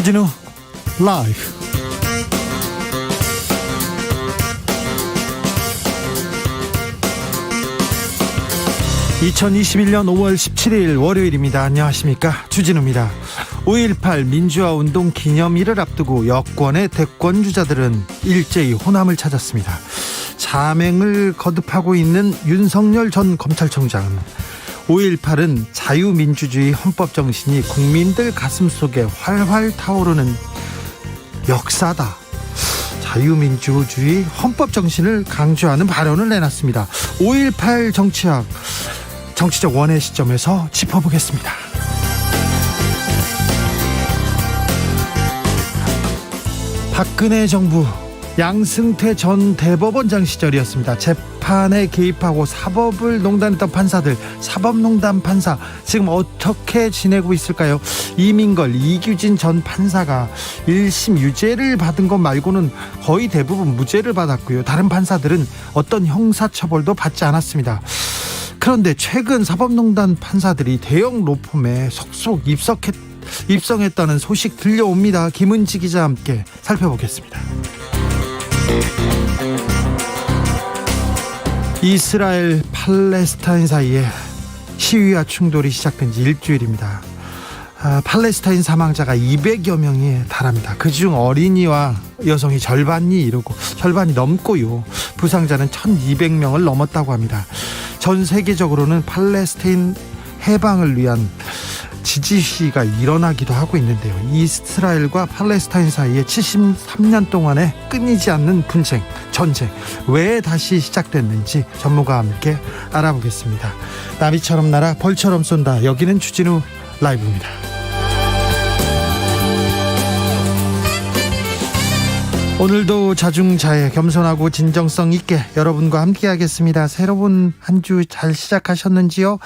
주진우 라이브. 2021년 5월 17일 월요일입니다. 안녕하십니까, 주진우입니다. 5.18 민주화운동 기념일을 앞두고 여권의 대권주자들은 일제히 호남을 찾았습니다. 자맹을 거듭하고 있는 윤석열 전 검찰총장은 5.18은 자유민주주의 헌법 정신이 국민들 가슴속에 활활 타오르는 역사다, 자유민주주의 헌법 정신을 강조하는 발언을 내놨습니다. 5.18 정치적 원의 시점에서 짚어보겠습니다. 박근혜 정부 양승태 전 대법원장 시절이었습니다. 재판에 개입하고 사법을 농단했던 판사들, 사법농단 판사 지금 어떻게 지내고 있을까요? 이민걸, 이규진 전 판사가 1심 유죄를 받은 것 말고는 거의 대부분 무죄를 받았고요. 다른 판사들은 어떤 형사처벌도 받지 않았습니다. 그런데 최근 사법농단 판사들이 대형 로펌에 속속 입성했다는 소식 들려옵니다. 김은지 기자와 함께 살펴보겠습니다. 이스라엘 팔레스타인 사이에 시위와 충돌이 시작된 지 일주일입니다. 팔레스타인 사망자가 200여 명에 달합니다. 그중 어린이와 여성이 절반이 넘고요. 부상자는 1200명을 넘었다고 합니다. 전 세계적으로는 팔레스타인 해방을 위한 지지 시위가 일어나기도 하고 있는데요. 이스라엘과 팔레스타인 사이에 73년 동안에 끊이지 않는 분쟁, 전쟁, 왜 다시 시작됐는지 전문가와 함께 알아보겠습니다. 나비처럼 날아 벌처럼 쏜다. 여기는 주진우 라이브입니다. 오늘도 자중자애, 겸손하고 진정성 있게 여러분과 함께 하겠습니다. 새로운 한 주 잘 시작하셨는지요?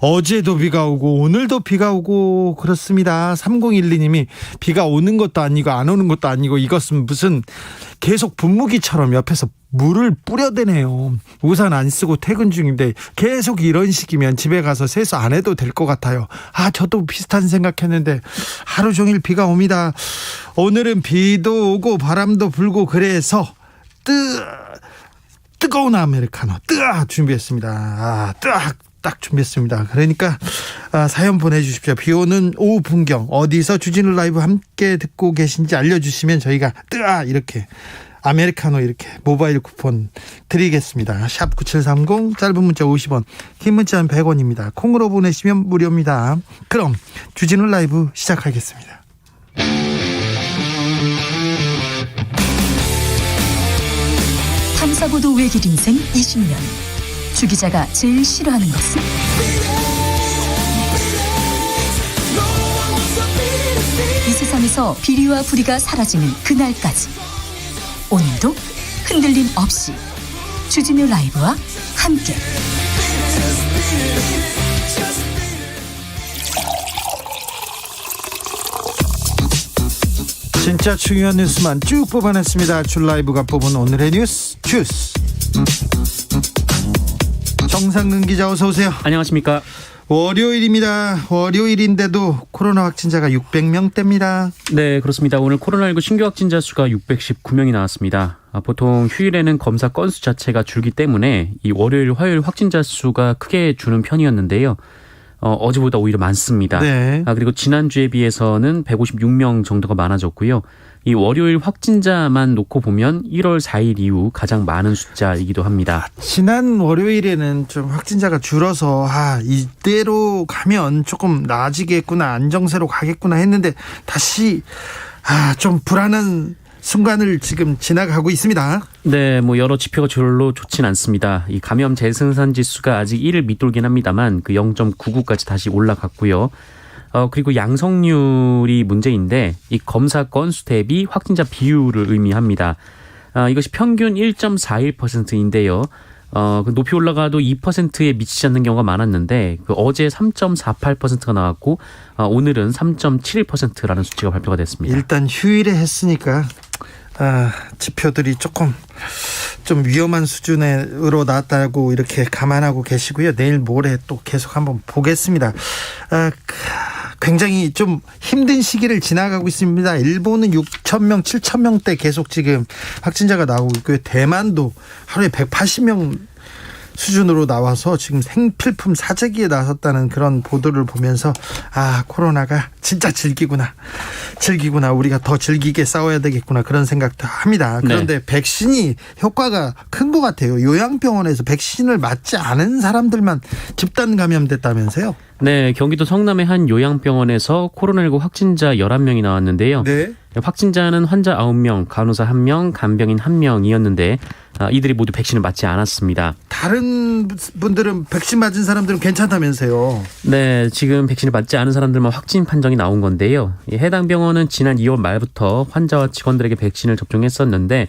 어제도 비가 오고 오늘도 비가 오고 그렇습니다. 3012님이 비가 오는 것도 아니고 안 오는 것도 아니고 이것은 무슨 계속 분무기처럼 옆에서 물을 뿌려대네요. 우산 안 쓰고 퇴근 중인데 계속 이런 식이면 집에 가서 세수 안 해도 될 것 같아요. 저도 비슷한 생각했는데 하루 종일 비가 옵니다. 오늘은 비도 오고 바람도 불고 그래서 뜨거운 아메리카노 준비했습니다. 딱 준비했습니다. 그러니까 사연 보내주십시오. 비오는 오후 풍경, 어디서 주진우 라이브 함께 듣고 계신지 알려주시면 저희가 이렇게 아메리카노 이렇게 모바일 쿠폰 드리겠습니다. 샵 9730, 짧은 문자 50원, 긴 문자는 100원입니다. 콩으로 보내시면 무료입니다. 그럼 주진우 라이브 시작하겠습니다. 탐사보도 외길 인생 20년. 주 기자가 제일 싫어하는 것은? 이 세상에서 비리와 부리가 사라지는 그날까지 오늘도 흔들림 없이 주진우 라이브와 함께 진짜 중요한 뉴스만 쭉 뽑아냈습니다. 주 라이브가 뽑은 오늘의 뉴스 주스. 정상근 기자, 어서 오세요. 안녕하십니까. 월요일입니다. 월요일인데도 코로나 확진자가 600명대입니다. 네, 그렇습니다. 오늘 코로나19 신규 확진자 수가 619명이 나왔습니다. 보통 휴일에는 검사 건수 자체가 줄기 때문에 이 월요일, 화요일 확진자 수가 크게 주는 편이었는데요. 어제보다 오히려 많습니다. 네. 그리고 지난주에 비해서는 156명 정도가 많아졌고요. 이 월요일 확진자만 놓고 보면 1월 4일 이후 가장 많은 숫자이기도 합니다. 지난 월요일에는 좀 확진자가 줄어서 이대로 가면 조금 나아지겠구나, 안정세로 가겠구나 했는데 다시 좀 불안한 순간을 지금 지나가고 있습니다. 네, 여러 지표가 별로 좋진 않습니다. 이 감염 재생산 지수가 아직 1을 밑돌긴 합니다만 0.99까지 다시 올라갔고요. 그리고 양성률이 문제인데 이 검사 건수 대비 확진자 비율을 의미합니다. 이것이 평균 1.41%인데요. 높이 올라가도 2%에 미치지 않는 경우가 많았는데 어제 3.48%가 나왔고 오늘은 3.71%라는 수치가 발표가 됐습니다. 일단 휴일에 했으니까 지표들이 조금 좀 위험한 수준으로 나왔다고 이렇게 감안하고 계시고요. 내일 모레 또 계속 한번 보겠습니다. 굉장히 좀 힘든 시기를 지나가고 있습니다. 일본은 6,000명, 7,000명대 계속 지금 확진자가 나오고 있고요. 대만도 하루에 180명 수준으로 나와서 지금 생필품 사재기에 나섰다는 그런 보도를 보면서 코로나가 진짜 즐기구나 우리가 더 즐기게 싸워야 되겠구나 그런 생각도 합니다. 그런데 네. 백신이 효과가 큰 것 같아요. 요양병원에서 백신을 맞지 않은 사람들만 집단 감염됐다면서요? 네, 경기도 성남의 한 요양병원에서 코로나19 확진자 11명이 나왔는데요. 네. 확진자는 환자 9명, 간호사 1명, 간병인 1명이었는데 이들이 모두 백신을 맞지 않았습니다. 다른 분들은 백신 맞은 사람들은 괜찮다면서요? 네, 지금 백신을 맞지 않은 사람들만 확진 판정이 나온 건데요. 해당 병원은 지난 2월 말부터 환자와 직원들에게 백신을 접종했었는데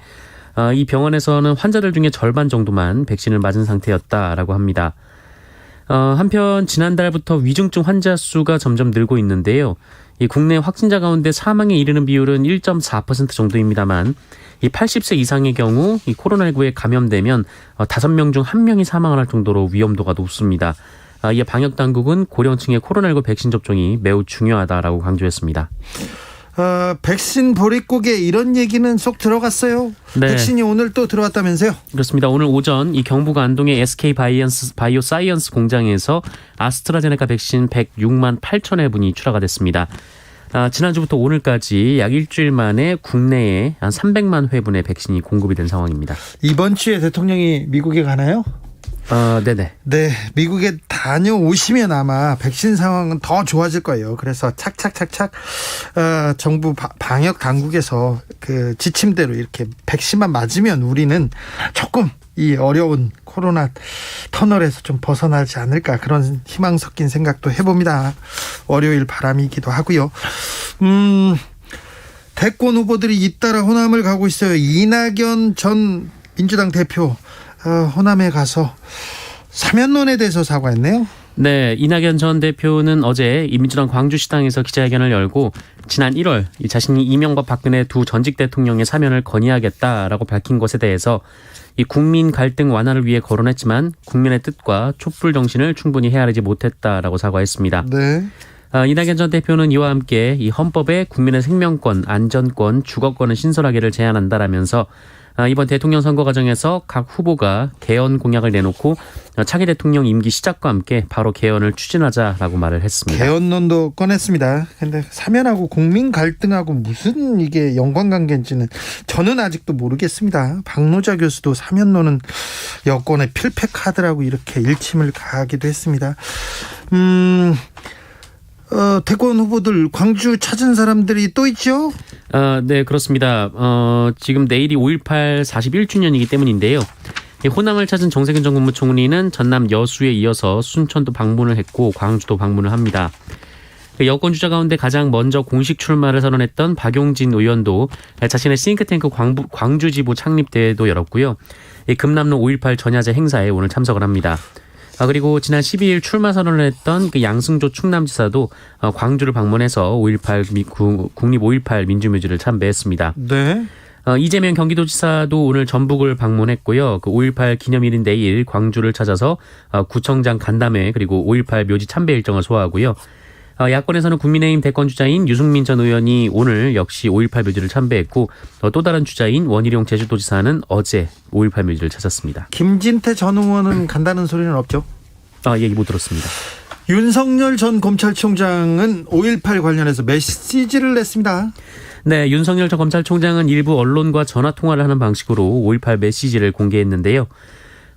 이 병원에서는 환자들 중에 절반 정도만 백신을 맞은 상태였다라고 합니다. 한편 지난달부터 위중증 환자 수가 점점 늘고 있는데요. 이 국내 확진자 가운데 사망에 이르는 비율은 1.4% 정도입니다만 이 80세 이상의 경우 이 코로나19에 감염되면 5명 중 1명이 사망할 정도로 위험도가 높습니다. 이에 방역당국은 고령층의 코로나19 백신 접종이 매우 중요하다라고 강조했습니다. 백신 보릿고개 이런 얘기는 쏙 들어갔어요. 네. 백신이 오늘 또 들어왔다면서요? 그렇습니다. 오늘 오전 이 경북 안동의 SK 바이오사이언스 공장에서 아스트라제네카 백신 106만 8천여 분이 출하가 됐습니다. 지난주부터 오늘까지 약 일주일 만에 국내에 한 300만 회분의 백신이 공급이 된 상황입니다. 이번 주에 대통령이 미국에 가나요? 네네. 네, 미국에 다녀오시면 아마 백신 상황은 더 좋아질 거예요. 그래서 착착착착 정부 방역 당국에서 그 지침대로 이렇게 백신만 맞으면 우리는 조금 이 어려운 코로나 터널에서 좀 벗어나지 않을까 그런 희망 섞인 생각도 해봅니다. 월요일 바람이기도 하고요. 대권 후보들이 잇따라 호남을 가고 있어요. 이낙연 전 민주당 대표 호남에 가서 사면론에 대해서 사과했네요. 네, 이낙연 전 대표는 어제 민주당 광주시당에서 기자회견을 열고 지난 1월 자신이 이명박 박근혜 두 전직 대통령의 사면을 건의하겠다라고 밝힌 것에 대해서 이 국민 갈등 완화를 위해 거론했지만 국민의 뜻과 촛불 정신을 충분히 헤아리지 못했다라고 사과했습니다. 네. 이낙연 전 대표는 이와 함께 이 헌법에 국민의 생명권, 안전권, 주거권을 신설하기를 제안한다라면서 이번 대통령 선거 과정에서 각 후보가 개헌 공약을 내놓고 차기 대통령 임기 시작과 함께 바로 개헌을 추진하자라고 말을 했습니다. 개헌론도 꺼냈습니다. 그런데 사면하고 국민 갈등하고 무슨 이게 연관관계인지는 저는 아직도 모르겠습니다. 박노자 교수도 사면론은 여권의 필패 카드라고 이렇게 일침을 가하기도 했습니다. 대권 후보들 광주 찾은 사람들이 또 있죠? 네, 그렇습니다. 지금 내일이 5.18 41주년이기 때문인데요. 호남을 찾은 정세균 전 국무총리는 전남 여수에 이어서 순천도 방문을 했고 광주도 방문을 합니다. 여권 주자 가운데 가장 먼저 공식 출마를 선언했던 박용진 의원도 자신의 싱크탱크 광주지부 창립대회도 열었고요. 금남로 5.18 전야제 행사에 오늘 참석을 합니다. 그리고 지난 12일 출마 선언을 했던 그 양승조 충남지사도 광주를 방문해서 국립 5.18 민주묘지를 참배했습니다. 네. 이재명 경기도지사도 오늘 전북을 방문했고요. 그 5.18 기념일인 내일 광주를 찾아서 구청장 간담회 그리고 5.18 묘지 참배 일정을 소화하고요. 야권에서는 국민의힘 대권 주자인 유승민 전 의원이 오늘 역시 5.18 묘지를 참배했고 또 다른 주자인 원희룡 제주도지사는 어제 5.18 묘지를 찾았습니다. 김진태 전 의원은 간다는 소리는 없죠? 얘기 못 들었습니다. 윤석열 전 검찰총장은 5.18 관련해서 메시지를 냈습니다. 네, 윤석열 전 검찰총장은 일부 언론과 전화통화를 하는 방식으로 5.18 메시지를 공개했는데요.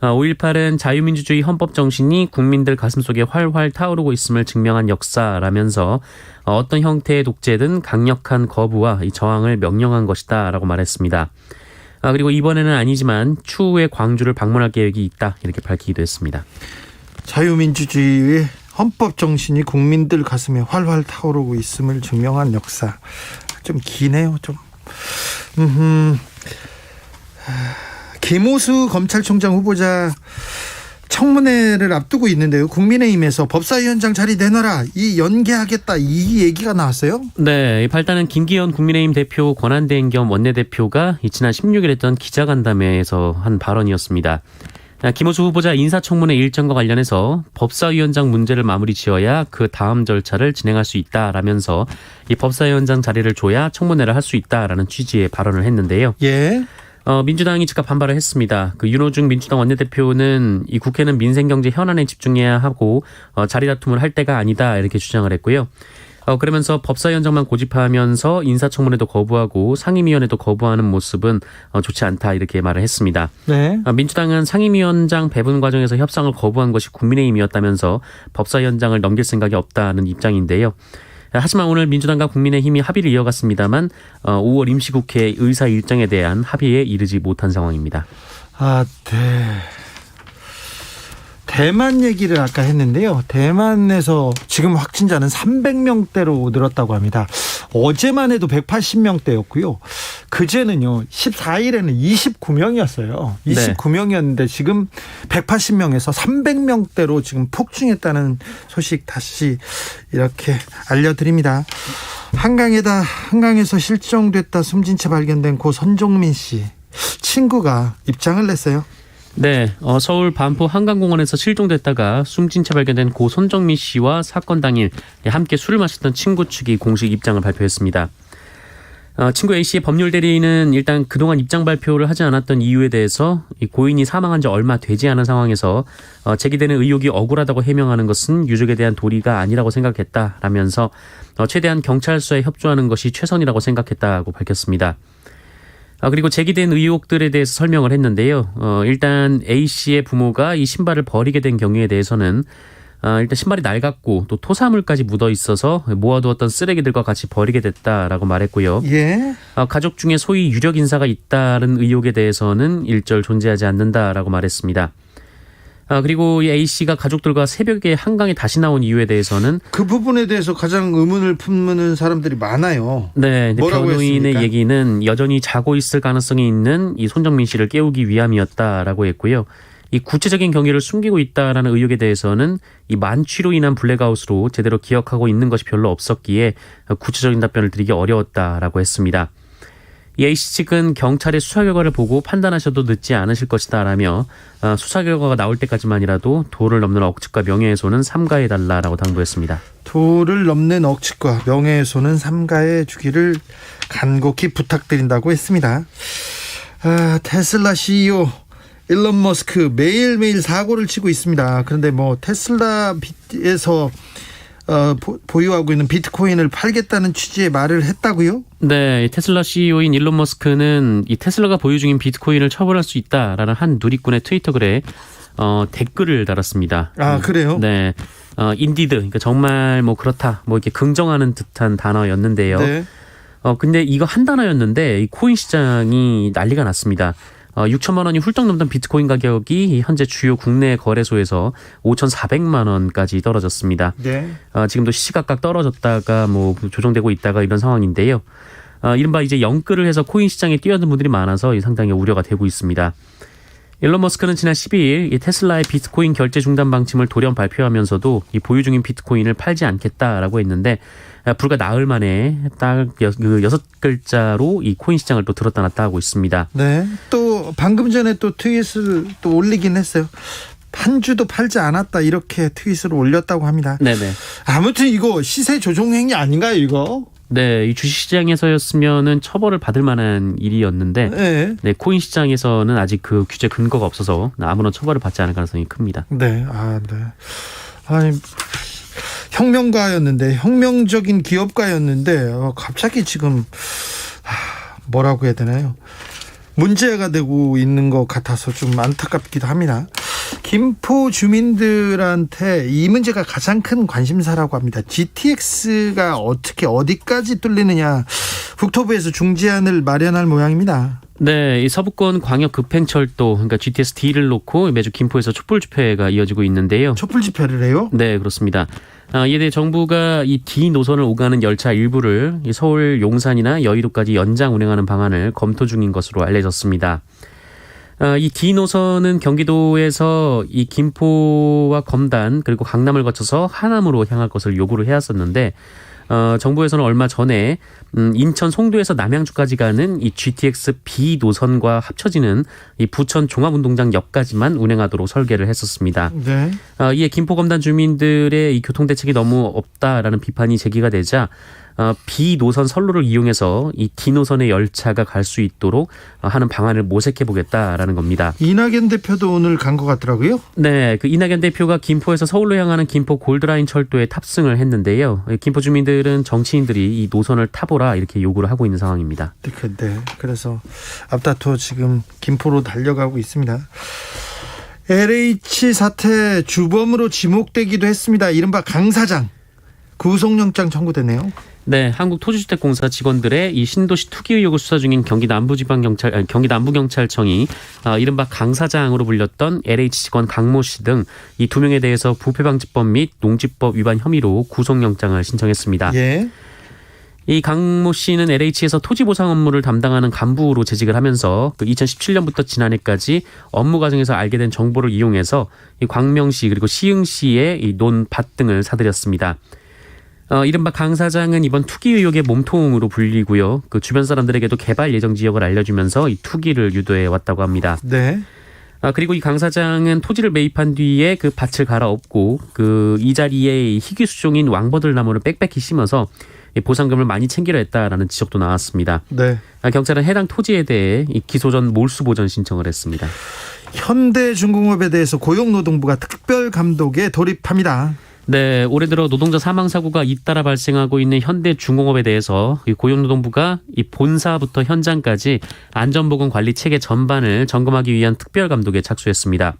5.18은 자유민주주의 헌법 정신이 국민들 가슴속에 활활 타오르고 있음을 증명한 역사라면서 어떤 형태의 독재든 강력한 거부와 이 저항을 명령한 것이다 라고 말했습니다. 그리고 이번에는 아니지만 추후에 광주를 방문할 계획이 있다 이렇게 밝히기도 했습니다. 자유민주주의의 헌법 정신이 국민들 가슴에 활활 타오르고 있음을 증명한 역사. 좀 기네요. 좀. 김오수 검찰총장 후보자 청문회를 앞두고 있는데요. 국민의힘에서 법사위원장 자리 내놔라, 이 연계하겠다, 이 얘기가 나왔어요. 네, 발단은 김기현 국민의힘 대표 권한대행 겸 원내대표가 지난 16일 했던 기자간담회에서 한 발언이었습니다. 김호수 후보자 인사청문회 일정과 관련해서 법사위원장 문제를 마무리 지어야 그 다음 절차를 진행할 수 있다라면서 이 법사위원장 자리를 줘야 청문회를 할 수 있다라는 취지의 발언을 했는데요. 예. 민주당이 즉각 반발을 했습니다. 그 윤호중 민주당 원내대표는 이 국회는 민생경제 현안에 집중해야 하고 자리 다툼을 할 때가 아니다 이렇게 주장을 했고요. 그러면서 법사위원장만 고집하면서 인사청문회도 거부하고 상임위원회도 거부하는 모습은 좋지 않다 이렇게 말을 했습니다. 네. 민주당은 상임위원장 배분 과정에서 협상을 거부한 것이 국민의힘이었다면서 법사위원장을 넘길 생각이 없다는 입장인데요. 하지만 오늘 민주당과 국민의힘이 합의를 이어갔습니다만 5월 임시국회 의사 일정에 대한 합의에 이르지 못한 상황입니다. 네. 대만 얘기를 아까 했는데요. 대만에서 지금 확진자는 300명대로 늘었다고 합니다. 어제만 해도 180명대였고요. 그제는요. 14일에는 29명이었어요. 29명이었는데 지금 180명에서 300명대로 지금 폭증했다는 소식 다시 이렇게 알려드립니다. 한강에서 실종됐다 숨진 채 발견된 고 손정민 씨 친구가 입장을 냈어요. 네, 서울 반포 한강공원에서 실종됐다가 숨진 채 발견된 고 손정민 씨와 사건 당일 함께 술을 마셨던 친구 측이 공식 입장을 발표했습니다. 친구 A씨의 법률 대리인은 일단 그동안 입장 발표를 하지 않았던 이유에 대해서 이 고인이 사망한 지 얼마 되지 않은 상황에서 제기되는 의혹이 억울하다고 해명하는 것은 유족에 대한 도리가 아니라고 생각했다라면서 최대한 경찰 수사에 협조하는 것이 최선이라고 생각했다고 밝혔습니다. 그리고 제기된 의혹들에 대해서 설명을 했는데요. 일단 A씨의 부모가 이 신발을 버리게 된 경우에 대해서는 일단 신발이 낡았고 또 토사물까지 묻어 있어서 모아두었던 쓰레기들과 같이 버리게 됐다라고 말했고요. 예. 가족 중에 소위 유력 인사가 있다는 의혹에 대해서는 일절 존재하지 않는다라고 말했습니다. 그리고 이 A씨가 가족들과 새벽에 한강에 다시 나온 이유에 대해서는 그 부분에 대해서 가장 의문을 품는 사람들이 많아요. 네, 뭐라고 변호인의 했습니까? 얘기는 여전히 자고 있을 가능성이 있는 이 손정민 씨를 깨우기 위함이었다라고 했고요. 이 구체적인 경위를 숨기고 있다라는 의혹에 대해서는 이 만취로 인한 블랙아웃으로 제대로 기억하고 있는 것이 별로 없었기에 구체적인 답변을 드리기 어려웠다라고 했습니다. 이 A씨 측은 경찰의 수사 결과를 보고 판단하셔도 늦지 않으실 것이다라며 수사 결과가 나올 때까지만이라도 도를 넘는 억측과 명예훼손은 삼가해달라라고 당부했습니다. 도를 넘는 억측과 명예훼손은 삼가해 주기를 간곡히 부탁드린다고 했습니다. 테슬라 CEO 일론 머스크 매일매일 사고를 치고 있습니다. 그런데 테슬라에서 보유하고 있는 비트코인을 팔겠다는 취지의 말을 했다고요? 네, 테슬라 CEO인 일론 머스크는 이 테슬라가 보유 중인 비트코인을 처분할 수 있다라는 한 누리꾼의 트위터 글에 댓글을 달았습니다. 그래요? 네, 인디드, 그러니까 정말 그렇다, 이렇게 긍정하는 듯한 단어였는데요. 네. 근데 이거 한 단어였는데 이 코인 시장이 난리가 났습니다. 6천만 원이 훌쩍 넘던 비트코인 가격이 현재 주요 국내 거래소에서 5,400만 원까지 떨어졌습니다. 네. 지금도 시시각각 떨어졌다가 조정되고 있다가 이런 상황인데요. 이른바 이제 영끌을 해서 코인 시장에 뛰어든 분들이 많아서 상당히 우려가 되고 있습니다. 일론 머스크는 지난 12일 이 테슬라의 비트코인 결제 중단 방침을 돌연 발표하면서도 이 보유 중인 비트코인을 팔지 않겠다라고 했는데 불과 나흘 만에 딱 6글자로 이 코인 시장을 또 들었다 놨다 하고 있습니다. 네. 또 방금 전에 또 트윗을 또 올리긴 했어요. 한 주도 팔지 않았다 이렇게 트윗을 올렸다고 합니다. 네네. 아무튼 이거 시세 조종 행위 아닌가요, 이거? 네, 이 주식시장에서였으면은 처벌을 받을 만한 일이었는데, 네, 코인 시장에서는 아직 그 규제 근거가 없어서 아무런 처벌을 받지 않을 가능성이 큽니다. 네, 네. 아니, 혁명가였는데, 혁명적인 기업가였는데, 갑자기 지금 뭐라고 해야 되나요? 문제가 되고 있는 것 같아서 좀 안타깝기도 합니다. 김포 주민들한테 이 문제가 가장 큰 관심사라고 합니다. GTX가 어디까지 뚫리느냐, 국토부에서 중재안을 마련할 모양입니다. 네, 이 서부권 광역 급행철도, 그러니까 GTX D를 놓고 매주 김포에서 촛불 집회가 이어지고 있는데요. 촛불 집회를 해요? 네, 그렇습니다. 이에 대해 정부가 이 D 노선을 오가는 열차 일부를 이 서울 용산이나 여의도까지 연장 운행하는 방안을 검토 중인 것으로 알려졌습니다. 이 D 노선은 경기도에서 이 김포와 검단 그리고 강남을 거쳐서 하남으로 향할 것을 요구를 해왔었는데 정부에서는 얼마 전에 인천 송도에서 남양주까지 가는 이 GTX B 노선과 합쳐지는 이 부천 종합운동장 역까지만 운행하도록 설계를 했었습니다. 네. 이에 김포검단 주민들의 이 교통대책이 너무 없다라는 비판이 제기가 되자 B 노선 선로를 이용해서 이 D 노선의 열차가 갈 수 있도록 하는 방안을 모색해 보겠다라는 겁니다. 이낙연 대표도 오늘 간 것 같더라고요. 네, 그 이낙연 대표가 김포에서 서울로 향하는 김포 골드라인 철도에 탑승을 했는데요. 김포 주민들은 정치인들이 이 노선을 타보라 이렇게 요구를 하고 있는 상황입니다. 네. 그래서 앞다투어 지금 김포로 달려가고 있습니다. LH 사태 주범으로 지목되기도 했습니다. 이른바 강 사장 구속영장 청구됐네요. 네, 한국토지주택공사 직원들의 이 신도시 투기 의혹을 수사 중인 경기 남부경찰청이 이른바 강 사장으로 불렸던 LH 직원 강모 씨 등 이 2명에 대해서 부패방지법 및 농지법 위반 혐의로 구속영장을 신청했습니다. 예. 이 강모 씨는 LH에서 토지보상 업무를 담당하는 간부로 재직을 하면서 그 2017년부터 지난해까지 업무 과정에서 알게 된 정보를 이용해서 이 광명 씨 그리고 시흥 씨의 이 논밭 등을 사들였습니다. 이른바 강 사장은 이번 투기 의혹의 몸통으로 불리고요. 그 주변 사람들에게도 개발 예정 지역을 알려주면서 이 투기를 유도해 왔다고 합니다. 네. 그리고 이 강 사장은 토지를 매입한 뒤에 그 밭을 갈아엎고 그 이 자리에 희귀 수종인 왕버들 나무를 빽빽히 심어서 보상금을 많이 챙기려 했다라는 지적도 나왔습니다. 네. 경찰은 해당 토지에 대해 이 기소 전 몰수 보전 신청을 했습니다. 현대중공업에 대해서 고용노동부가 특별감독에 돌입합니다. 네, 올해 들어 노동자 사망 사고가 잇따라 발생하고 있는 현대중공업에 대해서 고용노동부가 이 본사부터 현장까지 안전보건 관리 체계 전반을 점검하기 위한 특별감독에 착수했습니다.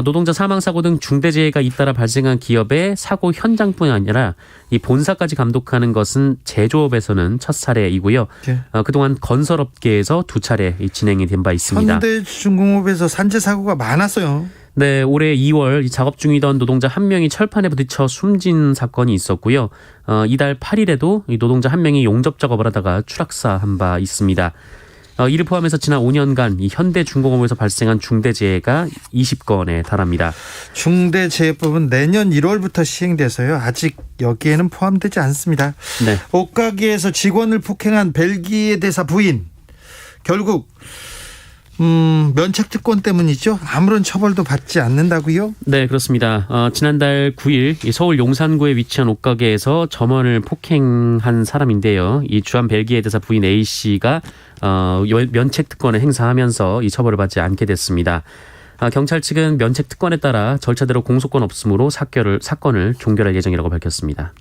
노동자 사망 사고 등 중대재해가 잇따라 발생한 기업의 사고 현장뿐 아니라 이 본사까지 감독하는 것은 제조업에서는 첫 사례이고요. 네. 그동안 건설업계에서 2차례 진행이 된 바 있습니다. 현대중공업에서 산재 사고가 많았어요. 네, 올해 2월 작업 중이던 노동자 한 명이 철판에 부딪혀 숨진 사건이 있었고요. 이달 8일에도 이 노동자 한 명이 용접 작업을 하다가 추락사한 바 있습니다. 이를 포함해서 지난 5년간 이 현대중공업에서 발생한 중대재해가 20건에 달합니다. 중대재해법은 내년 1월부터 시행돼서요. 아직 여기에는 포함되지 않습니다. 네. 옷가게에서 직원을 폭행한 벨기에 대사 부인 결국 면책 특권 때문이죠. 아무런 처벌도 받지 않는다고요? 네, 그렇습니다. 지난달 9일 서울 용산구에 위치한 옷가게에서 점원을 폭행한 사람인데요. 이 주한 벨기에 대사 부인 A 씨가 면책 특권을 행사하면서 이 처벌을 받지 않게 됐습니다. 경찰 측은 면책 특권에 따라 절차대로 공소권 없음으로 사건을 종결할 예정이라고 밝혔습니다.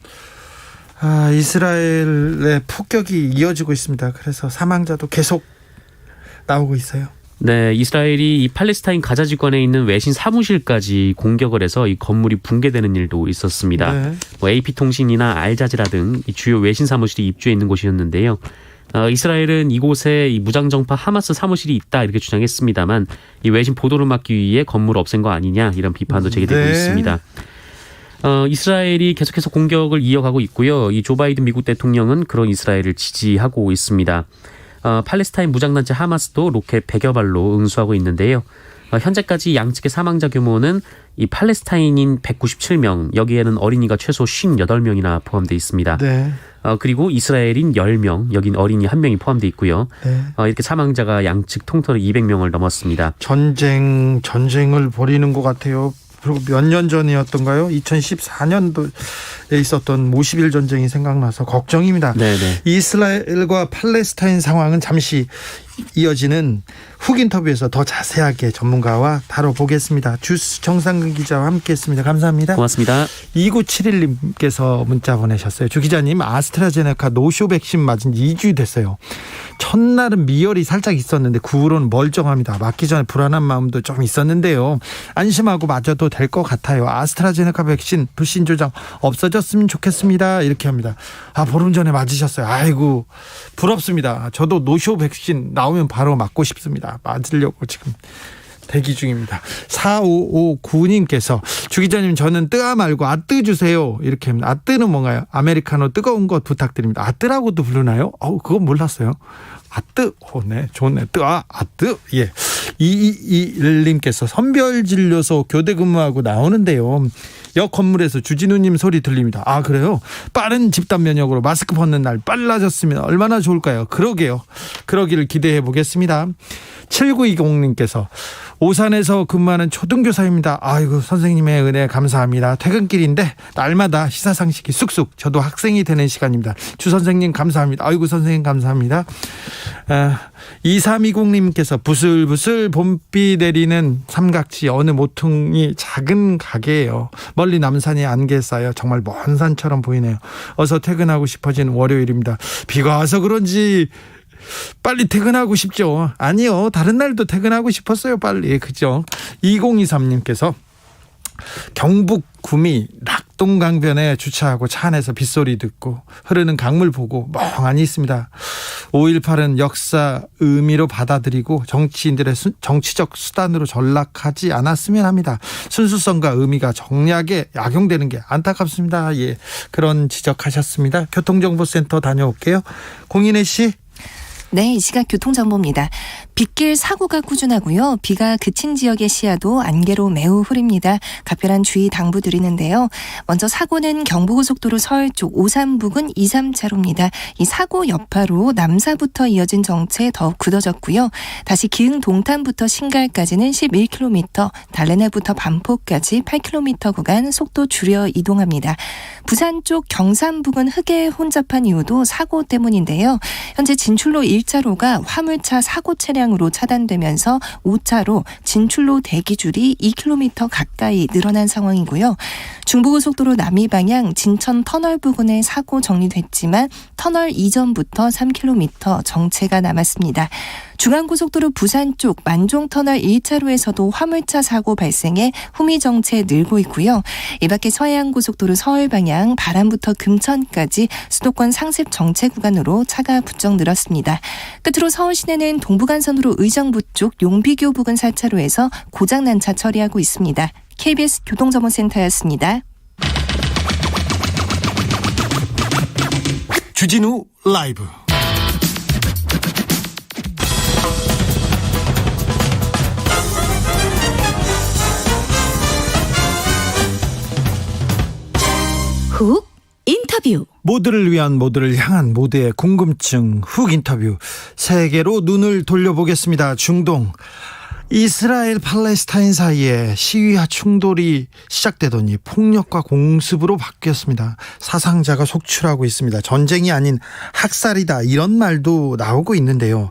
이스라엘의 폭격이 이어지고 있습니다. 그래서 사망자도 계속 나오고 있어요. 네, 이스라엘이 이 팔레스타인 가자 지권에 있는 외신 사무실까지 공격을 해서 이 건물이 붕괴되는 일도 있었습니다. 네. AP통신이나 알자지라 등 이 주요 외신 사무실이 입주해 있는 곳이었는데요. 이스라엘은 이곳에 이 무장정파 하마스 사무실이 있다 이렇게 주장했습니다만 이 외신 보도를 막기 위해 건물을 없앤 거 아니냐 이런 비판도 제기되고 네. 있습니다. 이스라엘이 계속해서 공격을 이어가고 있고요. 이 조 바이든 미국 대통령은 그런 이스라엘을 지지하고 있습니다. 팔레스타인 무장단체 하마스도 로켓 100여 발로 응수하고 있는데요. 현재까지 양측의 사망자 규모는 이 팔레스타인인 197명, 여기에는 어린이가 최소 58명이나 포함되어 있습니다. 네. 그리고 이스라엘인 10명, 여긴 어린이 1명이 포함되어 있고요. 네. 이렇게 사망자가 양측 통틀어 200명을 넘었습니다. 전쟁을 벌이는 것 같아요. 그리고 몇 년 전이었던가요? 2014년도에 있었던 50일 전쟁이 생각나서 걱정입니다. 네네. 이스라엘과 팔레스타인 상황은 잠시 이어지는 훅 인터뷰에서 더 자세하게 전문가와 다뤄보겠습니다. 주스 정상근 기자와 함께했습니다. 감사합니다. 고맙습니다. 2971님께서 문자 보내셨어요. 주 기자님, 아스트라제네카 노쇼 백신 맞은 지 2주 됐어요. 첫날은 미열이 살짝 있었는데 그 후로는 멀쩡합니다. 맞기 전에 불안한 마음도 좀 있었는데요. 안심하고 맞아도 될 것 같아요. 아스트라제네카 백신 불신 조장 없어졌으면 좋겠습니다. 이렇게 합니다. 보름 전에 맞으셨어요. 아이고 부럽습니다. 저도 노쇼 백신 나오면 바로 맞고 싶습니다. 맞으려고 지금 대기 중입니다. 4559님께서 주 기자님, 저는 뜨아 말고 아뜨 주세요. 이렇게 합니다. 아뜨는 뭔가요? 아메리카노 뜨거운 것 부탁드립니다. 아뜨라고도 부르나요? 그건 몰랐어요. 아뜨. 네, 좋네. 뜨아, 아뜨. 예. 2221님께서 선별진료소 교대 근무하고 나오는데요. 역 건물에서 주진우님 소리 들립니다. 아, 그래요? 빠른 집단 면역으로 마스크 벗는 날 빨라졌으면 얼마나 좋을까요? 그러게요. 그러기를 기대해 보겠습니다. 7920님께서 오산에서 근무하는 초등교사입니다. 아이고, 선생님의 은혜 감사합니다. 퇴근길인데 날마다 시사상식이 쑥쑥. 저도 학생이 되는 시간입니다. 주 선생님 감사합니다. 아이고, 선생님 감사합니다. 2320님께서 부슬부슬 봄비 내리는 삼각지 어느 모퉁이 작은 가게예요. 멀리 남산이 안개 쌓여 정말 먼 산처럼 보이네요. 어서 퇴근하고 싶어지는 월요일입니다. 비가 와서 그런지 빨리 퇴근하고 싶죠. 아니요, 다른 날도 퇴근하고 싶었어요. 빨리. 그죠? 2023님께서 경북 구미 낙동강변에 주차하고 차 안에서 빗소리 듣고 흐르는 강물 보고 멍하니 있습니다. 5.18은 역사 의미로 받아들이고 정치인들의 정치적 수단으로 전락하지 않았으면 합니다. 순수성과 의미가 정략에 악용되는 게 안타깝습니다. 예, 그런 지적하셨습니다. 교통정보센터 다녀올게요. 공인혜 씨. 네, 이 시각 교통정보입니다. 빗길 사고가 꾸준하고요. 비가 그친 지역의 시야도 안개로 매우 흐립니다. 각별한 주의 당부드리는데요. 먼저 사고는 경부고속도로 서울 쪽 오산 부근 2, 3차로입니다. 이 사고 여파로 남사부터 이어진 정체 더욱 굳어졌고요. 다시 기흥 동탄부터 신갈까지는 11km, 달래내부터 반포까지 8km 구간 속도 줄여 이동합니다. 부산 쪽 경산 부근 흑에 혼잡한 이유도 사고 때문인데요. 현재 진출로 1차로가 화물차 사고 차량으로 차단되면서 5차로 진출로 대기줄이 2km 가까이 늘어난 상황이고요. 중부고속도로 남이 방향 진천 터널 부근에 사고 정리됐지만 터널 이전부터 3km 정체가 남았습니다. 중앙고속도로 부산 쪽 만종터널 1차로에서도 화물차 사고 발생해 후미 정체 늘고 있고요. 이 밖에 서해안고속도로 서울 방향 바람부터 금천까지 수도권 상습 정체 구간으로 차가 부쩍 늘었습니다. 끝으로 서울 시내는 동부간선으로 의정부 쪽 용비교 부근 4차로에서 고장난 차 처리하고 있습니다. KBS 교통정보센터였습니다. 주진우 라이브. 훅 인터뷰. 모두를 위한, 모두를 향한, 모두의 궁금증 훅 인터뷰. 세계로 눈을 돌려보겠습니다. 중동 이스라엘 팔레스타인 사이에 시위와 충돌이 시작되더니 폭력과 공습으로 바뀌었습니다. 사상자가 속출하고 있습니다. 전쟁이 아닌 학살이다, 이런 말도 나오고 있는데요.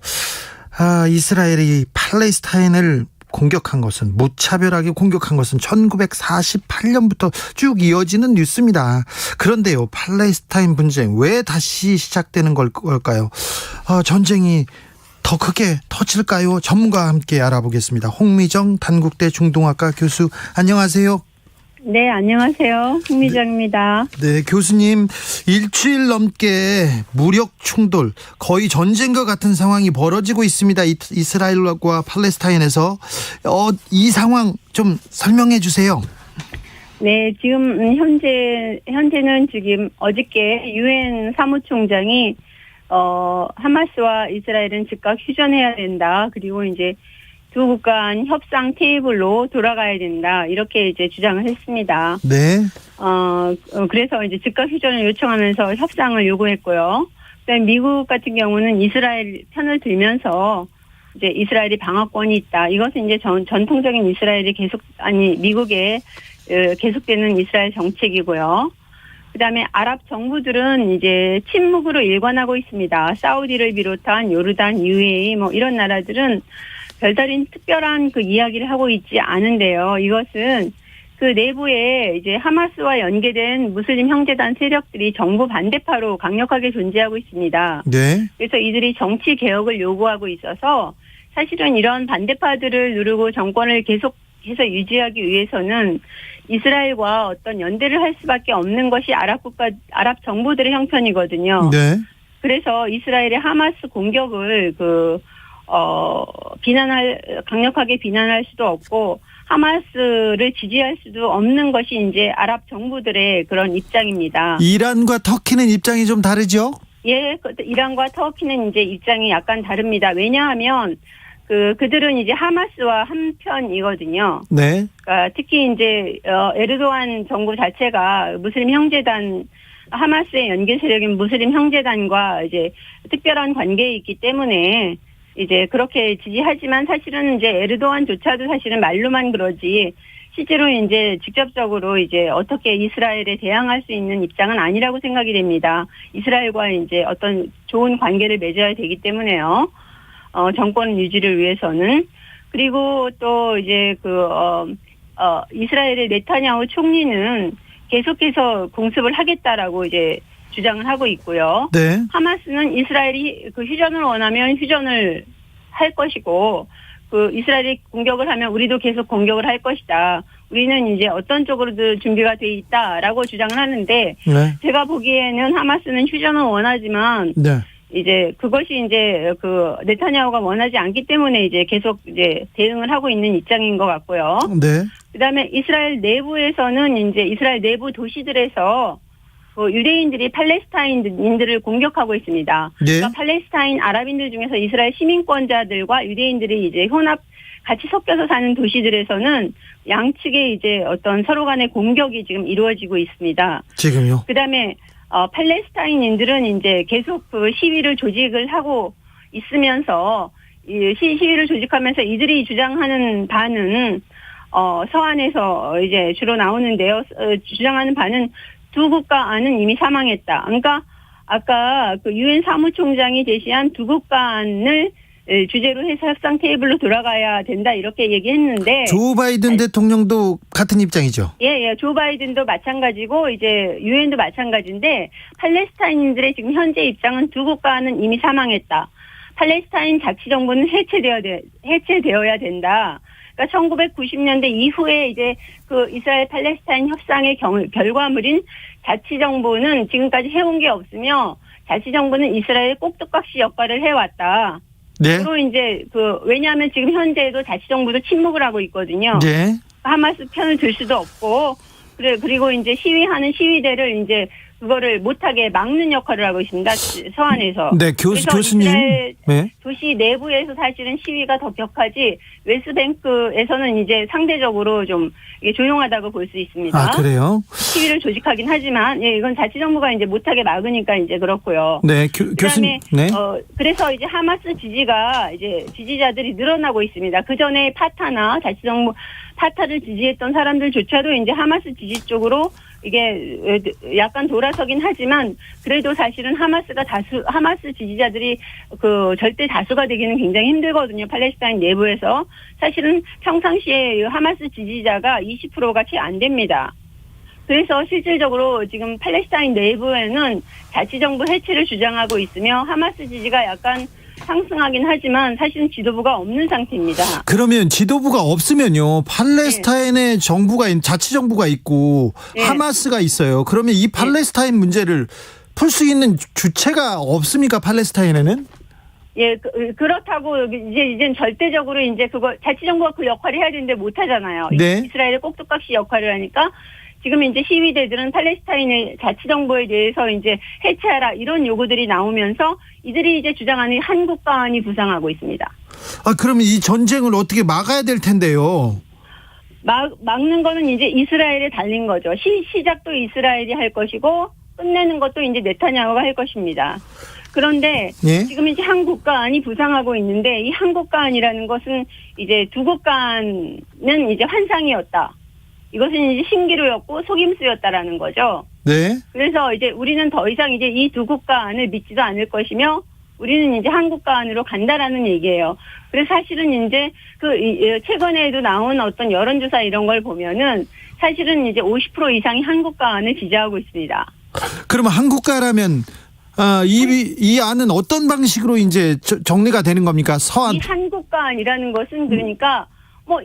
이스라엘이 팔레스타인을 공격한 것은, 무차별하게 공격한 것은 1948년부터 쭉 이어지는 뉴스입니다. 그런데요, 팔레스타인 분쟁 왜 다시 시작되는 걸까요? 전쟁이 더 크게 터질까요? 전문가와 함께 알아보겠습니다. 홍미정 단국대 중동학과 교수, 안녕하세요. 네, 안녕하세요. 홍미정입니다. 네, 교수님, 일주일 넘게 무력 충돌, 거의 전쟁과 같은 상황이 벌어지고 있습니다. 이스라엘과 팔레스타인에서. 이 상황 좀 설명해 주세요. 네, 지금 현재는 지금 어저께 유엔 사무총장이 하마스와 이스라엘은 즉각 휴전해야 된다. 그리고 이제 두 국가 간 협상 테이블로 돌아가야 된다. 이렇게 이제 주장을 했습니다. 네. 그래서 이제 즉각 휴전을 요청하면서 협상을 요구했고요. 그다음에 미국 같은 경우는 이스라엘 편을 들면서 이제 이스라엘이 방어권이 있다. 이것은 이제 전통적인 미국의 계속되는 이스라엘 정책이고요. 그다음에 아랍 정부들은 이제 침묵으로 일관하고 있습니다. 사우디를 비롯한 요르단, UAE 이런 나라들은 별다른 특별한 그 이야기를 하고 있지 않은데요. 이것은 그 내부에 이제 하마스와 연계된 무슬림 형제단 세력들이 정부 반대파로 강력하게 존재하고 있습니다. 네. 그래서 이들이 정치 개혁을 요구하고 있어서 사실은 이런 반대파들을 누르고 정권을 계속해서 유지하기 위해서는 이스라엘과 어떤 연대를 할 수밖에 없는 것이 아랍 정부들의 형편이거든요. 네. 그래서 이스라엘의 하마스 공격을 강력하게 비난할 수도 없고 하마스를 지지할 수도 없는 것이 이제 아랍 정부들의 그런 입장입니다. 이란과 터키는 입장이 좀 다르죠? 예, 이란과 터키는 이제 입장이 약간 다릅니다. 왜냐하면 그들은 이제 하마스와 한편이거든요. 네. 그러니까 특히 이제 에르도안 정부 자체가 무슬림 형제단 하마스의 연계 세력인 무슬림 형제단과 이제 특별한 관계에 있기 때문에 이제 그렇게 지지하지만 사실은 이제 에르도안조차도 사실은 말로만 그러지 실제로 이제 직접적으로 이제 어떻게 이스라엘에 대항할 수 있는 입장은 아니라고 생각이 됩니다. 이스라엘과 이제 어떤 좋은 관계를 맺어야 되기 때문에요. 정권 유지를 위해서는. 그리고 또 이제 이스라엘의 네타냐후 총리는 계속해서 공습을 하겠다라고 이제 주장을 하고 있고요. 네. 하마스는 이스라엘이 그 휴전을 원하면 휴전을 할 것이고, 이스라엘이 공격을 하면 우리도 계속 공격을 할 것이다. 우리는 이제 어떤 쪽으로도 준비가 돼 있다라고 주장을 하는데, 네. 제가 보기에는 하마스는 휴전을 원하지만, 네. 이제 그것이 이제 네타냐후가 원하지 않기 때문에 이제 계속 이제 대응을 하고 있는 입장인 것 같고요. 네. 그다음에 이스라엘 내부에서는 이제 이스라엘 내부 도시들에서 유대인들이 팔레스타인인들을 공격하고 있습니다. 네. 그러니까 팔레스타인 아랍인들 중에서 이스라엘 시민권자들과 유대인들이 이제 같이 섞여서 사는 도시들에서는 양측의 이제 어떤 서로 간의 공격이 지금 이루어지고 있습니다. 지금요. 그다음에 팔레스타인인들은 이제 계속 시위를 조직을 하고 있으면서 시위를 조직하면서 이들이 주장하는 바는 서한에서 이제 주로 나오는데요. 주장하는 바는 두 국가 안은 이미 사망했다. 그러니까 아까 유엔 사무총장이 제시한 두 국가 안을 주제로 해서 협상 테이블로 돌아가야 된다 이렇게 얘기했는데 조 바이든 대통령도 같은 입장이죠. 예, 조 바이든도 마찬가지고 이제 유엔도 마찬가지인데 팔레스타인인들의 지금 현재 입장은 두 국가는 이미 사망했다. 팔레스타인 자치정부는 해체되어야 된다. 그러니까 1990년대 이후에 이제 이스라엘 팔레스타인 협상의 결과물인 자치정부는 지금까지 해온 게 없으며 자치정부는 이스라엘의 꼭두각시 역할을 해왔다. 네. 그리고 이제 왜냐하면 지금 현재도 자치정부도 침묵을 하고 있거든요. 네. 하마스 편을 들 수도 없고, 그리고 이제 시위하는 시위대를 이제 그거를 못하게 막는 역할을 하고 있습니다. 서한에서. 네, 교수님. 네. 도시 내부에서 사실은 시위가 더 격하지, 웨스트뱅크에서는 이제 상대적으로 좀 이게 조용하다고 볼 수 있습니다. 아, 그래요? 시위를 조직하긴 하지만, 예, 이건 자치정부가 이제 못하게 막으니까 이제 그렇고요. 네, 그다음에 네. 그래서 이제 하마스 지지가 이제 지지자들이 늘어나고 있습니다. 그 전에 파타를 지지했던 사람들조차도 이제 하마스 지지 쪽으로 이게 약간 돌아서긴 하지만 그래도 사실은 하마스 지지자들이 절대 다수가 되기는 굉장히 힘들거든요. 팔레스타인 내부에서. 사실은 평상시에 하마스 지지자가 20%가 채 안 됩니다. 그래서 실질적으로 지금 팔레스타인 내부에는 자치정부 해체를 주장하고 있으며 하마스 지지가 약간 상승하긴 하지만 사실은 지도부가 없는 상태입니다. 그러면 지도부가 없으면요. 팔레스타인의 자치정부가 있고 네. 하마스가 있어요. 그러면 이 팔레스타인 문제를 풀 수 있는 주체가 없습니까? 팔레스타인에는? 예, 그렇다고 이제 절대적으로 이제 자치정부가 그 역할을 해야 되는데 못 하잖아요. 네. 이스라엘의 꼭두각시 역할을 하니까 지금 이제 시위대들은 팔레스타인의 자치정부에 대해서 이제 해체하라 이런 요구들이 나오면서 이들이 이제 주장하는 한 국가안이 부상하고 있습니다. 아, 그러면 이 전쟁을 어떻게 막아야 될 텐데요. 막는 거는 이제 이스라엘에 달린 거죠. 시작도 이스라엘이 할 것이고 끝내는 것도 이제 네타냐후가 할 것입니다. 그런데 예? 지금 이제 한 국가안이 부상하고 있는데 이 한 국가안이라는 것은 이제 두 국가안은 이제 환상이었다. 이것은 이제 신기루였고 속임수였다라는 거죠. 네. 그래서 이제 우리는 더 이상 이제 이 두 국가안을 믿지도 않을 것이며 우리는 이제 한 국가안으로 간다라는 얘기예요. 그래서 사실은 이제 최근에도 나온 어떤 여론조사 이런 걸 보면은 사실은 이제 50% 이상이 한 국가안을 지지하고 있습니다. 그러면 한 국가라면 이 안은 어떤 방식으로 이제 정리가 되는 겁니까? 서한. 이 한 국가안이라는 것은 그러니까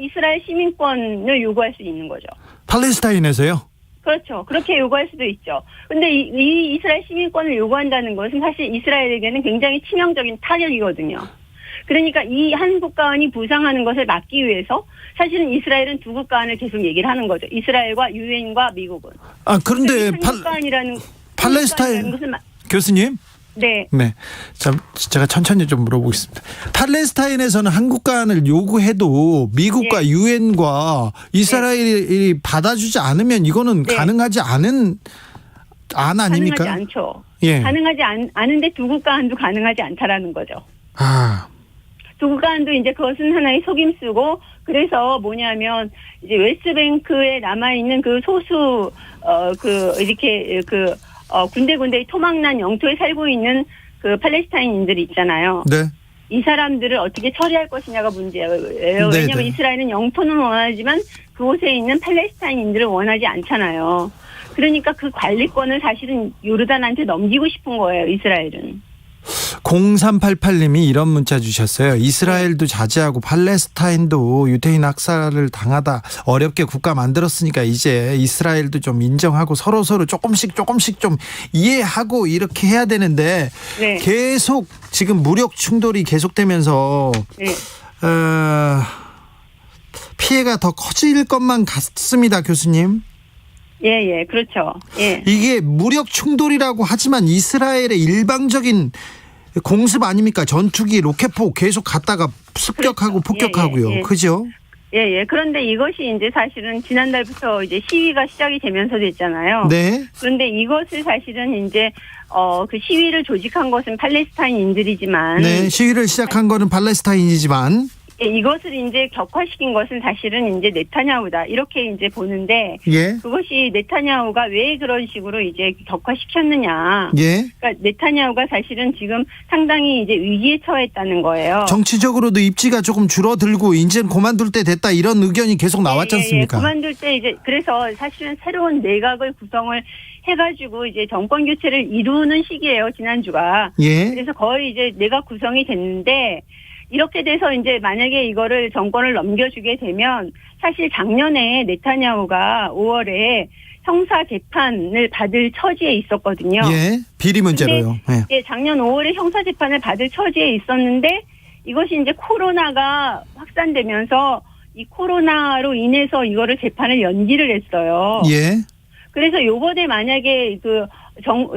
이스라엘 시민권을 요구할 수 있는 거죠. 팔레스타인에서요? 그렇죠. 그렇게 요구할 수도 있죠. 근데 이 이스라엘 시민권을 요구한다는 것은 사실 이스라엘에게는 굉장히 치명적인 타격이거든요. 그러니까 이 한 국가안이 부상하는 것을 막기 위해서 사실은 이스라엘은 두 국가안을 계속 얘기를 하는 거죠. 이스라엘과 유엔과 미국은. 아, 그런데 한 국가안이라는 팔레스타인 것을 교수님? 네. 네. 제가 천천히 좀 물어보겠습니다. 팔레스타인에서는 한국관을 요구해도 미국과 네. 유엔과 이스라엘이 받아주지 않으면 이거는 네. 가능하지 않은 안 아닙니까? 가능하지 않죠. 예. 가능하지 않은데 두 국가 한도 가능하지 않다라는 거죠. 아, 두 국가 한도 이제 그것은 하나의 속임수고 그래서 뭐냐면 이제 웨스트뱅크에 남아 있는 그 소수 이렇게 군데군데 토막난 영토에 살고 있는 그 팔레스타인인들이 있잖아요. 네. 이 사람들을 어떻게 처리할 것이냐가 문제예요. 네, 왜냐하면 네. 이스라엘은 영토는 원하지만 그곳에 있는 팔레스타인인들을 원하지 않잖아요. 그러니까 그 관리권을 사실은 요르단한테 넘기고 싶은 거예요. 이스라엘은. 0388님이 이런 문자 주셨어요. 이스라엘도 자제하고 팔레스타인도 유태인 학살을 당하다 어렵게 국가 만들었으니까 이제 이스라엘도 좀 인정하고 서로 조금씩 좀 이해하고 이렇게 해야 되는데 네. 계속 지금 무력 충돌이 계속되면서 네. 피해가 더 커질 것만 같습니다, 교수님. 예, 그렇죠. 예. 이게 무력 충돌이라고 하지만 이스라엘의 일방적인 공습 아닙니까? 전투기, 로켓포 계속 갔다가 습격하고 그렇죠. 폭격하고요. 예. 그죠? 예. 그런데 이것이 이제 사실은 지난달부터 이제 시위가 시작이 되면서 됐잖아요. 네. 그런데 이것을 사실은 이제 그 시위를 조직한 것은 팔레스타인인들이지만 네. 시위를 시작한 거는 팔레스타인이지만 예, 이것을 이제 격화시킨 것은 사실은 이제 네타냐후다 이렇게 이제 보는데 예. 그것이 네타냐후가 왜 그런 식으로 이제 격화시켰느냐. 예. 그러니까 네타냐후가 사실은 지금 상당히 이제 위기에 처했다는 거예요. 정치적으로도 입지가 조금 줄어들고 이제는 그만둘 때 됐다 이런 의견이 계속 나왔지 않습니까? 그만둘 때 이제 그래서 사실은 새로운 내각을 구성을 해가지고 이제 정권 교체를 이루는 시기예요. 지난주가. 예. 그래서 거의 이제 내각 구성이 됐는데 이렇게 돼서 이제 만약에 이거를 정권을 넘겨주게 되면 사실 작년에 네타냐후가 5월에 형사 재판을 받을 처지에 있었거든요. 예. 비리 문제로요. 예. 예, 작년 5월에 형사 재판을 받을 처지에 있었는데 이것이 이제 코로나가 확산되면서 이 코로나로 인해서 이거를 재판을 연기를 했어요. 예. 그래서 요번에 만약에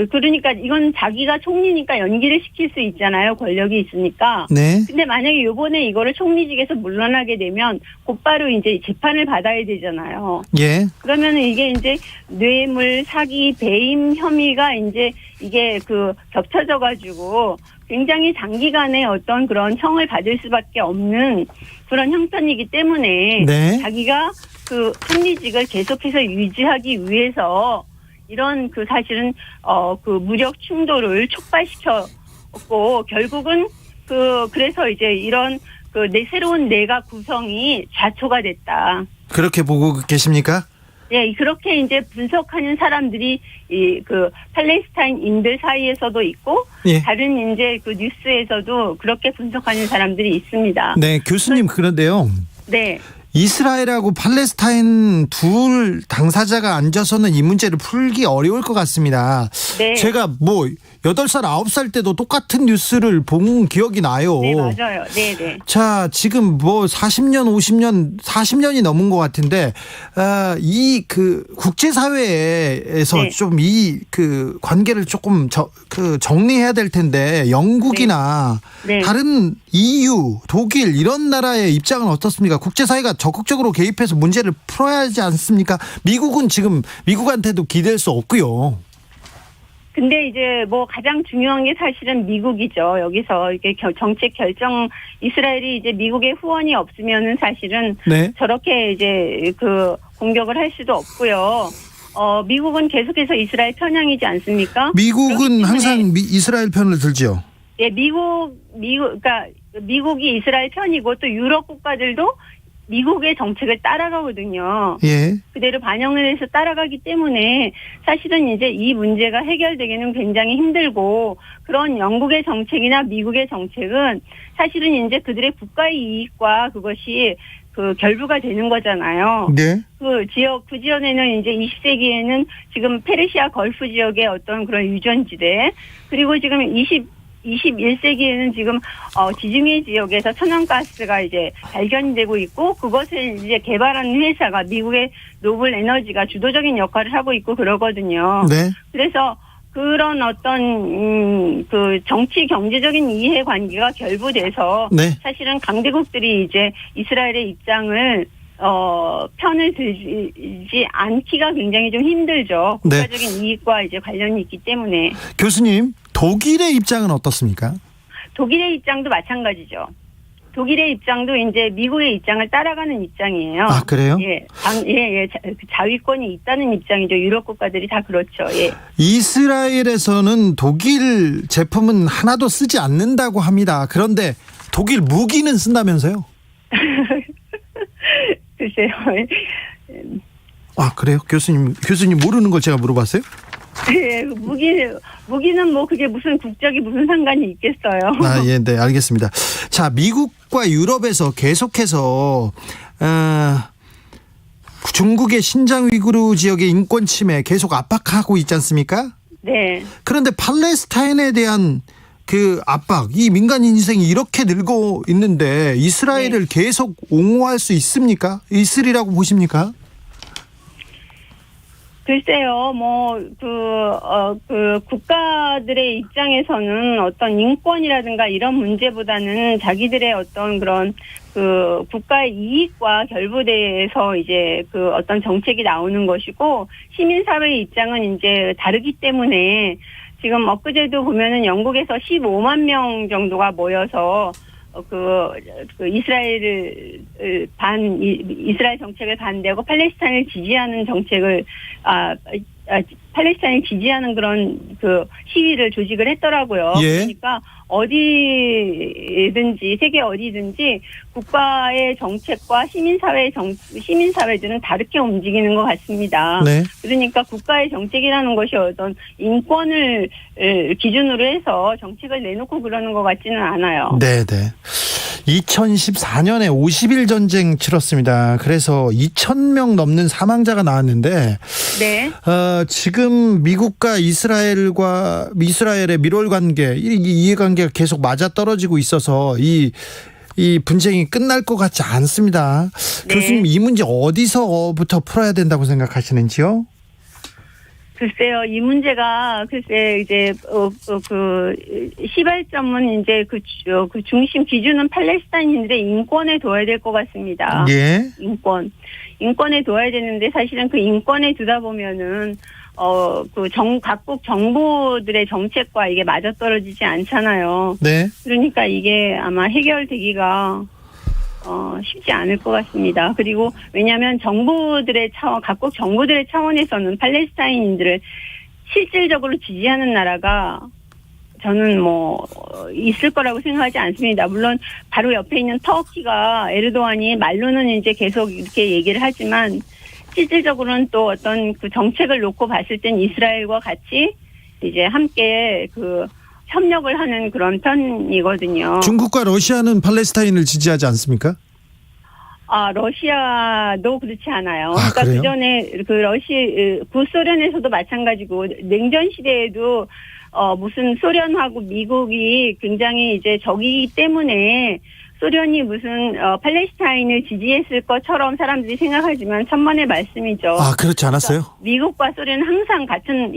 그러니까 이건 자기가 총리니까 연기를 시킬 수 있잖아요. 권력이 있으니까. 네. 근데 만약에 요번에 이거를 총리직에서 물러나게 되면 곧바로 이제 재판을 받아야 되잖아요. 예. 그러면은 이게 이제 뇌물, 사기, 배임 혐의가 이제 이게 겹쳐져 가지고 굉장히 장기간의 어떤 그런 형을 받을 수밖에 없는 그런 형편이기 때문에 네. 자기가 총리직을 계속해서 유지하기 위해서 이런 사실은 무력 충돌을 촉발시켰고 결국은 그래서 이제 이런 새로운 내각 구성이 좌초가 됐다. 그렇게 보고 계십니까? 예, 그렇게 이제 분석하는 사람들이 팔레스타인인들 사이에서도 있고 예. 다른 이제 뉴스에서도 그렇게 분석하는 사람들이 있습니다. 네, 교수님 그런데요. 네. 이스라엘하고 팔레스타인 둘 당사자가 앉아서는 이 문제를 풀기 어려울 것 같습니다. 네. 제가 8살, 9살 때도 똑같은 뉴스를 본 기억이 나요. 네, 맞아요. 네. 자, 지금 40년, 50년, 40년이 넘은 것 같은데, 국제사회에서 네. 좀 관계를 조금 정리해야 될 텐데, 영국이나 네. 다른 EU, 독일 이런 나라의 입장은 어떻습니까? 국제사회가 적극적으로 개입해서 문제를 풀어야 하지 않습니까? 미국은 지금 미국한테도 기댈 수 없고요. 근데 이제 가장 중요한 게 사실은 미국이죠. 여기서 이게 정책 결정 이스라엘이 이제 미국의 후원이 없으면은 사실은 네. 저렇게 이제 공격을 할 수도 없고요. 미국은 계속해서 이스라엘 편향이지 않습니까? 미국은 항상 이스라엘 편을 들죠. 예, 그러니까 미국이 이스라엘 편이고 또 유럽 국가들도 미국의 정책을 따라가거든요. 예. 그대로 반영을 해서 따라가기 때문에 사실은 이제 이 문제가 해결되기는 굉장히 힘들고 그런 영국의 정책이나 미국의 정책은 사실은 이제 그들의 국가의 이익과 그것이 결부가 되는 거잖아요. 네. 그 지역에는 이제 20세기에는 지금 페르시아 걸프 지역의 어떤 그런 유전지대 그리고 지금 21세기에는 지금 지중해 지역에서 천연가스가 이제 발견되고 있고 그것을 이제 개발하는 회사가 미국의 노블 에너지가 주도적인 역할을 하고 있고 그러거든요. 네. 그래서 그런 어떤 그 정치 경제적인 이해관계가 결부돼서 네. 사실은 강대국들이 이제 이스라엘의 입장을 편을 들지 않기가 굉장히 좀 힘들죠. 네. 국가적인 이익과 이제 관련이 있기 때문에. 교수님, 독일의 입장은 어떻습니까? 독일의 입장도 마찬가지죠. 독일의 입장도 이제 미국의 입장을 따라가는 입장이에요. 아, 그래요? 예, 자위권이 있다는 입장이죠. 유럽 국가들이 다 그렇죠. 예. 이스라엘에서는 독일 제품은 하나도 쓰지 않는다고 합니다. 그런데 독일 무기는 쓴다면서요? 글쎄요. 아, 그래요? 교수님 모르는 걸 제가 물어봤어요? 예, 무기는 뭐 그게 무슨 국적이 무슨 상관이 있겠어요. 아, 예, 네, 알겠습니다. 자, 미국과 유럽에서 계속해서 중국의 신장 위구르 지역의 인권 침해 계속 압박하고 있지 않습니까? 네. 그런데 팔레스타인에 대한 그 압박, 이 민간 인생이 이렇게 늘고 있는데 이스라엘을 계속 옹호할 수 있습니까? 있으리라고 보십니까? 글쎄요, 국가들의 입장에서는 어떤 인권이라든가 이런 문제보다는 자기들의 어떤 그런 그 국가의 이익과 결부돼서 이제 그 어떤 정책이 나오는 것이고, 시민사회의 입장은 이제 다르기 때문에 지금 엊그제도 보면은 영국에서 15만 명 정도가 모여서 이스라엘 정책을 반대하고 팔레스타인을 지지하는 정책을 팔레스타인을 지지하는 그런 그 시위를 조직을 했더라고요. 예. 그러니까 어디든지 세계 어디든지 국가의 정책과 시민사회들은 다르게 움직이는 것 같습니다. 네. 그러니까 국가의 정책이라는 것이 어떤 인권을 기준으로 해서 정책을 내놓고 그러는 것 같지는 않아요. 네, 네. 2014년에 50일 전쟁 치렀습니다. 그래서 2,000명 넘는 사망자가 나왔는데, 네. 지금 미국과 이스라엘의 밀월 관계, 이해관계가 계속 맞아떨어지고 있어서 이 분쟁이 끝날 것 같지 않습니다. 네. 교수님, 이 문제 어디서부터 풀어야 된다고 생각하시는지요? 글쎄요, 이 문제가 이제 시발점은 이제 그 중심 기준은 팔레스타인인들의 인권에 둬야 될 것 같습니다. 예. 인권에 둬야 되는데, 사실은 그 인권에 두다 보면은 각국 정부들의 정책과 이게 맞아떨어지지 않잖아요. 네. 그러니까 이게 아마 해결되기가 쉽지 않을 것 같습니다. 그리고 왜냐하면 각국 정부들의 차원에서는 팔레스타인인들을 실질적으로 지지하는 나라가 저는 있을 거라고 생각하지 않습니다. 물론 바로 옆에 있는 터키가 에르도안이 말로는 이제 계속 이렇게 얘기를 하지만 실질적으로는 또 어떤 그 정책을 놓고 봤을 땐 이스라엘과 같이 이제 함께 협력을 하는 그런 편이거든요. 중국과 러시아는 팔레스타인을 지지하지 않습니까? 러시아도 그렇지 않아요. 그러니까 그래요? 그전에 구소련에서도 마찬가지고, 냉전 시대에도 무슨 소련하고 미국이 굉장히 이제 적이기 때문에 소련이 무슨 팔레스타인을 지지했을 것처럼 사람들이 생각하지만 천만의 말씀이죠. 그렇지 않았어요? 그러니까 미국과 소련은 항상 같은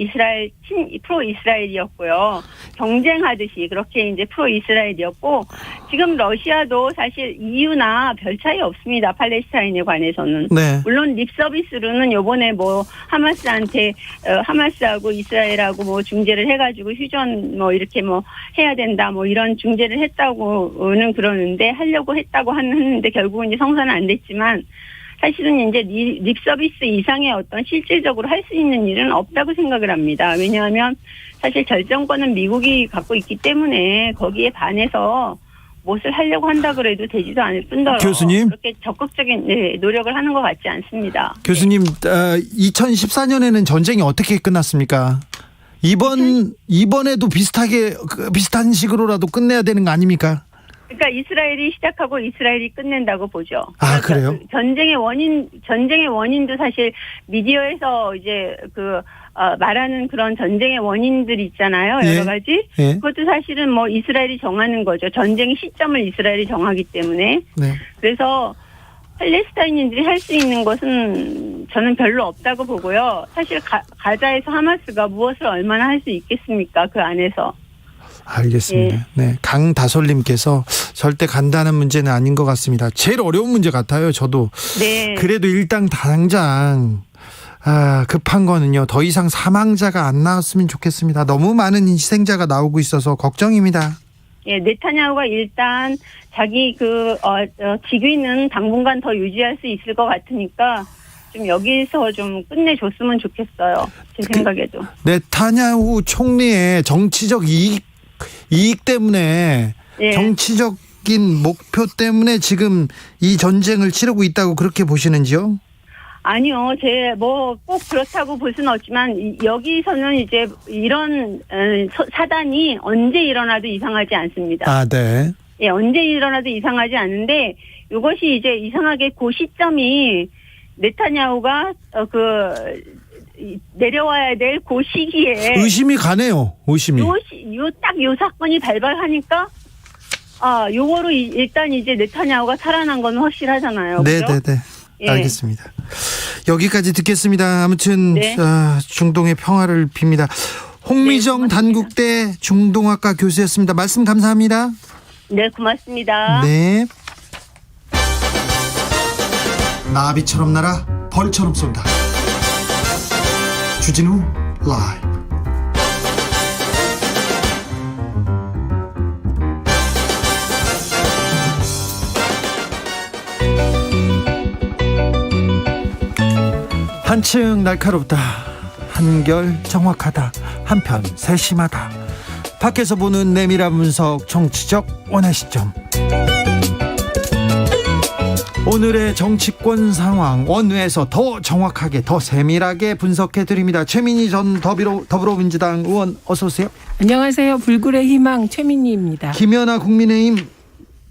프로 이스라엘이었고요. 경쟁하듯이 그렇게 이제 프로 이스라엘이었고, 지금 러시아도 사실 EU나 별 차이 없습니다. 팔레스타인에 관해서는. 네. 물론 립 서비스로는 요번에 하마스하고 이스라엘하고 중재를 해가지고 휴전 이렇게 해야 된다 이런 중재를 했다고는 그러는데, 하려고 했다고 하는데 결국은 이제 성사는 안 됐지만, 사실은 이제 립 서비스 이상의 어떤 실질적으로 할 수 있는 일은 없다고 생각을 합니다. 왜냐하면 사실 결정권은 미국이 갖고 있기 때문에 거기에 반해서 무엇을 하려고 한다 그래도 되지도 않을 뿐더러 교수님, 그렇게 적극적인 노력을 하는 것 같지 않습니다. 교수님, 2014년에는 전쟁이 어떻게 끝났습니까? 이번에도 비슷한 식으로라도 끝내야 되는 거 아닙니까? 그러니까 이스라엘이 시작하고 이스라엘이 끝낸다고 보죠. 그래요? 전쟁의 원인도 사실 미디어에서 이제 말하는 그런 전쟁의 원인들이 있잖아요. 여러 가지. 예. 그것도 사실은 이스라엘이 정하는 거죠. 전쟁 시점을 이스라엘이 정하기 때문에. 네. 그래서 팔레스타인인들이 할 수 있는 것은 저는 별로 없다고 보고요. 사실 가자에서 하마스가 무엇을 얼마나 할 수 있겠습니까? 그 안에서. 알겠습니다. 네, 강다솔님께서 절대 간단한 문제는 아닌 것 같습니다. 제일 어려운 문제 같아요. 저도. 네. 그래도 일단 당장 급한 거는요. 더 이상 사망자가 안 나왔으면 좋겠습니다. 너무 많은 희생자가 나오고 있어서 걱정입니다. 예, 네타냐후가 일단 자기 직위는 당분간 더 유지할 수 있을 것 같으니까 좀 여기서 좀 끝내줬으면 좋겠어요. 제 생각에도. 네타냐후 총리의 정치적 이익 때문에 예. 정치적인 목표 때문에 지금 이 전쟁을 치르고 있다고 그렇게 보시는지요? 아니요, 꼭 그렇다고 볼 수는 없지만, 여기서는 이제 이런 사단이 언제 일어나도 이상하지 않습니다. 아, 네. 예, 언제 일어나도 이상하지 않은데, 이것이 이제 이상하게 그 시점이 네타냐후가 내려와야 될 그 시기에. 의심이 가네요, 의심이. 딱 요 사건이 발발하니까, 요거로 일단 이제 네타냐후가 살아난 건 확실하잖아요. 그죠? 네네네. 예. 알겠습니다. 여기까지 듣겠습니다. 아무튼 네. 중동의 평화를 빕니다. 홍미정 네, 단국대 중동학과 교수였습니다. 말씀 감사합니다. 네, 고맙습니다. 네. 나비처럼 날아 벌처럼 쏜다. 주진우 라이브. 한층 날카롭다, 한결 정확하다, 한편 세심하다. 밖에서 보는 내밀한 분석, 정치적 원의 시점. 오늘의 정치권 상황 원외에서 더 정확하게, 더 세밀하게 분석해드립니다. 최민희 전 더불어민주당 의원 어서 오세요. 안녕하세요. 불굴의 희망 최민희입니다. 김연아 국민의힘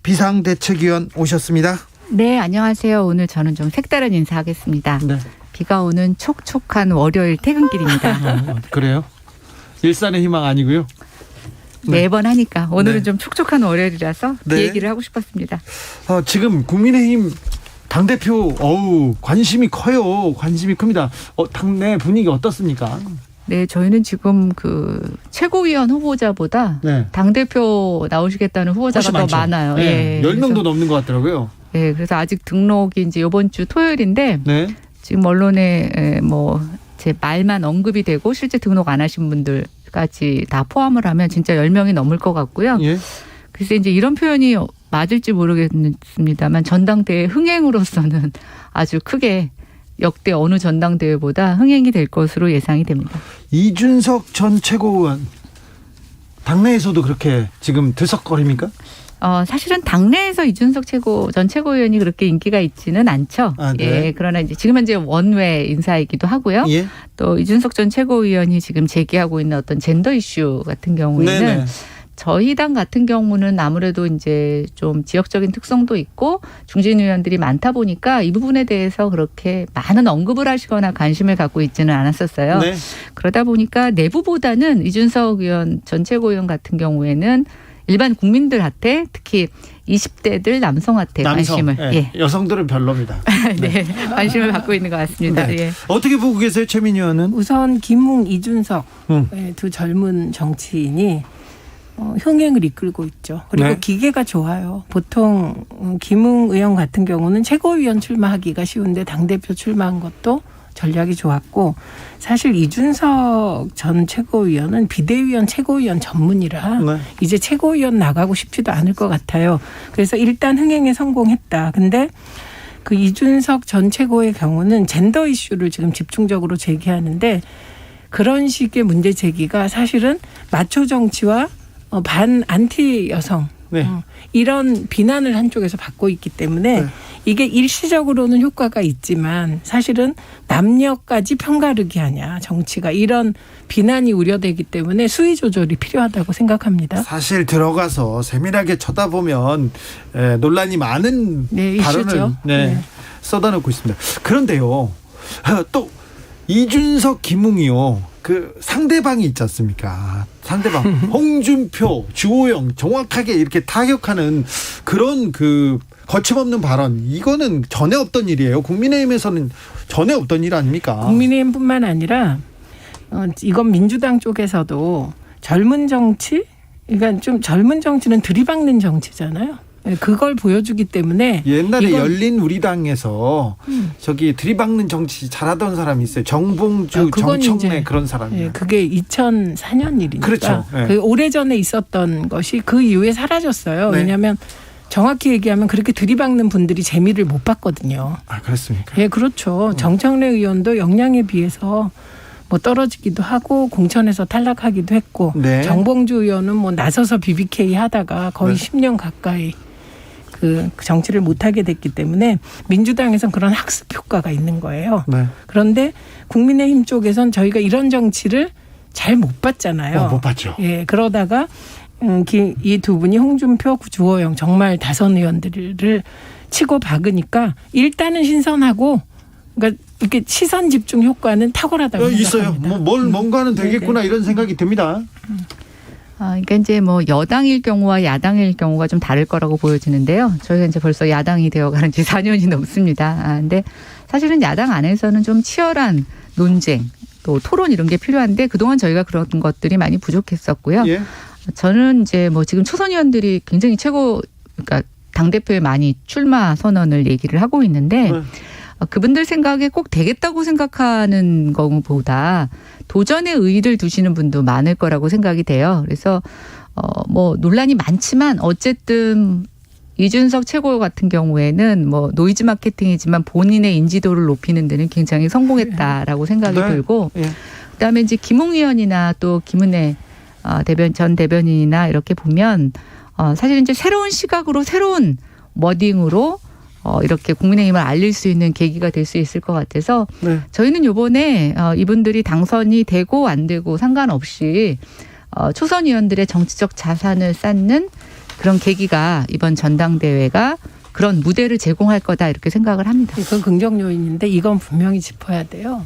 비상대책위원 오셨습니다. 네, 안녕하세요. 오늘 저는 좀 색다른 인사하겠습니다. 네. 비가 오는 촉촉한 월요일 퇴근길입니다. 그래요? 일산의 희망 아니고요? 네. 매번 하니까 오늘은 네. 좀 촉촉한 월요일이라서 네. 이 얘기를 하고 싶었습니다. 지금 국민의힘 당대표 관심이 커요. 관심이 큽니다. 당내 분위기 어떻습니까? 네, 저희는 지금 최고위원 후보자보다 네. 당대표 나오시겠다는 후보자가 훨씬 더 많죠. 많아요. 네. 10명도 넘는 것 같더라고요. 네, 그래서 아직 등록이 이제 이번 주 토요일인데 네. 지금 언론에 제 말만 언급이 되고 실제 등록 안 하신 분들까지 다 포함을 하면 진짜 10명이 넘을 것 같고요. 예. 글쎄 이제 이런 표현이 맞을지 모르겠습니다만 전당대회 흥행으로서는 아주 크게 역대 어느 전당대회보다 흥행이 될 것으로 예상이 됩니다. 이준석 전 최고위원 당내에서도 그렇게 지금 들썩거립니까? 사실은 당내에서 이준석 전 최고위원이 그렇게 인기가 있지는 않죠. 아, 네. 예, 그러나 이제 지금 현재 원외 인사이기도 하고요. 예. 또 이준석 전 최고위원이 지금 제기하고 있는 어떤 젠더 이슈 같은 경우에는 네네. 저희 당 같은 경우는 아무래도 이제 좀 지역적인 특성도 있고 중진 의원들이 많다 보니까 이 부분에 대해서 그렇게 많은 언급을 하시거나 관심을 갖고 있지는 않았었어요. 네. 그러다 보니까 내부보다는 이준석 전 최고위원 같은 경우에는 일반 국민들한테 특히 20대들 남성한테 관심을 네. 여성들은 별로입니다. 네. 관심을 갖고 있는 것 같습니다. 네. 예. 어떻게 보고 계세요, 최민희 의원은? 우선 김웅, 이준석 두 젊은 정치인이 흥행을 이끌고 있죠. 그리고 네. 기계가 좋아요. 보통 김웅 의원 같은 경우는 최고위원 출마하기가 쉬운데 당대표 출마한 것도 전략이 좋았고 사실 이준석 전 최고위원은 비대위원 최고위원 전문이라 네. 이제 최고위원 나가고 싶지도 않을 것 같아요. 그래서 일단 흥행에 성공했다. 근데 그 이준석 전 최고의 경우는 젠더 이슈를 지금 집중적으로 제기하는데 그런 식의 문제 제기가 사실은 마초 정치와 안티 여성 네. 이런 비난을 한쪽에서 받고 있기 때문에 네. 이게 일시적으로는 효과가 있지만 사실은 남녀까지 편가르기 하냐 정치가 이런 비난이 우려되기 때문에 수위 조절이 필요하다고 생각합니다. 사실 들어가서 세밀하게 쳐다보면 논란이 많은 네, 발언을 이슈죠. 쏟아놓고 있습니다. 그런데요, 또 이준석 김웅이요. 그 상대방이 있지 않습니까? 상대방 홍준표, 주호영 정확하게 이렇게 타격하는 그런 그 거침없는 발언, 이거는 전에 없던 일이에요. 국민의힘에서는 전에 없던 일 아닙니까? 국민의힘뿐만 아니라 이건 민주당 쪽에서도 젊은 정치, 그러니까 좀 젊은 정치는 들이박는 정치잖아요. 그걸 보여주기 때문에 옛날에 열린 우리당에서 저기 들이박는 정치 잘하던 사람이 있어요. 정봉주, 정청래 그런 사람이요. 예, 그게 2004년 일이니까. 그렇죠. 예. 그 오래전에 있었던 것이 그 이후에 사라졌어요. 네. 왜냐하면 정확히 얘기하면 그렇게 들이박는 분들이 재미를 못 봤거든요. 아, 그렇습니까? 예, 그렇죠. 정청래 의원도 역량에 비해서 뭐 떨어지기도 하고 공천에서 탈락하기도 했고, 네. 정봉주 의원은 뭐 나서서 BBK 하다가 거의 네. 10년 가까이 그 정치를 못하게 됐기 때문에 민주당에선 그런 학습 효과가 있는 거예요. 네. 그런데 국민의힘 쪽에선 저희가 이런 정치를 잘 못 봤잖아요. 못 봤죠. 예, 그러다가 이 두 분이 홍준표, 주호영 정말 다선 의원들을 치고 박으니까 일단은 신선하고, 그러니까 이렇게 시선 집중 효과는 탁월하다고 있어요. 생각합니다. 뭔가는 되겠구나. 네네. 이런 생각이 듭니다. 그러니까 이제 뭐 여당일 경우와 야당일 경우가 좀 다를 거라고 보여지는데요. 저희가 이제 벌써 야당이 되어가는 지 4년이 넘습니다. 근데 사실은 야당 안에서는 좀 치열한 논쟁, 또 토론 이런 게 필요한데 그동안 저희가 그런 것들이 많이 부족했었고요. 예. 저는 이제 뭐 지금 초선 의원들이 굉장히 그러니까 당대표에 많이 출마 선언을 얘기를 하고 있는데 네. 그분들 생각에 꼭 되겠다고 생각하는 것보다 도전의 의의를 두시는 분도 많을 거라고 생각이 돼요. 그래서 뭐 논란이 많지만 어쨌든 이준석 최고 같은 경우에는 뭐 노이즈 마케팅이지만 본인의 인지도를 높이는 데는 굉장히 성공했다라고 생각이 네. 들고, 예. 그다음에 이제 김웅 의원이나 또 김은혜 전 대변인이나 이렇게 보면 사실 이제 새로운 시각으로 새로운 워딩으로 이렇게 국민의힘을 알릴 수 있는 계기가 될 수 있을 것 같아서 네. 저희는 이번에 이분들이 당선이 되고 안 되고 상관없이 초선 의원들의 정치적 자산을 쌓는 그런 계기가 이번 전당대회가 그런 무대를 제공할 거다 이렇게 생각을 합니다. 이건 긍정 요인인데 이건 분명히 짚어야 돼요.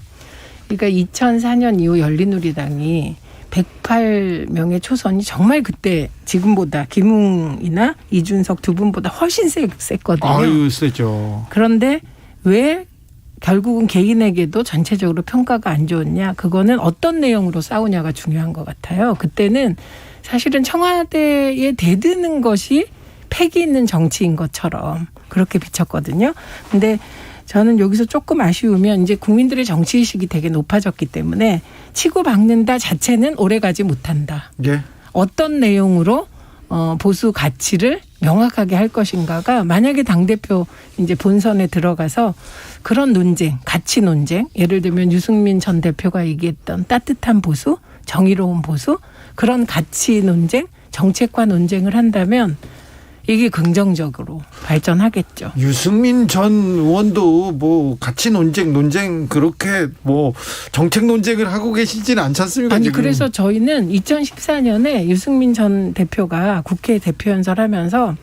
그러니까 2004년 이후 열린우리당이 108명의 초선이 정말 그때 지금보다 김웅이나 이준석 두 분보다 훨씬 셌거든요. 아유, 세죠. 그런데 왜 결국은 개인에게도 전체적으로 평가가 안 좋았냐? 그거는 어떤 내용으로 싸우냐가 중요한 것 같아요. 그때는 사실은 청와대에 대드는 것이 패기 있는 정치인 것처럼 그렇게 비쳤거든요. 근데 저는 여기서 조금 아쉬우면 이제 국민들의 정치의식이 되게 높아졌기 때문에 치고 박는다 자체는 오래가지 못한다. 예. 어떤 내용으로 보수 가치를 명확하게 할 것인가가 만약에 당대표 이제 본선에 들어가서 그런 논쟁, 가치 논쟁, 예를 들면 유승민 전 대표가 얘기했던 따뜻한 보수, 정의로운 보수, 그런 가치 논쟁, 정책과 논쟁을 한다면 이게 긍정적으로 발전하겠죠. 유승민 전 의원도 뭐 가치 논쟁 그렇게 뭐 정책 논쟁을 하고 계시지는 않지 않습니까? 아니 지금? 그래서 저희는 2014년에 유승민 전 대표가 국회 대표 연설하면서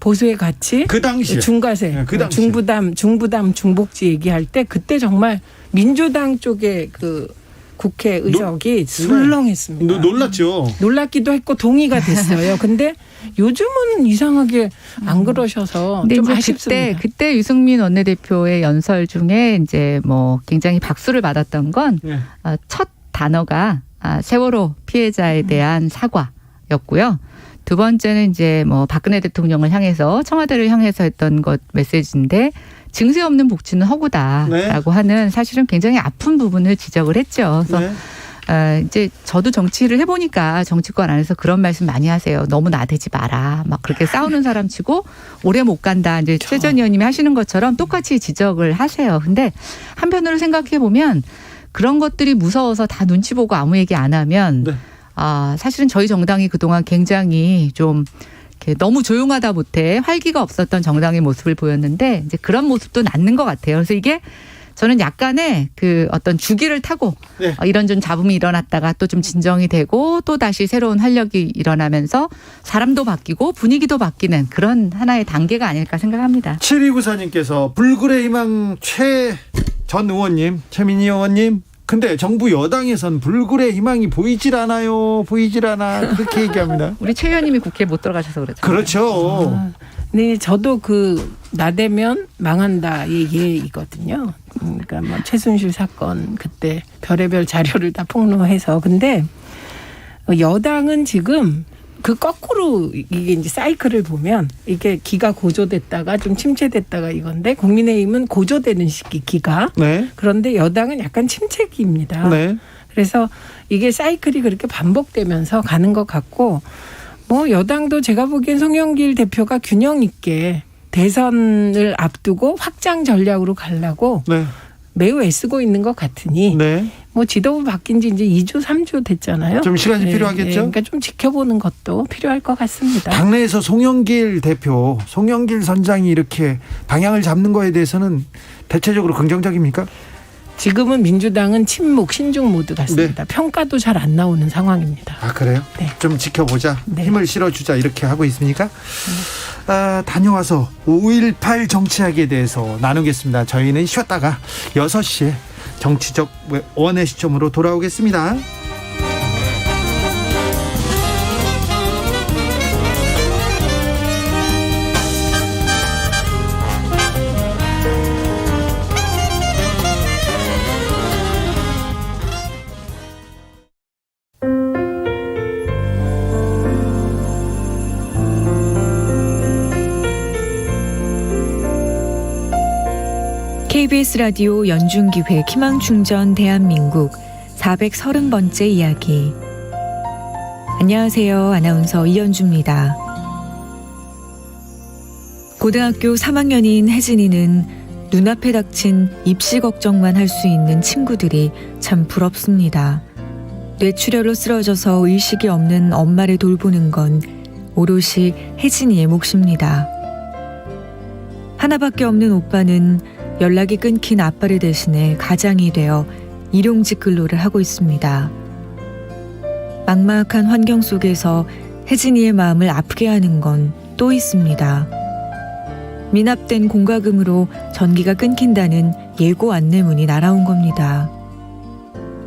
보수의 가치, 그 당시에 중과세, 네, 그 당시에. 중부담, 중복지 얘기할 때 그때 정말 민주당 쪽의 그 국회 의석이 술렁했습니다. 놀랐죠. 놀랐기도 했고 동의가 됐어요. 근데 요즘은 이상하게 안 그러셔서 근데 좀 이제 아쉽습니다. 그때 유승민 원내대표의 연설 중에 이제 뭐 굉장히 박수를 받았던 건 첫 단어가 세월호 피해자에 대한 사과였고요. 두 번째는 이제 뭐 박근혜 대통령을 향해서 청와대를 향해서 했던 것 메시지인데 증세 없는 복지는 허구다라고 하는 사실은 굉장히 아픈 부분을 지적을 했죠. 그래서 이제 저도 정치를 해보니까 정치권 안에서 그런 말씀 많이 하세요. 너무 나대지 마라. 막 그렇게 싸우는 사람 치고 오래 못 간다. 이제 최 전 의원님이 하시는 것처럼 똑같이 지적을 하세요. 근데 한편으로 생각해 보면 그런 것들이 무서워서 다 눈치 보고 아무 얘기 안 하면 사실은 저희 정당이 그동안 굉장히 좀 이렇게 너무 조용하다 못해 활기가 없었던 정당의 모습을 보였는데 이제 그런 모습도 낳는 것 같아요. 그래서 이게 저는 약간의 그 어떤 주기를 타고 이런 좀 잡음이 일어났다가 또 좀 진정이 되고 또 다시 새로운 활력이 일어나면서 사람도 바뀌고 분위기도 바뀌는 그런 하나의 단계가 아닐까 생각합니다. 7294님께서 불굴의 희망 최 전 의원님, 최민희 의원님 근데 정부 여당에선 불굴의 희망이 보이질 않아요. 보이질 않아. 그렇게 얘기합니다. 우리 최 의원님이 국회에 못 들어가셔서 그렇죠. 그렇죠. 네, 저도 나대면 망한다 얘기거든요. 그러니까 뭐 최순실 사건 그때 별의별 자료를 다 폭로해서 근데 여당은 지금 그 거꾸로 이게 이제 사이클을 보면 이게 기가 고조됐다가 좀 침체됐다가 이건데 국민의힘은 고조되는 시기 기가. 네. 그런데 여당은 약간 침체기입니다. 네. 그래서 이게 사이클이 그렇게 반복되면서 가는 것 같고 뭐 여당도 제가 보기엔 송영길 대표가 균형 있게 대선을 앞두고 확장 전략으로 가려고 네. 매우 애쓰고 있는 것 같으니 네. 뭐 지도부 바뀐 지 이제 2주, 3주 됐잖아요. 좀 시간이 필요하겠죠? 그러니까 좀 지켜보는 것도 필요할 것 같습니다. 당내에서 송영길 대표, 송영길 선장이 이렇게 방향을 잡는 거에 대해서는 대체적으로 긍정적입니까? 지금은 민주당은 침묵, 신중 모드 같습니다. 평가도 잘 안 나오는 상황입니다. 아, 그래요? 네. 좀 지켜보자. 네. 힘을 실어주자. 이렇게 하고 있습니까? 다녀와서 5.18 정치학에 대해서 나누겠습니다. 저희는 쉬었다가 6시에 정치적 원의 시점으로 돌아오겠습니다. KBS 라디오 연중기획 희망충전 대한민국 430번째 이야기. 안녕하세요. 아나운서 이연주입니다. 고등학교 3학년인 혜진이는 눈앞에 닥친 입시 걱정만 할 수 있는 친구들이 참 부럽습니다. 뇌출혈로 쓰러져서 의식이 없는 엄마를 돌보는 건 오롯이 혜진이의 몫입니다. 하나밖에 없는 오빠는 연락이 끊긴 아빠를 대신해 가장이 되어 일용직 근로를 하고 있습니다. 막막한 환경 속에서 혜진이의 마음을 아프게 하는 건 또 있습니다. 미납된 공과금으로 전기가 끊긴다는 예고 안내문이 날아온 겁니다.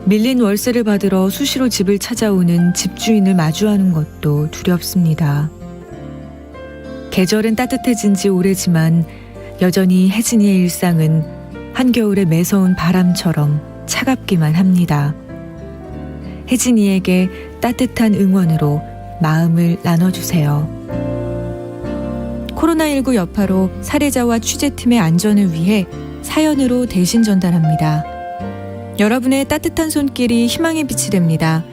밀린 월세를 받으러 수시로 집을 찾아오는 집주인을 마주하는 것도 두렵습니다. 계절은 따뜻해진 지 오래지만 여전히 혜진이의 일상은 한겨울의 매서운 바람처럼 차갑기만 합니다. 혜진이에게 따뜻한 응원으로 마음을 나눠주세요. 코로나19 여파로 사례자와 취재팀의 안전을 위해 사연으로 대신 전달합니다. 여러분의 따뜻한 손길이 희망의 빛이 됩니다.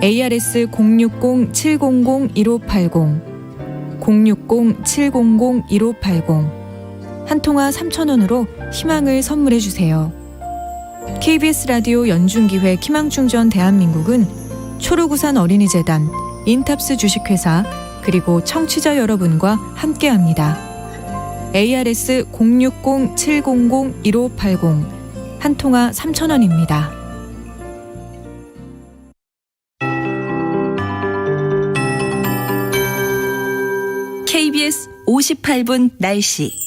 ARS 060-700-1580 060-700-1580 한 통화 3,000원으로 희망을 선물해 주세요. KBS 라디오 연중기획 희망충전 대한민국은 초록우산 어린이재단, 인탑스 주식회사 그리고 청취자 여러분과 함께합니다. ARS 060-700-1580 한 통화 3,000원입니다. KBS 58분 날씨.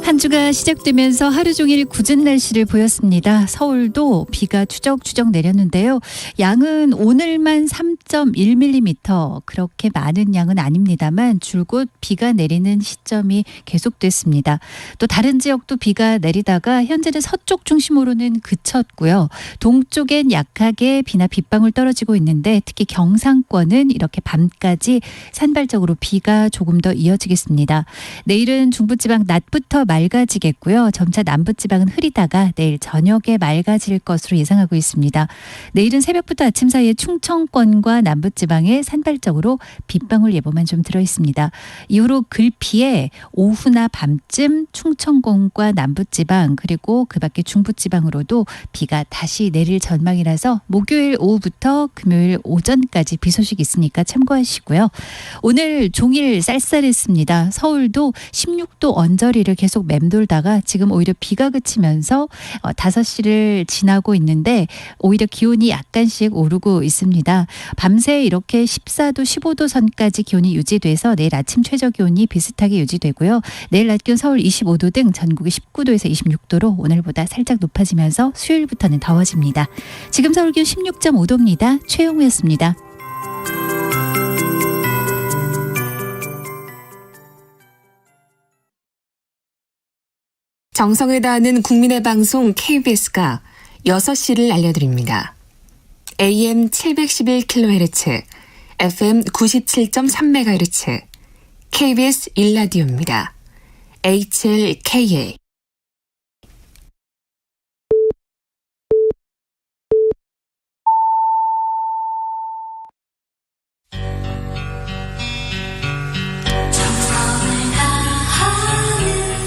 한 주가 시작되면서 하루 종일 궂은 날씨를 보였습니다. 서울도 비가 추적추적 내렸는데요. 양은 오늘만 3.1mm, 그렇게 많은 양은 아닙니다만 줄곧 비가 내리는 시점이 계속됐습니다. 또 다른 지역도 비가 내리다가 현재는 서쪽 중심으로는 그쳤고요. 동쪽엔 약하게 비나 빗방울 떨어지고 있는데 특히 경상권은 이렇게 밤까지 산발적으로 비가 조금 더 이어지겠습니다. 내일은 중부지방 낮부터 맑아지겠고요. 점차 남부지방은 흐리다가 내일 저녁에 맑아질 것으로 예상하고 있습니다. 내일은 새벽부터 아침 사이에 충청권과 남부지방에 산발적으로 빗방울 예보만 좀 들어있습니다. 이후로 글피에 오후나 밤쯤 충청권과 남부지방 그리고 그 밖에 중부지방으로도 비가 다시 내릴 전망이라서 목요일 오후부터 금요일 오전까지 비 소식이 있으니까 참고하시고요. 오늘 종일 쌀쌀했습니다. 서울도 16도 언저리를 계속 계속 맴돌다가 지금 오히려 비가 그치면서 5시를 지나고 있는데 오히려 기온이 약간씩 오르고 있습니다. 밤새 이렇게 14도, 15도 선까지 기온이 유지돼서 내일 아침 최저 기온이 비슷하게 유지되고요. 내일 낮 기온 서울 25도 등 전국이 19도에서 26도로 오늘보다 살짝 높아지면서 수요일부터는 더워집니다. 지금 서울 기온 16.5도입니다. 최영우였습니다. 정성을 다하는 국민의 방송 KBS가 6시를 알려드립니다. AM 711kHz, FM 97.3MHz, KBS 1라디오입니다. HLKA.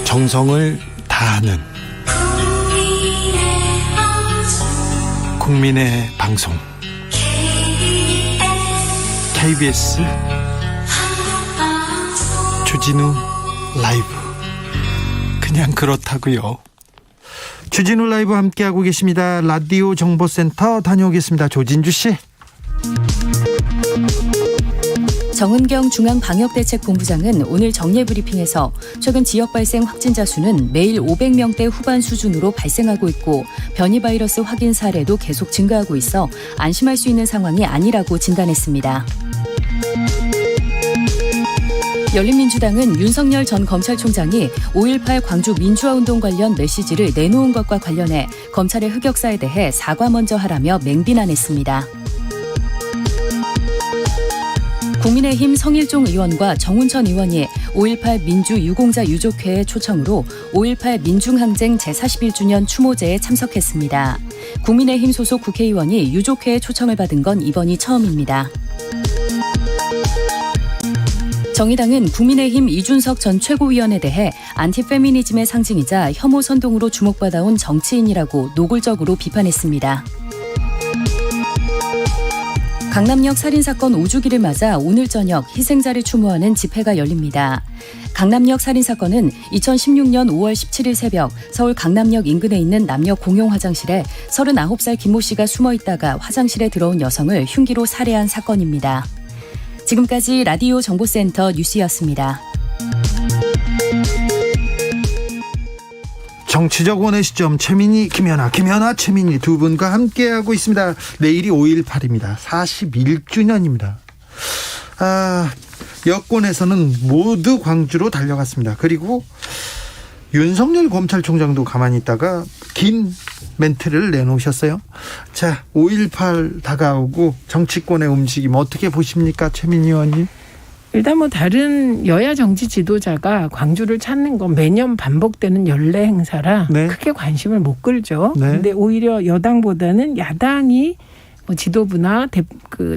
정성을 다하는 국민의 방송 KBS 주진우 라이브. 그냥 그렇다고요. 주진우 라이브 함께하고 계십니다. 라디오 정보센터 다녀오겠습니다. 조진주 씨. 정은경 중앙방역대책본부장은 오늘 정례 브리핑에서 최근 지역 발생 확진자 수는 매일 500명대 후반 수준으로 발생하고 있고 변이 바이러스 확인 사례도 계속 증가하고 있어 안심할 수 있는 상황이 아니라고 진단했습니다. 열린민주당은 윤석열 전 검찰총장이 5.18 광주 민주화운동 관련 메시지를 내놓은 것과 관련해 검찰의 흑역사에 대해 사과 먼저 하라며 맹비난했습니다. 국민의힘 성일종 의원과 정운천 의원이 5.18 민주유공자 유족회의 초청으로 5.18 민중항쟁 제41주년 추모제에 참석했습니다. 국민의힘 소속 국회의원이 유족회의 초청을 받은 건 이번이 처음입니다. 정의당은 국민의힘 이준석 전 최고위원에 대해 안티페미니즘의 상징이자 혐오 선동으로 주목받아온 정치인이라고 노골적으로 비판했습니다. 강남역 살인사건 5주기를 맞아 오늘 저녁 희생자를 추모하는 집회가 열립니다. 강남역 살인사건은 2016년 5월 17일 새벽 서울 강남역 인근에 있는 남녀 공용 화장실에 39살 김모 씨가 숨어 있다가 화장실에 들어온 여성을 흉기로 살해한 사건입니다. 지금까지 라디오 정보센터 뉴스였습니다. 정치적 원의 시점 최민희, 김연아, 최민희 두 분과 함께하고 있습니다. 내일이 5.18입니다. 41주년입니다. 여권에서는 모두 광주로 달려갔습니다. 그리고 윤석열 검찰총장도 가만히 있다가 긴 멘트를 내놓으셨어요. 자, 5.18 다가오고 정치권의 움직임 어떻게 보십니까, 최민희 의원님? 일단 뭐 다른 여야 정치 지도자가 광주를 찾는 건 매년 반복되는 연례 행사라 네. 크게 관심을 못 끌죠. 네. 근데 오히려 여당보다는 야당이 뭐 지도부나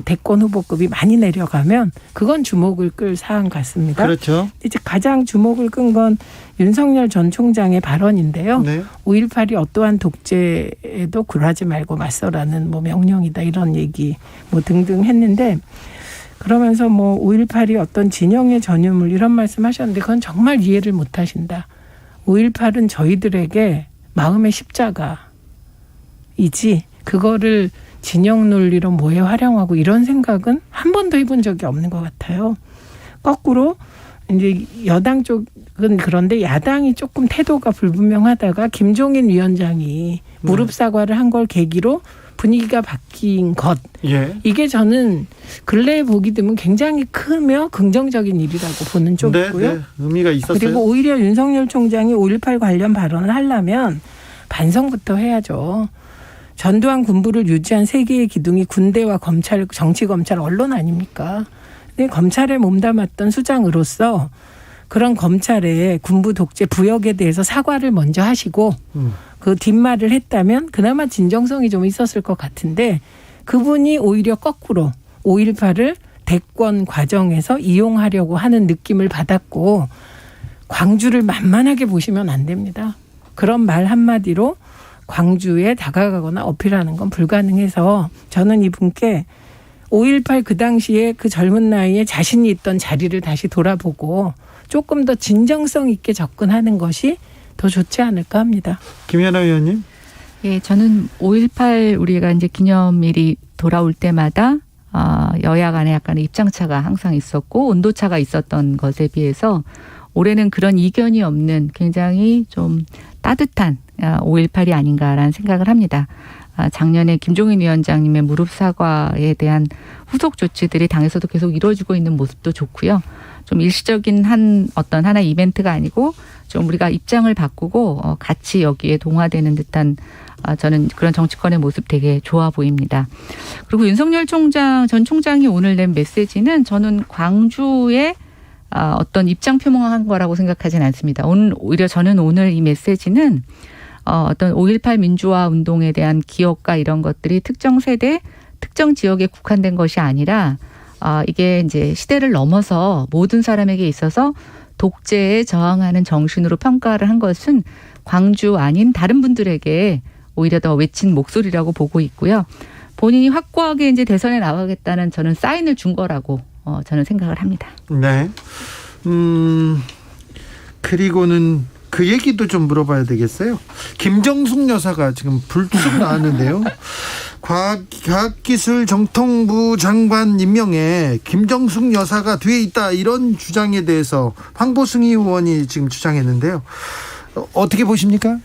대권 후보급이 많이 내려가면 그건 주목을 끌 사안 같습니다. 그렇죠. 이제 가장 주목을 끈 건 윤석열 전 총장의 발언인데요. 네. 5.18이 어떠한 독재에도 굴하지 말고 맞서라는 뭐 명령이다 이런 얘기 뭐 등등 했는데 그러면서 뭐 5.18이 어떤 진영의 전유물 이런 말씀하셨는데 그건 정말 이해를 못하신다. 5.18은 저희들에게 마음의 십자가이지 그거를 진영 논리로 뭐에 활용하고 이런 생각은 한 번도 해본 적이 없는 것 같아요. 거꾸로 이제 여당 쪽은 그런데 야당이 조금 태도가 불분명하다가 김종인 위원장이 무릎 사과를 한 걸 계기로 분위기가 바뀐 것. 예. 이게 저는 근래에 보기 드문 굉장히 크며 긍정적인 일이라고 보는 쪽이고요. 네, 의미가 있었어요. 그리고 오히려 윤석열 총장이 5.18 관련 발언을 하려면 반성부터 해야죠. 전두환 군부를 유지한 세 개의 기둥이 군대와 검찰, 정치검찰, 언론 아닙니까? 근데 검찰에 몸담았던 수장으로서 그런 검찰의 군부 독재 부역에 대해서 사과를 먼저 하시고 그 뒷말을 했다면 그나마 진정성이 좀 있었을 것 같은데 그분이 오히려 거꾸로 5.18을 대권 과정에서 이용하려고 하는 느낌을 받았고 광주를 만만하게 보시면 안 됩니다. 그런 말 한마디로 광주에 다가가거나 어필하는 건 불가능해서 저는 이분께 5.18 그 당시에 그 젊은 나이에 자신이 있던 자리를 다시 돌아보고 조금 더 진정성 있게 접근하는 것이 더 좋지 않을까 합니다. 김연아 의원님. 예, 저는 5.18 우리가 이제 기념일이 돌아올 때마다 여야 간에 약간의 입장차가 항상 있었고 온도차가 있었던 것에 비해서 올해는 그런 이견이 없는 굉장히 좀 따뜻한 5.18이 아닌가라는 생각을 합니다. 작년에 김종인 위원장님의 무릎 사과에 대한 후속 조치들이 당에서도 계속 이루어지고 있는 모습도 좋고요. 좀 일시적인 하나의 이벤트가 아니고 좀 우리가 입장을 바꾸고 같이 여기에 동화되는 듯한 저는 그런 정치권의 모습 되게 좋아 보입니다. 그리고 윤석열 전 총장이 오늘 낸 메시지는 저는 광주의 어떤 입장 표명한 거라고 생각하진 않습니다. 오히려 저는 오늘 이 메시지는 어떤 5.18 민주화 운동에 대한 기억과 이런 것들이 특정 세대, 특정 지역에 국한된 것이 아니라 이게 이제 시대를 넘어서 모든 사람에게 있어서 독재에 저항하는 정신으로 평가를 한 것은 광주 아닌 다른 분들에게 오히려 더 외친 목소리라고 보고 있고요. 본인이 확고하게 이제 대선에 나가겠다는 저는 사인을 준 거라고 저는 생각을 합니다. 네. 그리고는 그 얘기도 좀 물어봐야 되겠어요. 김정숙 여사가 지금 불쑥 나왔는데요. 과학기술정통부 장관 임명에 김정숙 여사가 뒤에 있다 이런 주장에 대해서 황보승 의원이 지금 주장했는데요. 어떻게 보십니까?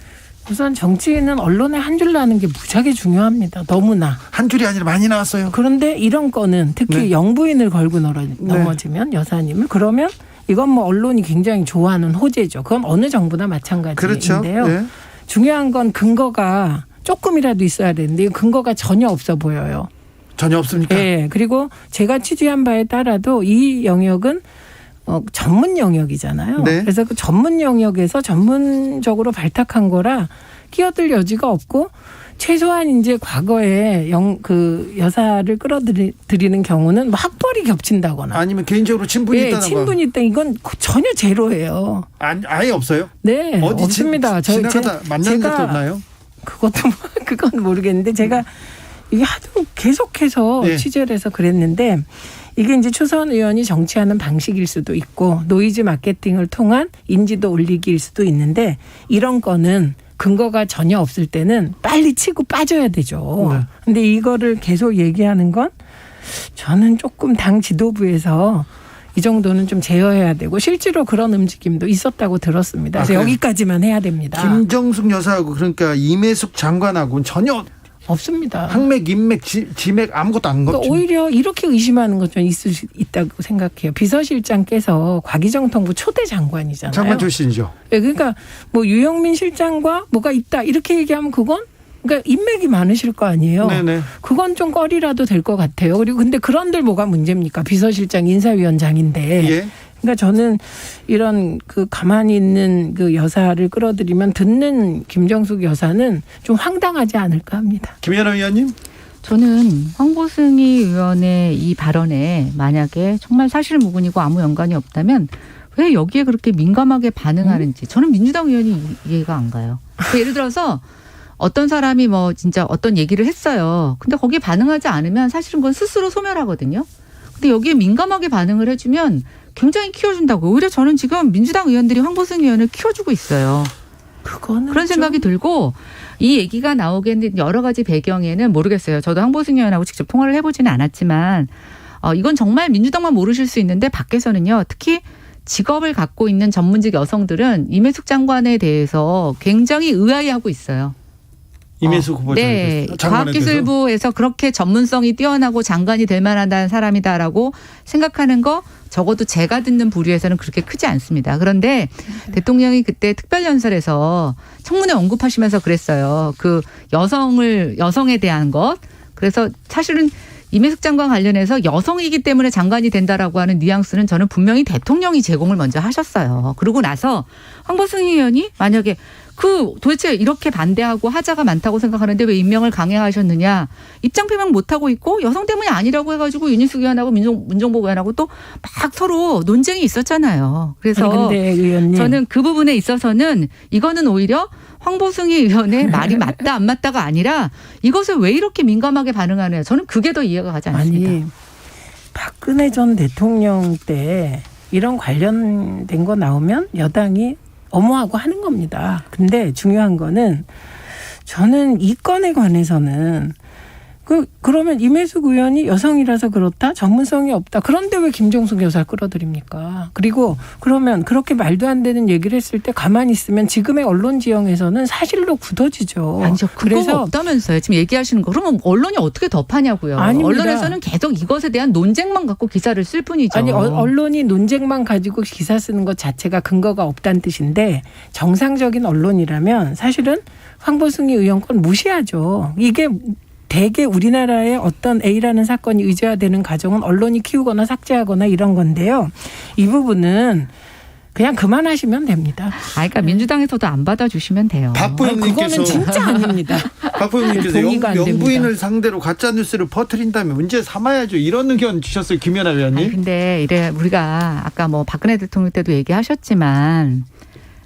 우선 정치인은 언론에 한 줄 나는 게 무지하게 중요합니다. 너무나. 한 줄이 아니라 많이 나왔어요. 그런데 이런 건은 특히 네. 영부인을 걸고 넘어지면 여사님을 그러면 이건 뭐 언론이 굉장히 좋아하는 호재죠. 그건 어느 정부나 마찬가지인데요. 그렇죠. 네. 중요한 건 근거가 조금이라도 있어야 되는데 근거가 전혀 없어 보여요. 전혀 없습니까? 네. 그리고 제가 취재한 바에 따라도 이 영역은 전문 영역이잖아요. 네. 그래서 그 전문 영역에서 전문적으로 발탁한 거라 끼어들 여지가 없고 최소한 이제 과거에 그 여사를 끌어들이는 경우는 뭐 학벌이 겹친다거나 아니면 개인적으로 친분이 있다는 거. 친분이 있다 이건 전혀 제로예요. 아예 없어요? 네, 어디 없습니다. 지나가다 만난 적도 없나요? 그건 모르겠는데 제가 이게 하도 계속해서 네. 취재를 해서 그랬는데 이게 이제 초선 의원이 정치하는 방식일 수도 있고 노이즈 마케팅을 통한 인지도 올리기일 수도 있는데 이런 거는 근거가 전혀 없을 때는 빨리 치고 빠져야 되죠. 네. 근데 이거를 계속 얘기하는 건 저는 조금 당 지도부에서 이 정도는 좀 제어해야 되고 실제로 그런 움직임도 있었다고 들었습니다. 그래서 여기까지만 해야 됩니다. 김정숙 여사하고 그러니까 임혜숙 장관하고는 전혀 없습니다. 항맥, 인맥, 지맥 아무것도 안 그러니까 걷죠. 오히려 이렇게 의심하는 것 좀 있을 수 있다고 생각해요. 비서실장께서 과기정통부 초대 장관이잖아요. 장관 출신이죠. 네, 그러니까 뭐 유영민 실장과 뭐가 있다 이렇게 얘기하면 그건 그러니까 인맥이 많으실 거 아니에요. 네네. 그건 좀 꺼리라도 될 것 같아요. 그리고 근데 그런들 뭐가 문제입니까? 비서실장 인사위원장인데. 예. 그러니까 저는 이런 그 가만히 있는 그 여사를 끌어들이면 듣는 김정숙 여사는 좀 황당하지 않을까 합니다. 김연아 의원님? 저는 황보승 의원의 이 발언에 만약에 정말 사실무근이고 아무 연관이 없다면 왜 여기에 그렇게 민감하게 반응하는지 저는 민주당 의원이 이해가 안 가요. 그러니까 예를 들어서 어떤 사람이 뭐 진짜 어떤 얘기를 했어요. 근데 거기에 반응하지 않으면 사실은 그건 스스로 소멸하거든요. 근데 여기에 민감하게 반응을 해주면 굉장히 키워준다고. 오히려 저는 지금 민주당 의원들이 황보승 의원을 키워주고 있어요. 그런 생각이 들고 이 얘기가 나오겠는 여러 가지 배경에는 모르겠어요. 저도 황보승 의원하고 직접 통화를 해보지는 않았지만 이건 정말 민주당만 모르실 수 있는데 밖에서는요. 특히 직업을 갖고 있는 전문직 여성들은 임혜숙 장관에 대해서 굉장히 의아해하고 있어요. 임혜숙 후보자. 네. 과학기술부에서 그렇게 전문성이 뛰어나고 장관이 될 만하다는 사람이다라고 생각하는 거 적어도 제가 듣는 부류에서는 그렇게 크지 않습니다. 그런데 대통령이 그때 특별연설에서 청문회 언급하시면서 그랬어요. 그 여성에 대한 것. 그래서 사실은 임혜숙 장관 관련해서 여성이기 때문에 장관이 된다라고 하는 뉘앙스는 저는 분명히 대통령이 제공을 먼저 하셨어요. 그러고 나서 황보승 의원이 만약에 도대체 이렇게 반대하고 하자가 많다고 생각하는데 왜 임명을 강행하셨느냐. 입장 표명 못하고 있고 여성 때문이 아니라고 해가지고 윤희숙 의원하고 문정복 의원하고 또 막 서로 논쟁이 있었잖아요. 그래서 근데 의원님. 저는 그 부분에 있어서는 이거는 오히려 황보승희 의원의 말이 맞다 안 맞다가 아니라 이것을 왜 이렇게 민감하게 반응하느냐. 저는 그게 더 이해가 가지 않습니다. 아니 박근혜 전 대통령 때 이런 관련된 거 나오면 여당이 엄호하고 하는 겁니다. 근데 중요한 거는 저는 이 건에 관해서는 그러면 임혜숙 의원이 여성이라서 그렇다? 전문성이 없다. 그런데 왜 김정숙 여사를 끌어들입니까? 그리고 그러면 그렇게 말도 안 되는 얘기를 했을 때 가만히 있으면 지금의 언론 지형에서는 사실로 굳어지죠. 아니죠. 그거가 없다면서요. 지금 얘기하시는 거. 그러면 언론이 어떻게 덮하냐고요. 아닙니다. 언론에서는 계속 이것에 대한 논쟁만 갖고 기사를 쓸 뿐이죠. 아니 언론이 논쟁만 가지고 기사 쓰는 것 자체가 근거가 없다는 뜻인데 정상적인 언론이라면 사실은 황보승희 의원 건 무시하죠. 이게 대개 우리나라의 어떤 A라는 사건이 의제화되는 과정은 언론이 키우거나 삭제하거나 이런 건데요. 이 부분은 그냥 그만하시면 됩니다. 그러니까 민주당에서도 안 받아주시면 돼요. 박부영님께서 그거는 진짜 아닙니다. 박부영님께서 동의가 안 영부인을 됩니다. 상대로 가짜 뉴스를 퍼뜨린다면 문제 삼아야죠. 이런 의견 주셨어요, 김연아 의원님. 아니, 근데 이래 우리가 아까 뭐 박근혜 대통령 때도 얘기하셨지만.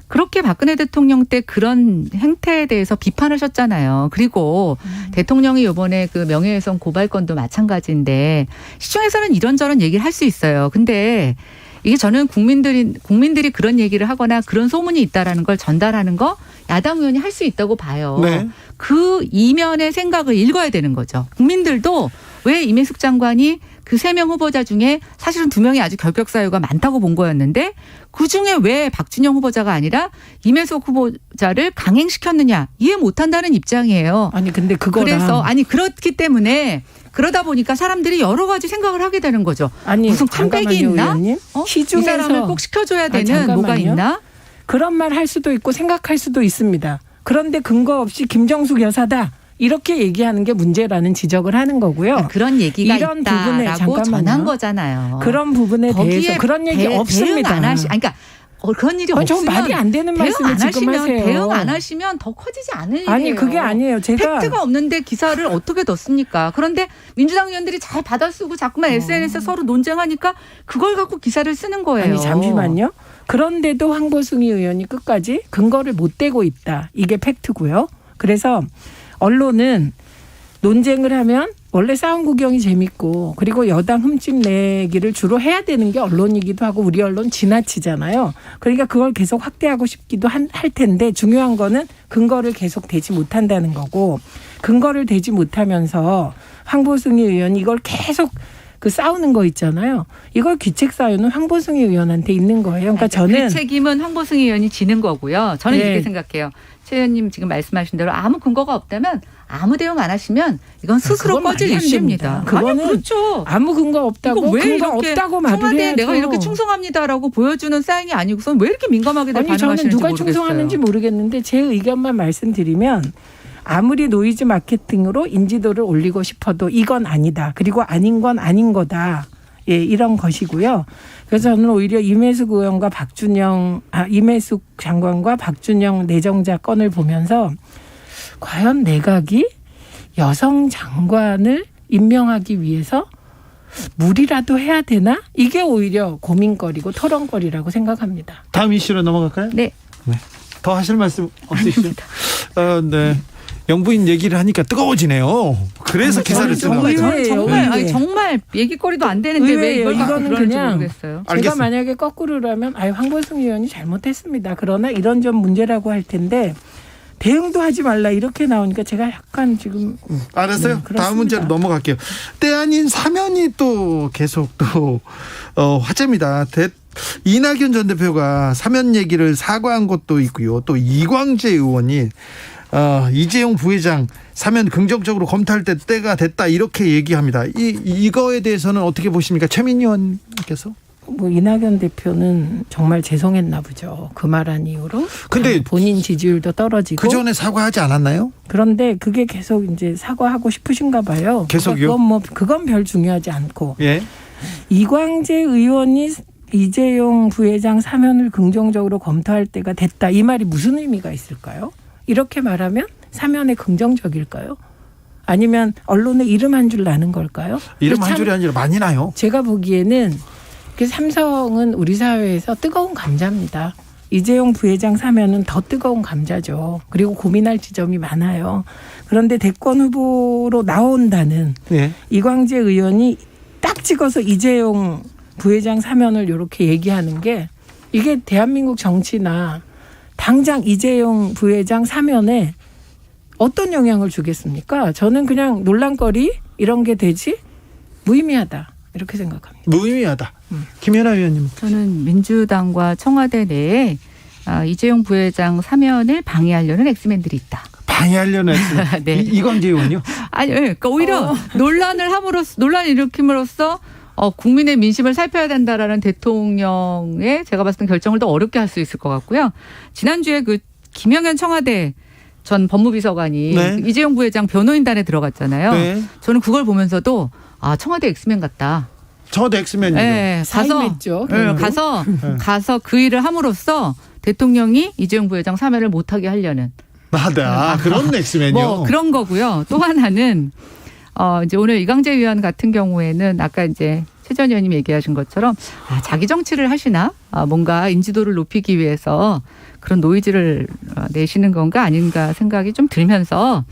그렇게 박근혜 대통령 때 그런 행태에 대해서 비판하셨잖아요. 그리고 대통령이 이번에 그 명예훼손 고발건도 마찬가지인데 시중에서는 이런저런 얘기를 할 수 있어요. 근데 이게 저는 국민들이 그런 얘기를 하거나 그런 소문이 있다라는 걸 전달하는 거 야당 의원이 할 수 있다고 봐요. 네. 그 이면의 생각을 읽어야 되는 거죠. 국민들도 왜 임혜숙 장관이 그 3명 후보자 중에 사실은 2명이 아주 결격 사유가 많다고 본 거였는데 그중에 왜 박준영 후보자가 아니라 임혜숙 후보자를 강행시켰느냐 이해 못한다는 입장이에요. 아니 근데 그래서 그렇기 때문에 그러다 보니까 사람들이 여러 가지 생각을 하게 되는 거죠. 아니 무슨 큰 백이 있나? 이 시중에서 사람을 꼭 시켜줘야 되는 뭐가 있나? 그런 말 할 수도 있고 생각할 수도 있습니다. 그런데 근거 없이 김정숙 여사다. 이렇게 얘기하는 게 문제라는 지적을 하는 거고요. 그런 얘기가 이런 부분에 있다라고 전한 거잖아요. 그런 부분에 대해서 그런 얘기 없습니다. 대응 안 그러니까 그런 일이 없으면 말이 안 되는 말씀을 지금 하세요. 대응 안 하시면 더 커지지 않은 일이에요. 아니 그게 아니에요. 제가 팩트가 없는데 기사를 어떻게 넣습니까? 그런데 민주당 의원들이 잘 받아쓰고 자꾸만 SNS에 서로 논쟁하니까 그걸 갖고 기사를 쓰는 거예요. 아니 잠시만요. 그런데도 황보승희 의원이 끝까지 근거를 못 대고 있다. 이게 팩트고요. 그래서 언론은 논쟁을 하면 원래 싸움 구경이 재밌고 그리고 여당 흠집 내기를 주로 해야 되는 게 언론이기도 하고 우리 언론 지나치잖아요. 그러니까 그걸 계속 확대하고 싶기도 할 텐데 중요한 거는 근거를 계속 대지 못한다는 거고 근거를 대지 못하면서 황보승희 의원이 이걸 계속 싸우는 거 있잖아요. 이걸 귀책 사유는 황보승희 의원한테 있는 거예요. 그러니까 저는 그 책임은 황보승희 의원이 지는 거고요. 저는 이렇게 생각해요. 최 의원님 지금 말씀하신 대로 아무 근거가 없다면 아무 대응 안 하시면 이건 스스로 꺼질 이슈입니다. 그거는 그렇죠. 아무 근거 없다고 왜 근거 없다고 말을 청와대에 해야죠. 내가 이렇게 충성합니다라고 보여주는 사인이 아니고선 왜 이렇게 민감하게 반응하시는지 저는 누가 모르겠어요. 충성하는지 모르겠는데 제 의견만 말씀드리면 아무리 노이즈 마케팅으로 인지도를 올리고 싶어도 이건 아니다. 그리고 아닌 건 아닌 거다. 예, 이런 것이고요. 그래서 저는 오히려 임혜숙 의원과 임혜숙 장관과 박준영 내정자 건을 보면서 과연 내각이 여성 장관을 임명하기 위해서 무리라도 해야 되나? 이게 오히려 고민거리고 토론거리라고 생각합니다. 다음 이슈로 넘어갈까요? 네. 더 하실 말씀 없으시죠? 네. 영부인 얘기를 하니까 뜨거워지네요. 그래서 기사를 쓰는 거죠. 정말 얘기거리도 안 되는데 왜 이걸 이거는 그냥 모르겠어요. 제가 만약에 거꾸로라면 황보승희 의원이 잘못했습니다. 그러나 이런 점 문제라고 할 텐데 대응도 하지 말라 이렇게 나오니까 제가 약간 지금 알았어요. 다음 문제로 넘어갈게요. 때 아닌 사면이 또 계속 또 화제입니다. 이낙연 전 대표가 사면 얘기를 사과한 것도 있고요. 또 이광재 의원이 이재용 부회장 사면 긍정적으로 검토할 때가 됐다 이렇게 얘기합니다. 이거에 대해서는 어떻게 보십니까? 최민희 의원께서? 이낙연 대표는 정말 죄송했나 보죠. 그 말한 이후로. 근데 본인 지지율도 떨어지고. 그 전에 사과하지 않았나요? 그런데 그게 계속 이제 사과하고 싶으신가 봐요. 계속요? 그건 별 중요하지 않고. 예. 이광재 의원이 이재용 부회장 사면을 긍정적으로 검토할 때가 됐다. 이 말이 무슨 의미가 있을까요? 이렇게 말하면 사면에 긍정적일까요? 아니면 언론에 이름 한 줄 나는 걸까요? 이름 한 줄이 아니라 많이 나요. 제가 보기에는 삼성은 우리 사회에서 뜨거운 감자입니다. 이재용 부회장 사면은 더 뜨거운 감자죠. 그리고 고민할 지점이 많아요. 그런데 대권 후보로 나온다는 네. 이광재 의원이 딱 찍어서 이재용 부회장 사면을 이렇게 얘기하는 게 이게 대한민국 정치나 당장 이재용 부회장 사면에 어떤 영향을 주겠습니까? 저는 그냥 논란거리 이런 게 되지 무의미하다 이렇게 생각합니다. 무의미하다. 김연아 의원님. 저는 민주당과 청와대 내에 이재용 부회장 사면을 방해하려는 엑스맨들이 있다. 방해하려는 네. 이광재 의원이요? 아니, 그러니까 오히려 논란을 일으킴으로써 국민의 민심을 살펴야 된다라는 대통령의 제가 봤을 때 결정을 더 어렵게 할 수 있을 것 같고요. 지난주에 그 김영현 청와대 전 법무비서관이 네. 이재용 부회장 변호인단에 들어갔잖아요. 네. 저는 그걸 보면서도 청와대 엑스맨 같다. 청와대 엑스맨이죠. 네, 가서 그 일을 함으로써 대통령이 이재용 부회장 사면을 못하게 하려는. 그런 엑스맨이요. 뭐 그런 거고요. 또 하나는 이제 오늘 이광재 의원 같은 경우에는 아까 이제 최 전 의원님 얘기하신 것처럼 자기 정치를 하시나 뭔가 인지도를 높이기 위해서 그런 노이즈를 내시는 건가 아닌가 생각이 좀 들면서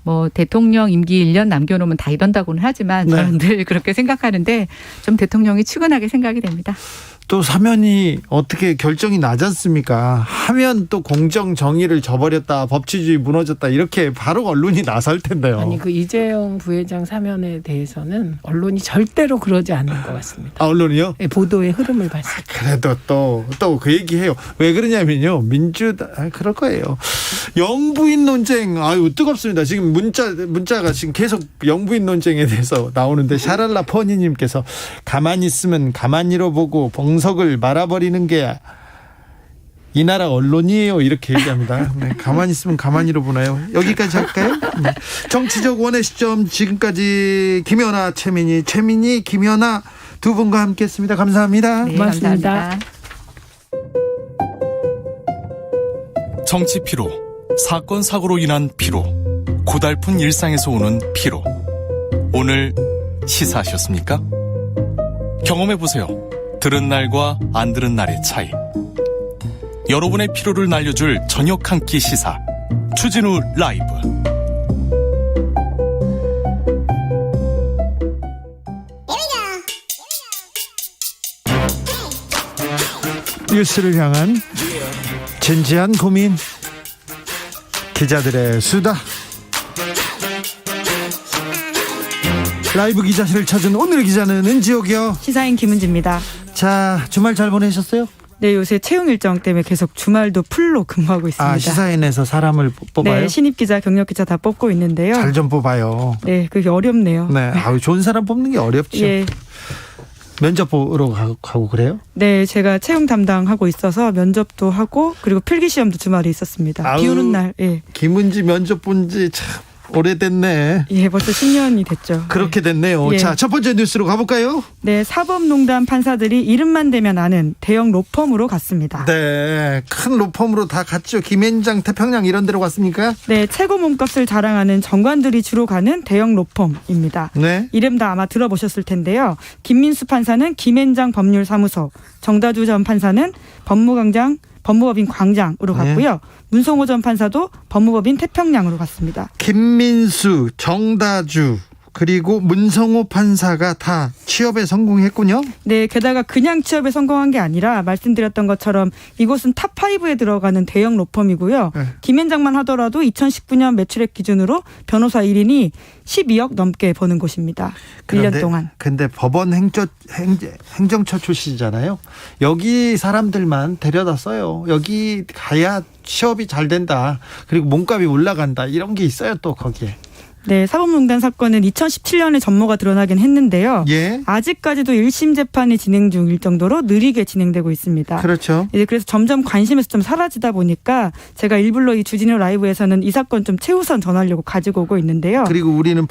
뭐 대통령 임기 1년 남겨놓으면 다 이런다고는 하지만 네. 저는 늘 그렇게 생각하는데 좀 대통령이 측은하게 생각이 됩니다. 또 사면이 어떻게 결정이 나지 않습니까? 하면 또 공정 정의를 저버렸다, 법치주의 무너졌다 이렇게 바로 언론이 나설 텐데요. 아니 그 이재용 부회장 사면에 대해서는 언론이 절대로 그러지 않는 것 같습니다. 언론이요? 네, 보도의 흐름을 봤을 때. 그래도 또 그 얘기해요. 왜 그러냐면요. 민주당 그럴 거예요. 영부인 논쟁 뜨겁습니다. 지금 문자가 지금 계속 영부인 논쟁에 대해서 나오는데 샤랄라 퍼니님께서 가만히 있으면 가만히로 보고 봉석을 말아버리는 게 이 나라 언론이에요. 이렇게 얘기합니다. 네, 가만히 있으면 가만히로 보나요? 여기까지 할까요? 네. 정치적 원의 시점 지금까지 김연아 최민희 김연아 두 분과 함께했습니다. 감사합니다. 네, 고맙습니다. 감사합니다. 정치 피로, 사건 사고로 인한 피로, 고달픈 일상에서 오는 피로. 오늘 시사하셨습니까? 경험해보세요. 들은 날과 안 들은 날의 차이. 여러분의 피로를 날려줄 저녁 한 끼 시사 추진우 라이브. 뉴스를 향한 진지한 고민, 기자들의 수다. 라이브 기자실을 찾은 오늘의 기자는 은지옥이요. 시사인 김은지입니다. 자, 주말 잘 보내셨어요? 네, 요새 채용 일정 때문에 계속 주말도 풀로 근무하고 있습니다. 시사인에서 사람을 뽑아요? 네, 신입 기자, 경력 기자 다 뽑고 있는데요. 잘 좀 뽑아요. 네, 그게 어렵네요. 네, 좋은 사람 뽑는 게 어렵죠. 예. 면접 보러 가고 그래요? 네, 제가 채용 담당하고 있어서 면접도 하고 그리고 필기 시험도 주말에 있었습니다. 비 오는 날. 예. 김은지 면접 본 지 참 오래됐네. 예, 벌써 10년이 됐죠. 그렇게 됐네요. 예. 자, 첫 번째 뉴스로 가볼까요? 네, 사법농단 판사들이 이름만 대면 아는 대형 로펌으로 갔습니다. 네, 큰 로펌으로 다 갔죠. 김앤장, 태평양 이런 데로 갔습니까? 네, 최고 몸값을 자랑하는 정관들이 주로 가는 대형 로펌입니다. 네. 이름 다 아마 들어보셨을 텐데요. 김민수 판사는 김앤장 법률사무소, 정다주 전 판사는 법무법인 광장으로 갔고요. 네. 문성호 전 판사도 법무법인 태평양으로 갔습니다. 김민수, 정다주 그리고 문성호 판사가 다 취업에 성공했군요. 네, 게다가 그냥 취업에 성공한 게 아니라 말씀드렸던 것처럼 이곳은 탑5에 들어가는 대형 로펌이고요. 네. 김앤장만 하더라도 2019년 매출액 기준으로 변호사 1인이 12억 넘게 버는 곳입니다. 1년 동안. 근데 법원 행정처 출신이잖아요. 여기 사람들만 데려다 써요. 여기 가야 취업이 잘 된다. 그리고 몸값이 올라간다. 이런 게 있어요, 또 거기에. 네, 사법농단 사건은 2017년에 전모가 드러나긴 했는데요. 예. 아직까지도 1심 재판이 진행 중일 정도로 느리게 진행되고 있습니다. 그렇죠. 이제 그래서 점점 관심에서 좀 사라지다 보니까 제가 일부러 이 주진우 라이브에서는 이 사건 좀 최우선 전하려고 가지고 오고 있는데요. 그리고 우리는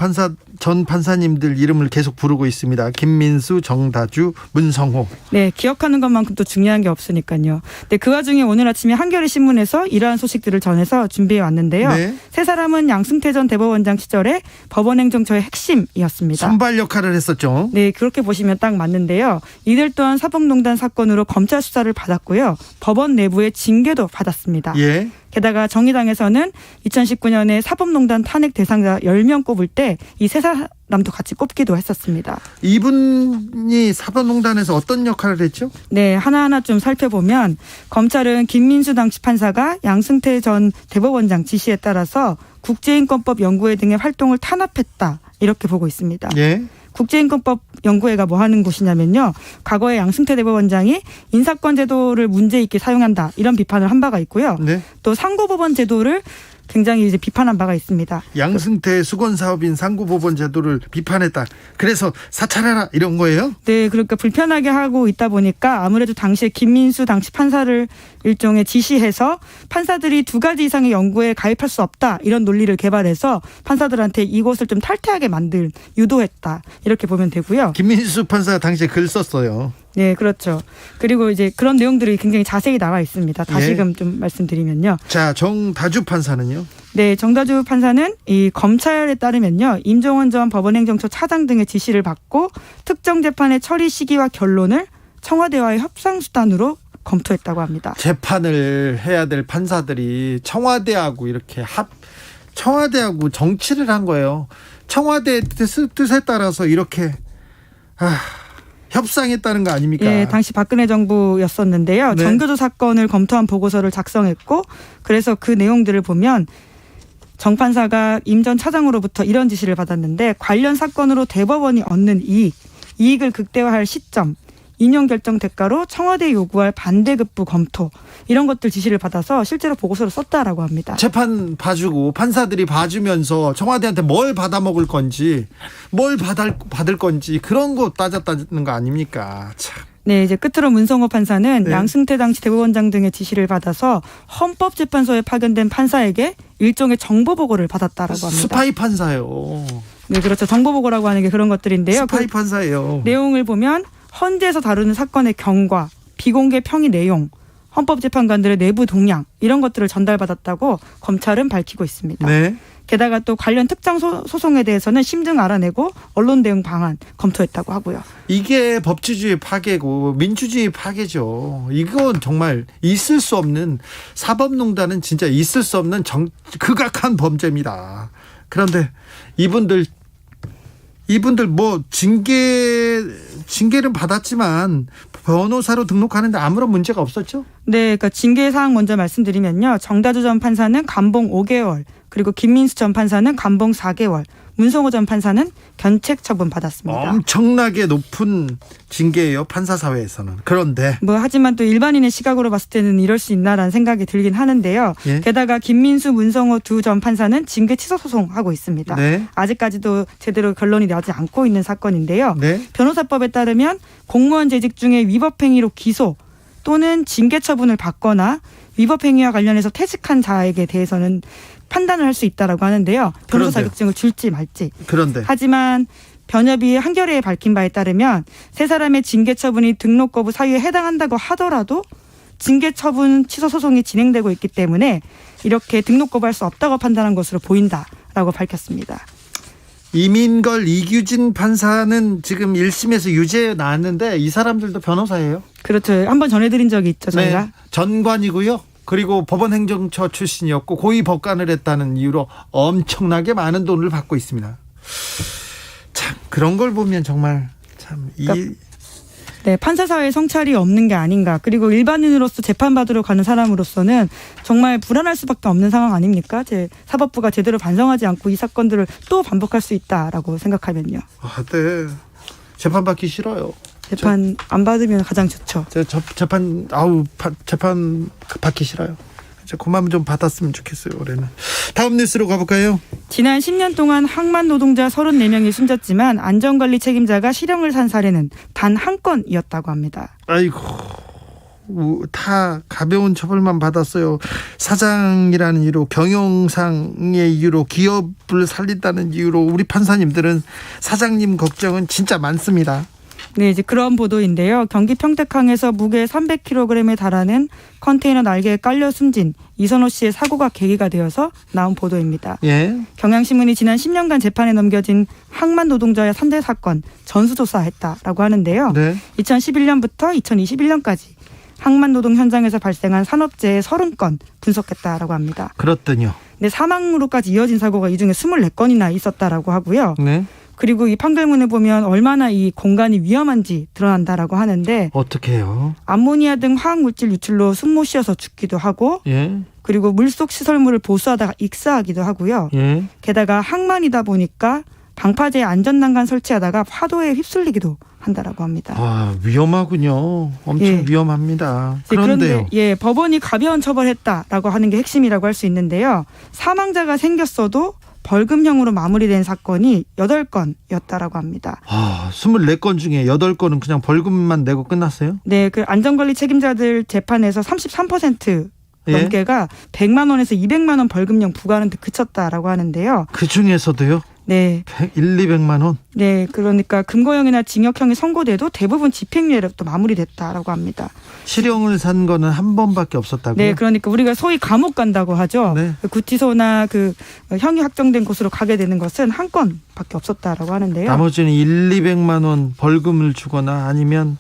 전 판사님들 이름을 계속 부르고 있습니다. 김민수, 정다주, 문성호. 네, 기억하는 것만큼 또 중요한 게 없으니까요. 네, 그 와중에 오늘 아침에 한겨레 신문에서 이러한 소식들을 전해서 준비해 왔는데요. 네. 세 사람은 양승태 전 대법원장 시절에 법원행정처의 핵심이었습니다. 선발 역할을 했었죠. 네, 그렇게 보시면 딱 맞는데요. 이들 또한 사법농단 사건으로 검찰 수사를 받았고요. 법원 내부의 징계도 받았습니다. 예. 게다가 정의당에서는 2019년에 사법농단 탄핵 대상자 10명 꼽을 때 이 세 사람도 같이 꼽기도 했었습니다. 이분이 사법농단에서 어떤 역할을 했죠? 네, 하나하나 좀 살펴보면 검찰은 김민수 당시 판사가 양승태 전 대법원장 지시에 따라서 국제인권법 연구회 등의 활동을 탄압했다 이렇게 보고 있습니다. 예. 국제인권법 연구회가 뭐 하는 곳이냐면요. 과거에 양승태 대법원장이 인사권 제도를 문제 있게 사용한다 이런 비판을 한 바가 있고요. 네. 또 상고법원 제도를 굉장히 이제 비판한 바가 있습니다. 양승태 수건사업인 상고법원 제도를 비판했다. 그래서 사찰해라 이런 거예요? 네, 그러니까 불편하게 하고 있다 보니까 아무래도 당시에 김민수 당시 판사를 일종의 지시해서 판사들이 2가지 이상의 연구에 가입할 수 없다 이런 논리를 개발해서 판사들한테 이곳을 좀 탈퇴하게 만들 유도했다 이렇게 보면 되고요. 김민수 판사가 당시에 글 썼어요. 네, 그렇죠. 그리고 이제 그런 내용들이 굉장히 자세히 나와 있습니다. 다시금 좀 말씀드리면요. 자, 정다주 판사는요? 네, 정다주 판사는 이 검찰에 따르면요. 임종원 전 법원행정처 차장 등의 지시를 받고 특정 재판의 처리 시기와 결론을 청와대와의 협상수단으로 검토했다고 합니다. 재판을 해야 될 판사들이 청와대하고 이렇게 청와대하고 정치를 한 거예요. 청와대의 뜻에 따라서 이렇게 협상했다는 거 아닙니까? 예, 당시 박근혜 정부였었는데요. 네. 정교조 사건을 검토한 보고서를 작성했고 그래서 그 내용들을 보면 정 판사가 임 전 차장으로부터 이런 지시를 받았는데 관련 사건으로 대법원이 얻는 이익을 극대화할 시점, 인용 결정 대가로 청와대에 요구할 반대급부 검토 이런 것들 지시를 받아서 실제로 보고서를 썼다라고 합니다. 재판 봐주고 판사들이 봐주면서 청와대한테 뭘 받아먹을 건지 뭘 받을 건지 그런 거 따졌다는 거 아닙니까? 참. 네, 이제 끝으로 문성호 판사는 네. 양승태 당시 대법원장 등의 지시를 받아서 헌법재판소에 파견된 판사에게 일종의 정보보고를 받았다라고 합니다. 스파이 판사요. 네, 그렇죠. 정보보고라고 하는 게 그런 것들인데요. 스파이 판사예요. 내용을 보면 헌재에서 다루는 사건의 경과, 비공개 평의 내용, 헌법재판관들의 내부 동향 이런 것들을 전달받았다고 검찰은 밝히고 있습니다. 네. 게다가 또 관련 특정 소송에 대해서는 심증 알아내고 언론 대응 방안 검토했다고 하고요. 이게 법치주의 파괴고 민주주의 파괴죠. 이건 정말 있을 수 없는 사법농단은 진짜 있을 수 없는 극악한 범죄입니다. 그런데 이분들 뭐 징계는 받았지만 변호사로 등록하는데 아무런 문제가 없었죠? 네, 그러니까 징계 사항 먼저 말씀드리면요. 정다주 전 판사는 감봉 5개월, 그리고 김민수 전 판사는 감봉 4개월, 문성호 전 판사는 견책 처분 받았습니다. 엄청나게 높은 징계예요, 판사 사회에서는. 그런데 하지만 또 일반인의 시각으로 봤을 때는 이럴 수 있나라는 생각이 들긴 하는데요. 예? 게다가 김민수, 문성호 두 전 판사는 징계 취소 소송하고 있습니다. 네. 아직까지도 제대로 결론이 나지 않고 있는 사건인데요. 네. 변호사법에 따르면 공무원 재직 중에 위법행위로 기소 또는 징계 처분을 받거나 위법행위와 관련해서 퇴직한 자에게 대해서는 판단을 할 수 있다라고 하는데요. 변호사 자격증을 줄지 말지. 그런데 하지만 변협이 한겨레에 밝힌 바에 따르면 세 사람의 징계 처분이 등록 거부 사유에 해당한다고 하더라도 징계 처분 취소 소송이 진행되고 있기 때문에 이렇게 등록 거부할 수 없다고 판단한 것으로 보인다라고 밝혔습니다. 이민걸, 이규진 판사는 지금 1심에서 유죄 나왔는데 이 사람들도 변호사예요. 그렇죠. 한번 전해드린 적이 있죠, 저희가. 네, 전관이고요. 그리고 법원행정처 출신이었고 고위 법관을 했다는 이유로 엄청나게 많은 돈을 받고 있습니다. 참 그런 걸 보면 정말 참 네, 판사 사회에 성찰이 없는 게 아닌가. 그리고 일반인으로서 재판받으러 가는 사람으로서는 정말 불안할 수밖에 없는 상황 아닙니까? 사법부가 제대로 반성하지 않고 이 사건들을 또 반복할 수 있다라고 생각하면요. 네. 재판 받기 싫어요. 재판 안 받으면 가장 좋죠. 재판 받기 싫어요. 그만 좀 받았으면 좋겠어요. 올해는. 다음 뉴스로 가볼까요? 지난 10년 동안 항만 노동자 34명이 숨졌지만 안전관리 책임자가 실형을 산 사례는 단 한 건이었다고 합니다. 아이고, 다 가벼운 처벌만 받았어요. 사장이라는 이유로, 경영상의 이유로, 기업을 살린다는 이유로 우리 판사님들은 사장님 걱정은 진짜 많습니다. 네, 이제 그런 보도인데요. 경기 평택항에서 무게 300kg에 달하는 컨테이너 날개에 깔려 숨진 이선호 씨의 사고가 계기가 되어서 나온 보도입니다. 예. 경향신문이 지난 10년간 재판에 넘겨진 항만 노동자의 산재 사건 전수조사했다라고 하는데요. 네. 2011년부터 2021년까지 항만 노동 현장에서 발생한 산업재해 30건 분석했다라고 합니다. 그렇더니요. 네, 사망으로까지 이어진 사고가 이 중에 24건이나 있었다라고 하고요. 네. 그리고 이 판결문에 보면 얼마나 이 공간이 위험한지 드러난다라고 하는데, 어떻게 해요? 암모니아 등 화학물질 유출로 숨 못 쉬어서 죽기도 하고, 예. 그리고 물속 시설물을 보수하다가 익사하기도 하고요. 예. 게다가 항만이다 보니까 방파제 안전난간 설치하다가 파도에 휩쓸리기도 한다라고 합니다. 아, 위험하군요. 엄청 예. 위험합니다. 그런데 법원이 가벼운 처벌했다라고 하는 게 핵심이라고 할 수 있는데요. 사망자가 생겼어도 벌금형으로 마무리된 사건이 8건이었다라고 합니다. 24건 중에 8건은 그냥 벌금만 내고 끝났어요? 네, 그 안전관리 책임자들 재판에서 33% 넘게가 100만 원에서 200만 원 벌금형 부과하는 데 그쳤다라고 하는데요. 그 중에서도요? 네. 200만 원? 네, 그러니까 금고형이나 징역형이 선고돼도 대부분 집행유예로 또 마무리됐다라고 합니다. 실형을 산 거는 한 번밖에 없었다고요? 네, 그러니까 우리가 소위 감옥 간다고 하죠. 네. 구치소나 그 형이 확정된 곳으로 가게 되는 것은 한 건밖에 없었다라고 하는데요. 나머지는 200만 원 벌금을 주거나 아니면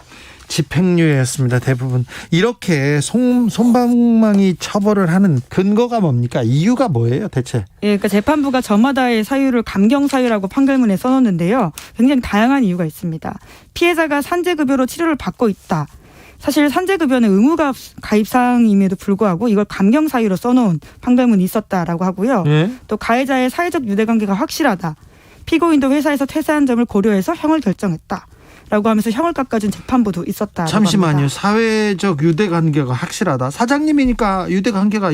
집행유예였습니다. 대부분. 이렇게 솜방망이 처벌을 하는 근거가 뭡니까? 이유가 뭐예요, 대체? 예, 그러니까 재판부가 저마다의 사유를 감경사유라고 판결문에 써놓는데요. 굉장히 다양한 이유가 있습니다. 피해자가 산재급여로 치료를 받고 있다. 사실 산재급여는 의무가 가입사항임에도 불구하고 이걸 감경사유로 써놓은 판결문이 있었다라고 하고요. 예? 또 가해자의 사회적 유대관계가 확실하다. 피고인도 회사에서 퇴사한 점을 고려해서 형을 결정했다. 라고 하면서 형을 깎아준 재판부도 있었다. 잠시만요. 합니다. 사회적 유대관계가 확실하다. 사장님이니까 유대관계가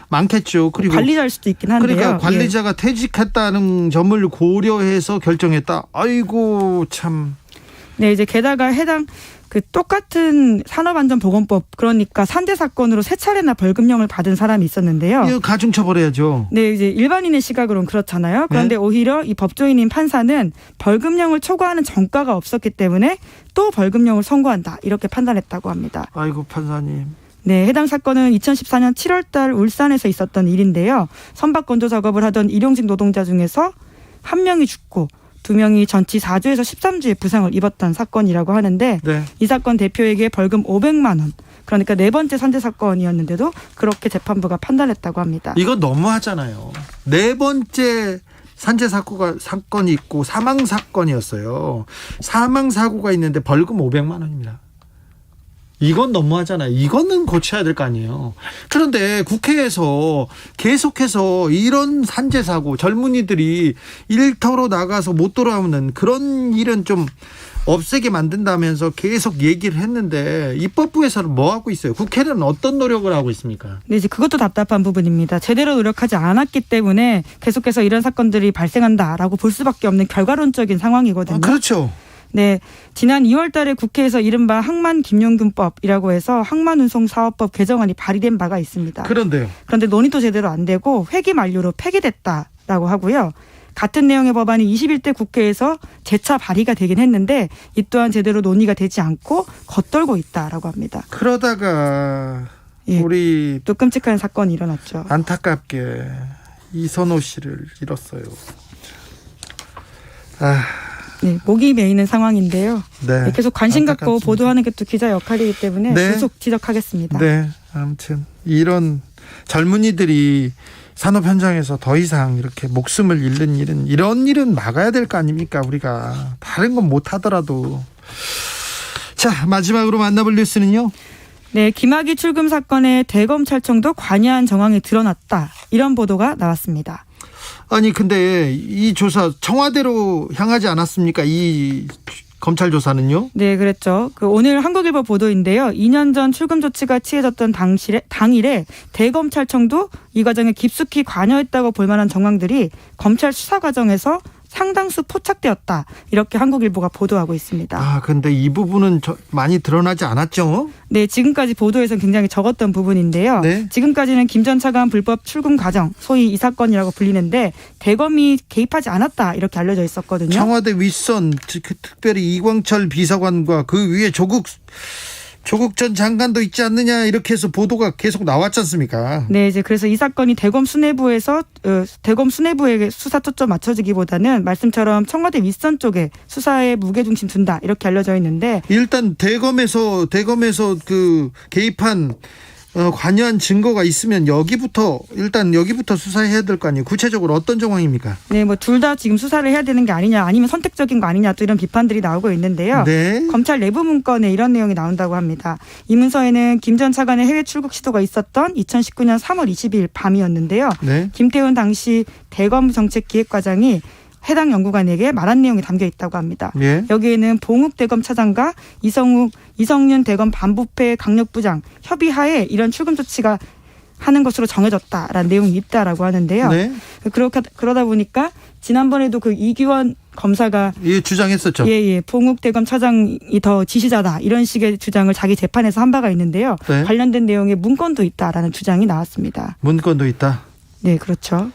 많겠죠. 그리고 관리자일 수도 있긴 한데요. 그러니까 관리자가 퇴직했다는 점을 고려해서 결정했다. 아이고 참. 네, 이제 게다가 해당 그 똑같은 산업안전보건법, 그러니까 산재 사건으로 3차례나 벌금형을 받은 사람이 있었는데요. 이거 가중처벌해야죠. 네, 이제 일반인의 시각으로는 그렇잖아요. 그런데 오히려 이 법조인인 판사는 벌금형을 초과하는 전과가 없었기 때문에 또 벌금형을 선고한다, 이렇게 판단했다고 합니다. 아이고 판사님. 네, 해당 사건은 2014년 7월 달 울산에서 있었던 일인데요. 선박 건조 작업을 하던 일용직 노동자 중에서 1명이 죽고 2명이 전치 4주에서 13주의 부상을 입었던 사건이라고 하는데, 네. 이 사건 대표에게 벌금 500만 원, 그러니까 4번째 산재 사건이었는데도 그렇게 재판부가 판단했다고 합니다. 이거 너무하잖아요. 4번째 산재 사건이 있고 사망 사건이었어요. 사망 사고가 있는데 벌금 500만 원입니다. 이건 너무하잖아요. 이거는 고쳐야 될 거 아니에요. 그런데 국회에서 계속해서 이런 산재 사고, 젊은이들이 일터로 나가서 못 돌아오는 그런 일은 좀 없애게 만든다면서 계속 얘기를 했는데 입법부에서는 뭐 하고 있어요? 국회는 어떤 노력을 하고 있습니까? 네, 이제 그것도 답답한 부분입니다. 제대로 노력하지 않았기 때문에 계속해서 이런 사건들이 발생한다라고 볼 수밖에 없는 결과론적인 상황이거든요. 그렇죠. 네, 지난 2월 달에 국회에서 이른바 항만김용균법이라고 해서 항만운송사업법 개정안이 발의된 바가 있습니다. 그런데요. 그런데 논의도 제대로 안 되고 회기 만료로 폐기됐다라고 하고요. 같은 내용의 법안이 21대 국회에서 재차 발의가 되긴 했는데 이 또한 제대로 논의가 되지 않고 겉돌고 있다라고 합니다. 그러다가 우리 또 끔찍한 사건이 일어났죠. 안타깝게 이선호 씨를 잃었어요. 네, 목이 메이는 상황인데요. 네, 계속 관심 갖고 안타깝습니다. 보도하는 게 또 기자 역할이기 때문에 네. 계속 지적하겠습니다. 네, 아무튼 이런 젊은이들이 산업 현장에서 더 이상 이렇게 목숨을 잃는 일은, 이런 일은 막아야 될 거 아닙니까? 우리가 다른 건 못 하더라도. 자, 마지막으로 만나볼 뉴스는요. 네, 김학의 출금 사건에 대검찰청도 관여한 정황이 드러났다, 이런 보도가 나왔습니다. 아니 근데 이 조사 청와대로 향하지 않았습니까? 이 검찰 조사는요? 네, 그랬죠. 오늘 한국일보 보도인데요. 2년 전 출금 조치가 취해졌던 당일에 대검찰청도 이 과정에 깊숙이 관여했다고 볼 만한 정황들이 검찰 수사 과정에서 상당수 포착되었다. 이렇게 한국일보가 보도하고 있습니다. 아, 근데 이 부분은 많이 드러나지 않았죠? 네, 지금까지 보도에서는 굉장히 적었던 부분인데요. 네. 지금까지는 김 전 차관 불법 출금 과정, 소위 이 사건이라고 불리는데 대검이 개입하지 않았다. 이렇게 알려져 있었거든요. 청와대 윗선, 특별히 이광철 비서관과 그 위에 조국 전 장관도 있지 않느냐 이렇게 해서 보도가 계속 나왔지 않습니까? 네, 이제 그래서 이 사건이 대검 수뇌부에 수사 초점 맞춰지기보다는 말씀처럼 청와대 윗선 쪽에 수사에 무게중심 둔다 이렇게 알려져 있는데 일단 대검에서 그 개입한 관여한 증거가 있으면 여기부터 수사해야 될 거 아니에요. 구체적으로 어떤 정황입니까? 네, 뭐 둘 다 지금 수사를 해야 되는 게 아니냐, 아니면 선택적인 거 아니냐, 또 이런 비판들이 나오고 있는데요. 네. 검찰 내부 문건에 이런 내용이 나온다고 합니다. 이 문서에는 김 전 차관의 해외 출국 시도가 있었던 2019년 3월 22일 밤이었는데요. 네. 김태훈 당시 대검 정책기획과장이 해당 연구관에게 말한 내용이 담겨 있다고 합니다. 예. 여기에는 봉욱 대검 차장과 이성윤 대검 반부패 강력부장 협의하에 이런 출금 조치가 하는 것으로 정해졌다라는 내용이 있다라고 하는데요. 네. 그러다 보니까 지난번에도 이규원 검사가 주장했었죠. 예, 봉욱 대검 차장이 더 지시자다 이런 식의 주장을 자기 재판에서 한 바가 있는데요. 네. 관련된 내용의 문건도 있다라는 주장이 나왔습니다. 문건도 있다. 네, 그렇죠.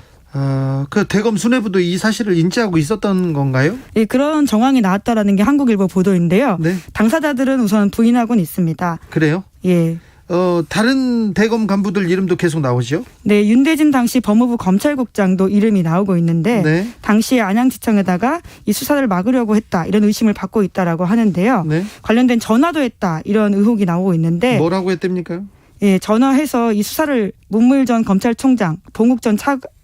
그 대검 수뇌부도 이 사실을 인지하고 있었던 건가요? 예, 그런 정황이 나왔다라는 게 한국일보 보도인데요. 네. 당사자들은 우선 부인하고는 있습니다. 그래요? 예. 다른 대검 간부들 이름도 계속 나오죠? 네, 윤대진 당시 법무부 검찰국장도 이름이 나오고 있는데 네. 당시에 안양지청에다가 이 수사를 막으려고 했다 이런 의심을 받고 있다라고 하는데요. 네. 관련된 전화도 했다 이런 의혹이 나오고 있는데 뭐라고 했답니까? 예, 전화해서 이 수사를 문무일 전 검찰총장, 봉욱 전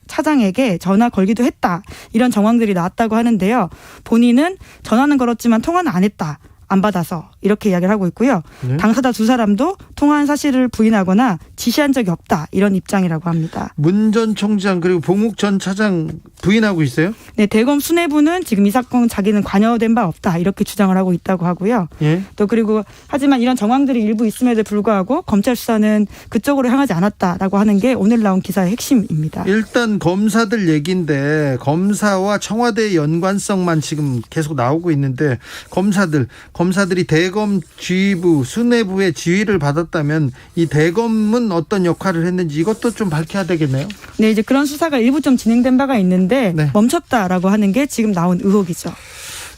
차장에게 전화 걸기도 했다 이런 정황들이 나왔다고 하는데요. 본인은 전화는 걸었지만 통화는 안 했다. 안 받아서 이렇게 이야기를 하고 있고요. 네. 당사자 두 사람도 통화한 사실을 부인하거나 지시한 적이 없다 이런 입장이라고 합니다. 문 전 총장 그리고 봉욱 전 차장 부인하고 있어요? 네, 대검 수뇌부는 지금 이 사건 자기는 관여된 바 없다 이렇게 주장을 하고 있다고 하고요. 예. 또 그리고 하지만 이런 정황들이 일부 있음에도 불구하고 검찰 수사는 그쪽으로 향하지 않았다라고 하는 게 오늘 나온 기사의 핵심입니다. 일단 검사들 얘기인데 검사와 청와대의 연관성만 지금 계속 나오고 있는데 검사들이 대검 지휘부 수뇌부의 지휘를 받았다면 이 대검은 어떤 역할을 했는지 이것도 좀 밝혀야 되겠네요. 네, 이제 그런 수사가 일부 좀 진행된 바가 있는데 네. 멈췄다라고 하는 게 지금 나온 의혹이죠.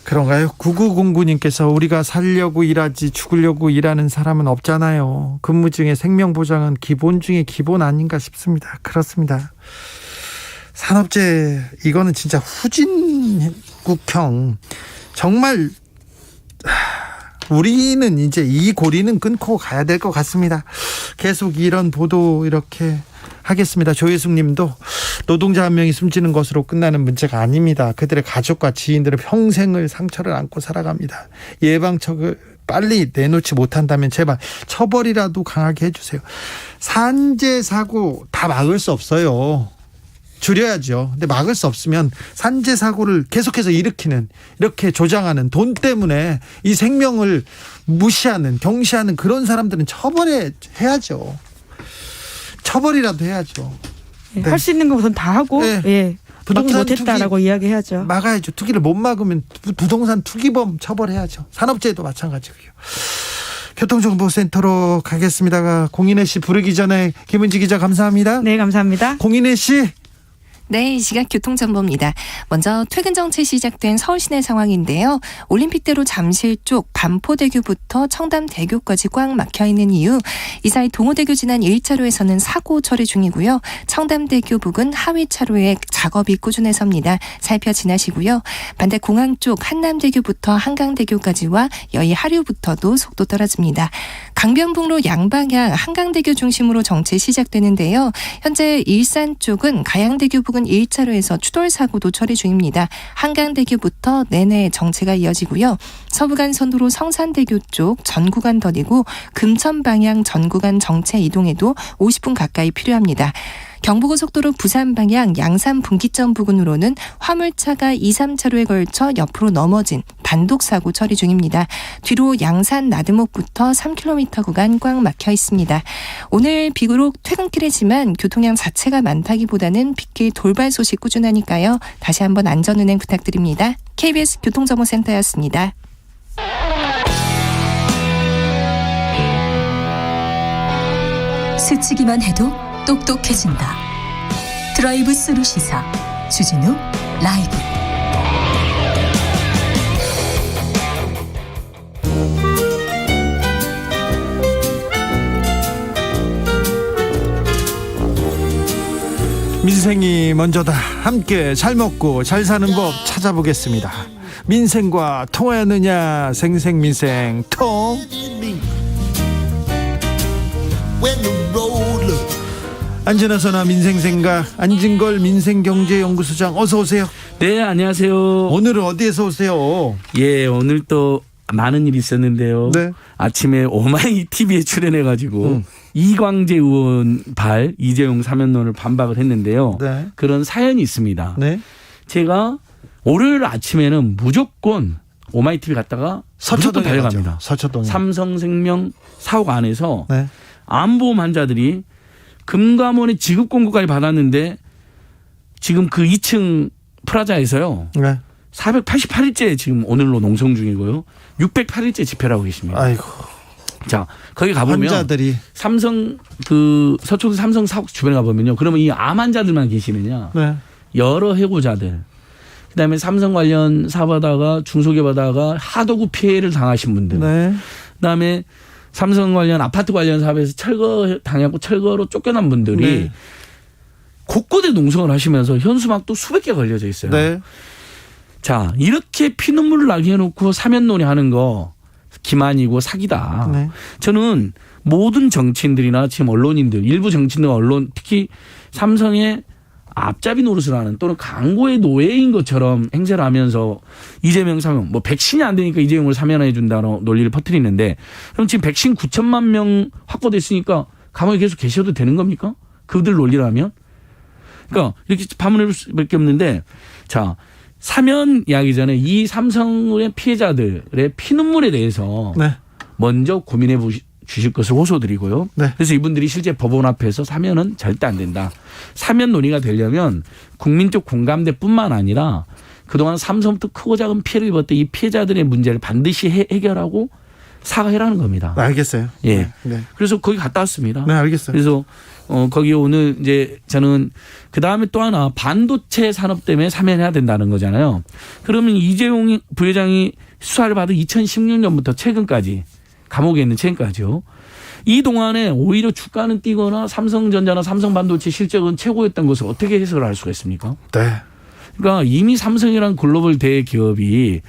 그런가요? 9909님께서 우리가 살려고 일하지 죽으려고 일하는 사람은 없잖아요. 근무 중에 생명보장은 기본 중에 기본 아닌가 싶습니다. 그렇습니다. 산업재해 이거는 진짜 후진국형 정말 우리는 이제 이 고리는 끊고 가야 될 것 같습니다. 계속 이런 보도 이렇게 하겠습니다. 조혜숙 님도 노동자 한 명이 숨지는 것으로 끝나는 문제가 아닙니다. 그들의 가족과 지인들은 평생을 상처를 안고 살아갑니다. 예방책을 빨리 내놓지 못한다면 제발 처벌이라도 강하게 해주세요. 산재 사고 다 막을 수 없어요. 줄여야죠. 근데 막을 수 없으면 산재 사고를 계속해서 일으키는 이렇게 조장하는 돈 때문에 이 생명을 무시하는 경시하는 그런 사람들은 처벌해야죠. 처벌이라도 해야죠. 네. 할 수 있는 거 우선 다 하고 네. 예. 부동산 못했다라고 투기 이야기해야죠. 막아야죠. 투기를 못 막으면 부동산 투기범 처벌해야죠. 산업재해도 마찬가지고요. 교통정보센터로 가겠습니다. 공인혜 씨 부르기 전에 김은지 기자 감사합니다. 네, 감사합니다. 공인혜 씨. 네, 이 시각 교통정보입니다. 먼저 퇴근 정체 시작된 서울 시내 상황인데요. 올림픽대로 잠실 쪽 반포대교부터 청담대교까지 꽉 막혀있는 이유, 이 사이 동호대교 지난 1차로에서는 사고 처리 중이고요. 청담대교 부근 하위 차로에 작업이 꾸준해서입니다. 살펴 지나시고요. 반대 공항 쪽 한남대교부터 한강대교까지와 여의 하류부터도 속도 떨어집니다. 강변북로 양방향 한강대교 중심으로 정체 시작되는데요. 현재 일산 쪽은 가양대교 부근 1차로에서 추돌 사고도 처리 중입니다. 한강대교부터 내내 정체가 이어지고요. 서부간선도로 성산대교 쪽 전 구간 더디고 금천 방향 전 구간 정체 이동에도 50분 가까이 필요합니다. 경부고속도로 부산 방향 양산 분기점 부근으로는 화물차가 2, 3차로에 걸쳐 옆으로 넘어진 단독 사고 처리 중입니다. 뒤로 양산 나드목부터 3km 구간 꽉 막혀 있습니다. 오늘 비록 퇴근길이지만 교통량 자체가 많다기보다는 빗길 돌발 소식 꾸준하니까요. 다시 한번 안전운행 부탁드립니다. KBS 교통정보센터였습니다. 스치기만 해도 똑똑해진다. 드라이브 스루 시사 주진우 라이브. 민생이 먼저다. 함께 잘 먹고 잘 사는 법 찾아보겠습니다. 민생과 통하느냐. 생생민생 통. 안진아서나 민생생각 안진걸 민생경제연구소장 어서 오세요. 네, 안녕하세요. 오늘은 어디에서 오세요? 예, 오늘 또 많은 일이 있었는데요. 네. 아침에 오마이 TV에 출연해가지고 이광재 의원 발 이재용 사면론을 반박을 했는데요. 네. 그런 사연이 있습니다. 네. 제가 월요일 아침에는 무조건 오마이 TV 갔다가 무조건 달려갑니다. 서초동. 삼성생명 사옥 안에서 네. 암보험 환자들이 금감원의 지급 공고까지 받았는데 지금 그 2층 프라자에서요. 네. 488일째 지금 오늘로 농성 중이고요. 608일째 집회를 하고 계십니다. 아이고. 자, 거기 가보면 환자들이 삼성 그 서초동 삼성 사옥 주변에 가보면요. 그러면 이 암 환자들만 계시느냐? 네. 여러 해고자들. 그다음에 삼성 관련 사업하다가 중소기업 하다가 하도급 피해를 당하신 분들. 네. 그다음에 삼성 관련 아파트 관련 사업에서 철거 당하고 철거로 쫓겨난 분들이 네. 곳곳에 농성을 하시면서 현수막도 수백 개 걸려져 있어요. 네. 자, 이렇게 피눈물을 나게 해놓고 사면놀이 하는 거 기만이고 사기다. 네. 저는 모든 정치인들이나 지금 언론인들, 일부 정치인들 언론 특히 삼성의 앞잡이 노릇을 하는 또는 강고의 노예인 것처럼 행세를 하면서 이재명 사면 뭐 백신이 안 되니까 이재명을 사면해 준다는 논리를 퍼뜨리는데 그럼 지금 백신 9천만 명 확보됐으니까 감옥에 계속 계셔도 되는 겁니까? 그들 논리라면? 그러니까 이렇게 반문할 수밖에 없는데 자 사면 이야기 전에 이 삼성의 피해자들의 피눈물에 대해서 네. 먼저 고민해 주실 것을 호소드리고요. 네. 그래서 이분들이 실제 법원 앞에서 사면은 절대 안 된다. 사면 논의가 되려면 국민적 공감대뿐만 아니라 그동안 삼성부터 크고 작은 피해를 입었던 이 피해자들의 문제를 반드시 해결하고 사과해라는 겁니다. 알겠어요. 예. 네. 그래서 거기 갔다 왔습니다. 네, 알겠어요. 그래서 거기 오늘 이제 저는 그 다음에 또 하나 반도체 산업 때문에 사면해야 된다는 거잖아요. 그러면 이재용 부회장이 수사를 받은 2016년부터 최근까지 감옥에 있는 최근까지요. 이 동안에 오히려 주가는 뛰거나 삼성전자나 삼성반도체 실적은 최고였던 것을 어떻게 해석을 할 수가 있습니까? 네. 그러니까 이미 삼성이란 글로벌 대기업이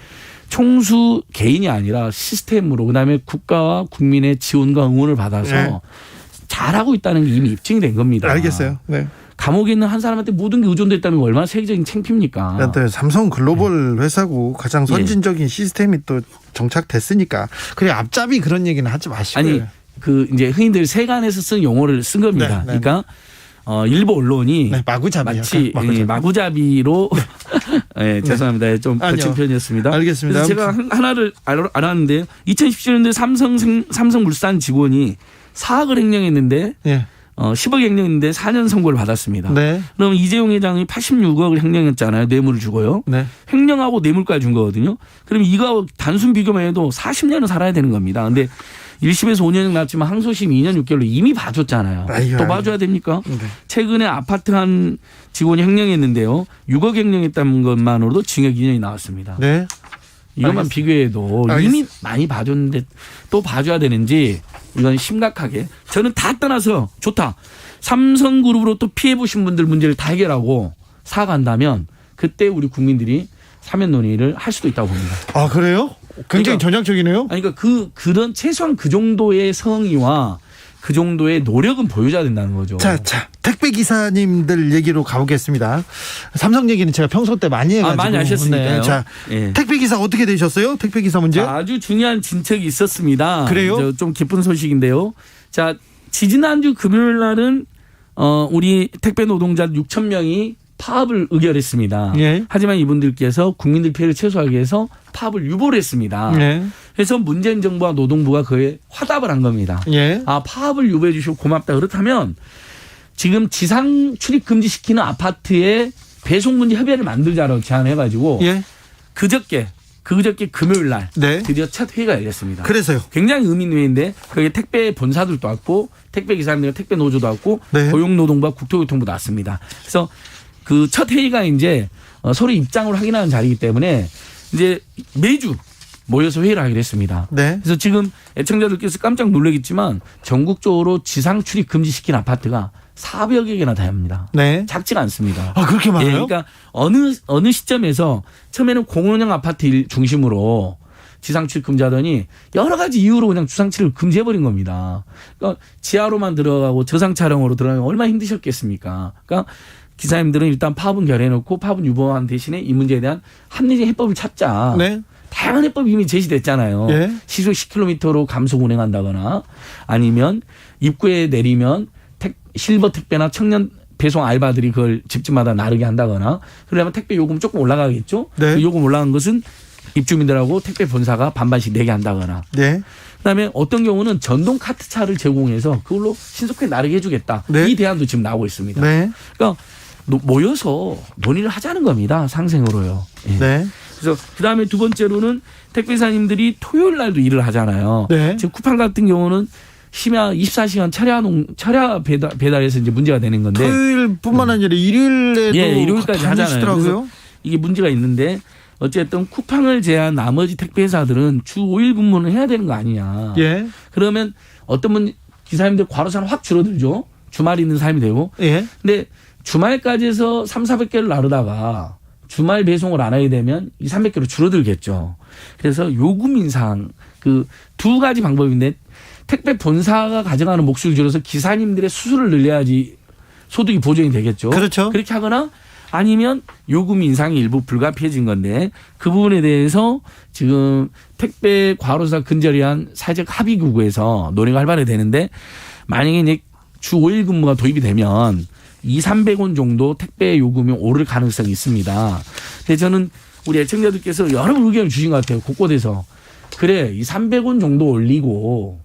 총수 개인이 아니라 시스템으로 그다음에 국가와 국민의 지원과 응원을 받아서 네. 잘하고 있다는 게 이미 입증이 된 겁니다. 알겠어요. 네. 감옥에 있는 한 사람한테 모든 게 의존됐다는 거 얼마나 세계적인 창피입니까? 네, 삼성 글로벌 회사고 가장 선진적인 시스템이 또 정착됐으니까. 그래 앞잡이 그런 얘기는 하지 마시고요. 아니 그 이제 흔히들 세간에서 쓴 용어를 쓴 겁니다. 네, 네. 그러니까 일부 언론이 네, 마구잡이 마치 마구잡이로 네, 죄송합니다. 좀 거친 표현이었습니다. 알겠습니다. 그래서 제가 하나를 알았는데요. 2017년도에 삼성물산 직원이 4억을 횡령했는데 네. 10억 횡령했는데 4년 선고를 받았습니다. 네. 그럼 이재용 회장이 86억을 횡령했잖아요. 뇌물을 주고요. 네. 횡령하고 뇌물까지 준 거거든요. 그럼 이거 단순 비교만 해도 40년은 살아야 되는 겁니다. 근데 1심에서 5년이 났지만 항소심 2년 6개월로 이미 봐줬잖아요. 또 봐줘야 됩니까? 네. 최근에 아파트 한 직원이 횡령했는데요. 6억 횡령했다는 것만으로도 징역 2년이 나왔습니다. 네. 이것만 비교해도 이미 많이 봐줬는데 또 봐줘야 되는지 이건 심각하게 저는 다 떠나서 좋다. 삼성그룹으로 또 피해보신 분들 문제를 다 해결하고 사과한다면 그때 우리 국민들이 사면 논의를 할 수도 있다고 봅니다. 아 그래요? 굉장히 그러니까, 전향적이네요. 아니 그러니까 그런 최소한 그 정도의 성의와 그 정도의 노력은 보여줘야 된다는 거죠. 자, 택배 기사님들 얘기로 가보겠습니다. 삼성 얘기는 제가 평소 때 많이 해가지고 많이 하셨으니까요. 네. 자, 예. 택배 기사 어떻게 되셨어요? 택배 기사 문제? 아주 중요한 진척이 있었습니다. 그래요? 좀 기쁜 소식인데요. 자, 지지난주 금요일 날은 우리 택배 노동자 6천 명이 파업을 의결했습니다. 예. 하지만 이분들께서 국민들 피해를 최소화하기 위해서 파업을 유보를 했습니다. 예. 그래서 문재인 정부와 노동부가 그에 화답을 한 겁니다. 예. 아, 파업을 유보해 주시고 고맙다. 그렇다면 지금 지상 출입 금지시키는 아파트에 배송 문제 협의회를 만들자라고 제안해가지고 예. 그저께 금요일 날 네. 드디어 첫 회의가 열렸습니다. 그래서요. 굉장히 의미 있는 회의인데 거기에 택배 본사들도 왔고 택배 기사님들 택배 노조도 왔고 네. 고용노동부와 국토교통부도 왔습니다. 그래서 그 첫 회의가 이제 서로 입장을 확인하는 자리이기 때문에 이제 매주 모여서 회의를 하기로 했습니다. 네. 그래서 지금 애청자들께서 깜짝 놀라겠지만 전국적으로 지상 출입 금지시킨 아파트가 400여 개나 됩니다. 네. 작지가 않습니다. 아, 그렇게 많아요? 예, 그러니까 어느 시점에서 처음에는 공원형 아파트 중심으로 지상 출입 금지하더니 여러 가지 이유로 그냥 주상 출입을 금지해버린 겁니다. 그러니까 지하로만 들어가고 저상 차량으로 들어가면 얼마나 힘드셨겠습니까? 그러니까 기사님들은 일단 파업은 결해놓고 파업은 유보한 대신에 이 문제에 대한 합리적 해법을 찾자. 네. 다양한 해법이 이미 제시됐잖아요. 예. 시속 10km로 감속 운행한다거나 아니면 입구에 내리면 실버 택배나 청년 배송 알바들이 그걸 집집마다 나르게 한다거나 그러면 택배 요금 조금 올라가겠죠. 네. 그 요금 올라간 것은 입주민들하고 택배 본사가 반반씩 내게 한다거나. 네. 그다음에 어떤 경우는 전동 카트차를 제공해서 그걸로 신속하게 나르게 해주겠다. 네. 이 대안도 지금 나오고 있습니다. 네. 그러니까 모여서 논의를 하자는 겁니다. 상생으로요. 예. 네. 그래서 그다음에 두 번째로는 택배사님들이 토요일 날도 일을 하잖아요. 네. 지금 쿠팡 같은 경우는 심야 24시간 차량 배달해서 이제 문제가 되는 건데. 토요일뿐만 아니라 일요일에도 일요일까지 하잖아요. 다니시더라고요. 그래서 이게 문제가 있는데 어쨌든 쿠팡을 제한 나머지 택배사들은 주 5일 근무는 해야 되는 거 아니냐. 예. 그러면 어떤 분 기사님들 과로사는 확 줄어들죠. 주말이 있는 삶이 되고. 예. 근데 주말까지 해서 300~400개를 나르다가 주말 배송을 안 하게 되면 200~300개로 줄어들겠죠. 그래서 요금 인상 그 두 가지 방법인데 택배 본사가 가져가는 몫을 줄여서 기사님들의 수수료를 늘려야지 소득이 보존이 되겠죠. 그렇죠. 그렇게 하거나 아니면 요금 인상이 일부 불가피해진 건데 그 부분에 대해서 지금 택배 과로사 근절이한 사회적 합의구구에서 논의가 활발히 되는데 만약에 이제 주 5일 근무가 도입이 되면 200~300원 정도 택배 요금이 오를 가능성이 있습니다. 근데 저는 우리 애청자들께서 여러 의견을 주신 것 같아요. 곳곳에서. 그래, 이 300원 정도 올리고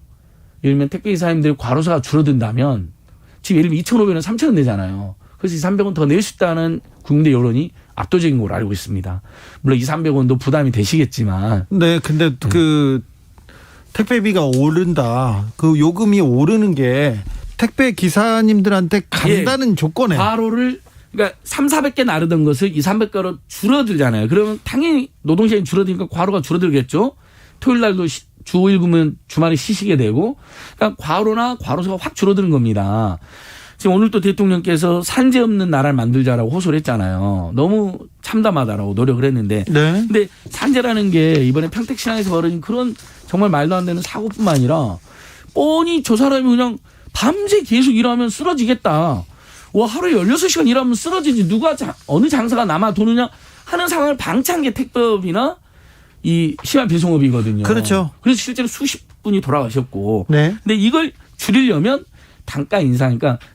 예를 들면 택배 기사님들 과로사가 줄어든다면 지금 예를 들면 2,500원, 3,000원 되잖아요. 그래서 이 300원 더 낼 수 있다는 국민의 여론이 압도적인 걸로 알고 있습니다. 물론 이 300원도 부담이 되시겠지만. 네, 근데 그 택배비가 오른다. 그 요금이 오르는 게 택배 기사님들한테 간다는 조건에. 과로를 그러니까 300~400개 나르던 것을 200~300개로 줄어들잖아요. 그러면 당연히 노동시간이 줄어드니까 과로가 줄어들겠죠. 토요일 날도 주 5일 근무면 주말에 쉬시게 되고 그러니까 과로나 과로사가 확 줄어드는 겁니다. 지금 오늘 또 대통령께서 산재 없는 나라를 만들자라고 호소를 했잖아요. 너무 참담하다라고 노력을 했는데. 네. 근데 산재라는 게 이번에 평택시장에서 벌어진 그런 정말 말도 안 되는 사고뿐만 아니라 뻔히 저 사람이 그냥 밤새 계속 일하면 쓰러지겠다. 와, 하루에 16시간 일하면 쓰러지지. 누가 어느 장사가 남아 도느냐 하는 상황을 방치한 게 택배업이나 이 심야 배송업이거든요. 그렇죠. 그래서 실제로 수십 분이 돌아가셨고. 네. 근데 이걸 줄이려면 단가 인상, 그러니까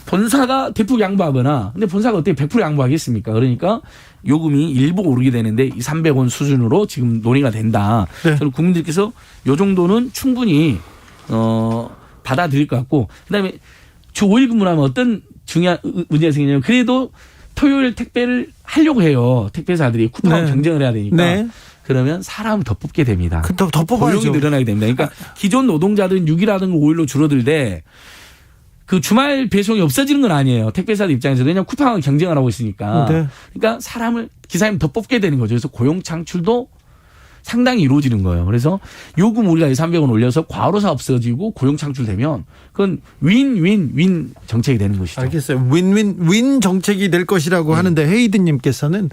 본사가 대폭 양보하거나, 근데 본사가 어떻게 100% 양보하겠습니까? 그러니까 요금이 일부 오르게 되는데 200~300원 수준으로 지금 논의가 된다. 네. 저는 국민들께서 요 정도는 충분히 받아들일 것 같고, 그다음에 주 5일 근무라면 어떤 중요한 문제가 생기냐면 그래도 토요일 택배를 하려고 해요. 택배사들이 쿠팡하고 네. 경쟁을 해야 되니까. 네. 그러면 사람을 더 뽑게 됩니다. 더 뽑아야죠. 고용이 늘어나게 됩니다. 그러니까 기존 노동자들은 6일하던 거 5일로 줄어들되 그 주말 배송이 없어지는 건 아니에요. 택배사들 입장에서. 왜냐하면 쿠팡하고 경쟁을 하고 있으니까. 네. 그러니까 사람을 기사님 더 뽑게 되는 거죠. 그래서 고용 창출도 상당히 이루어지는 거예요. 그래서 요금 우리가 300원 올려서 과로사 없어지고 고용 창출되면 그건 윈윈윈 정책이 되는 것이죠. 알겠어요. 윈 정책이 될 것이라고 하는데 헤이드님께서는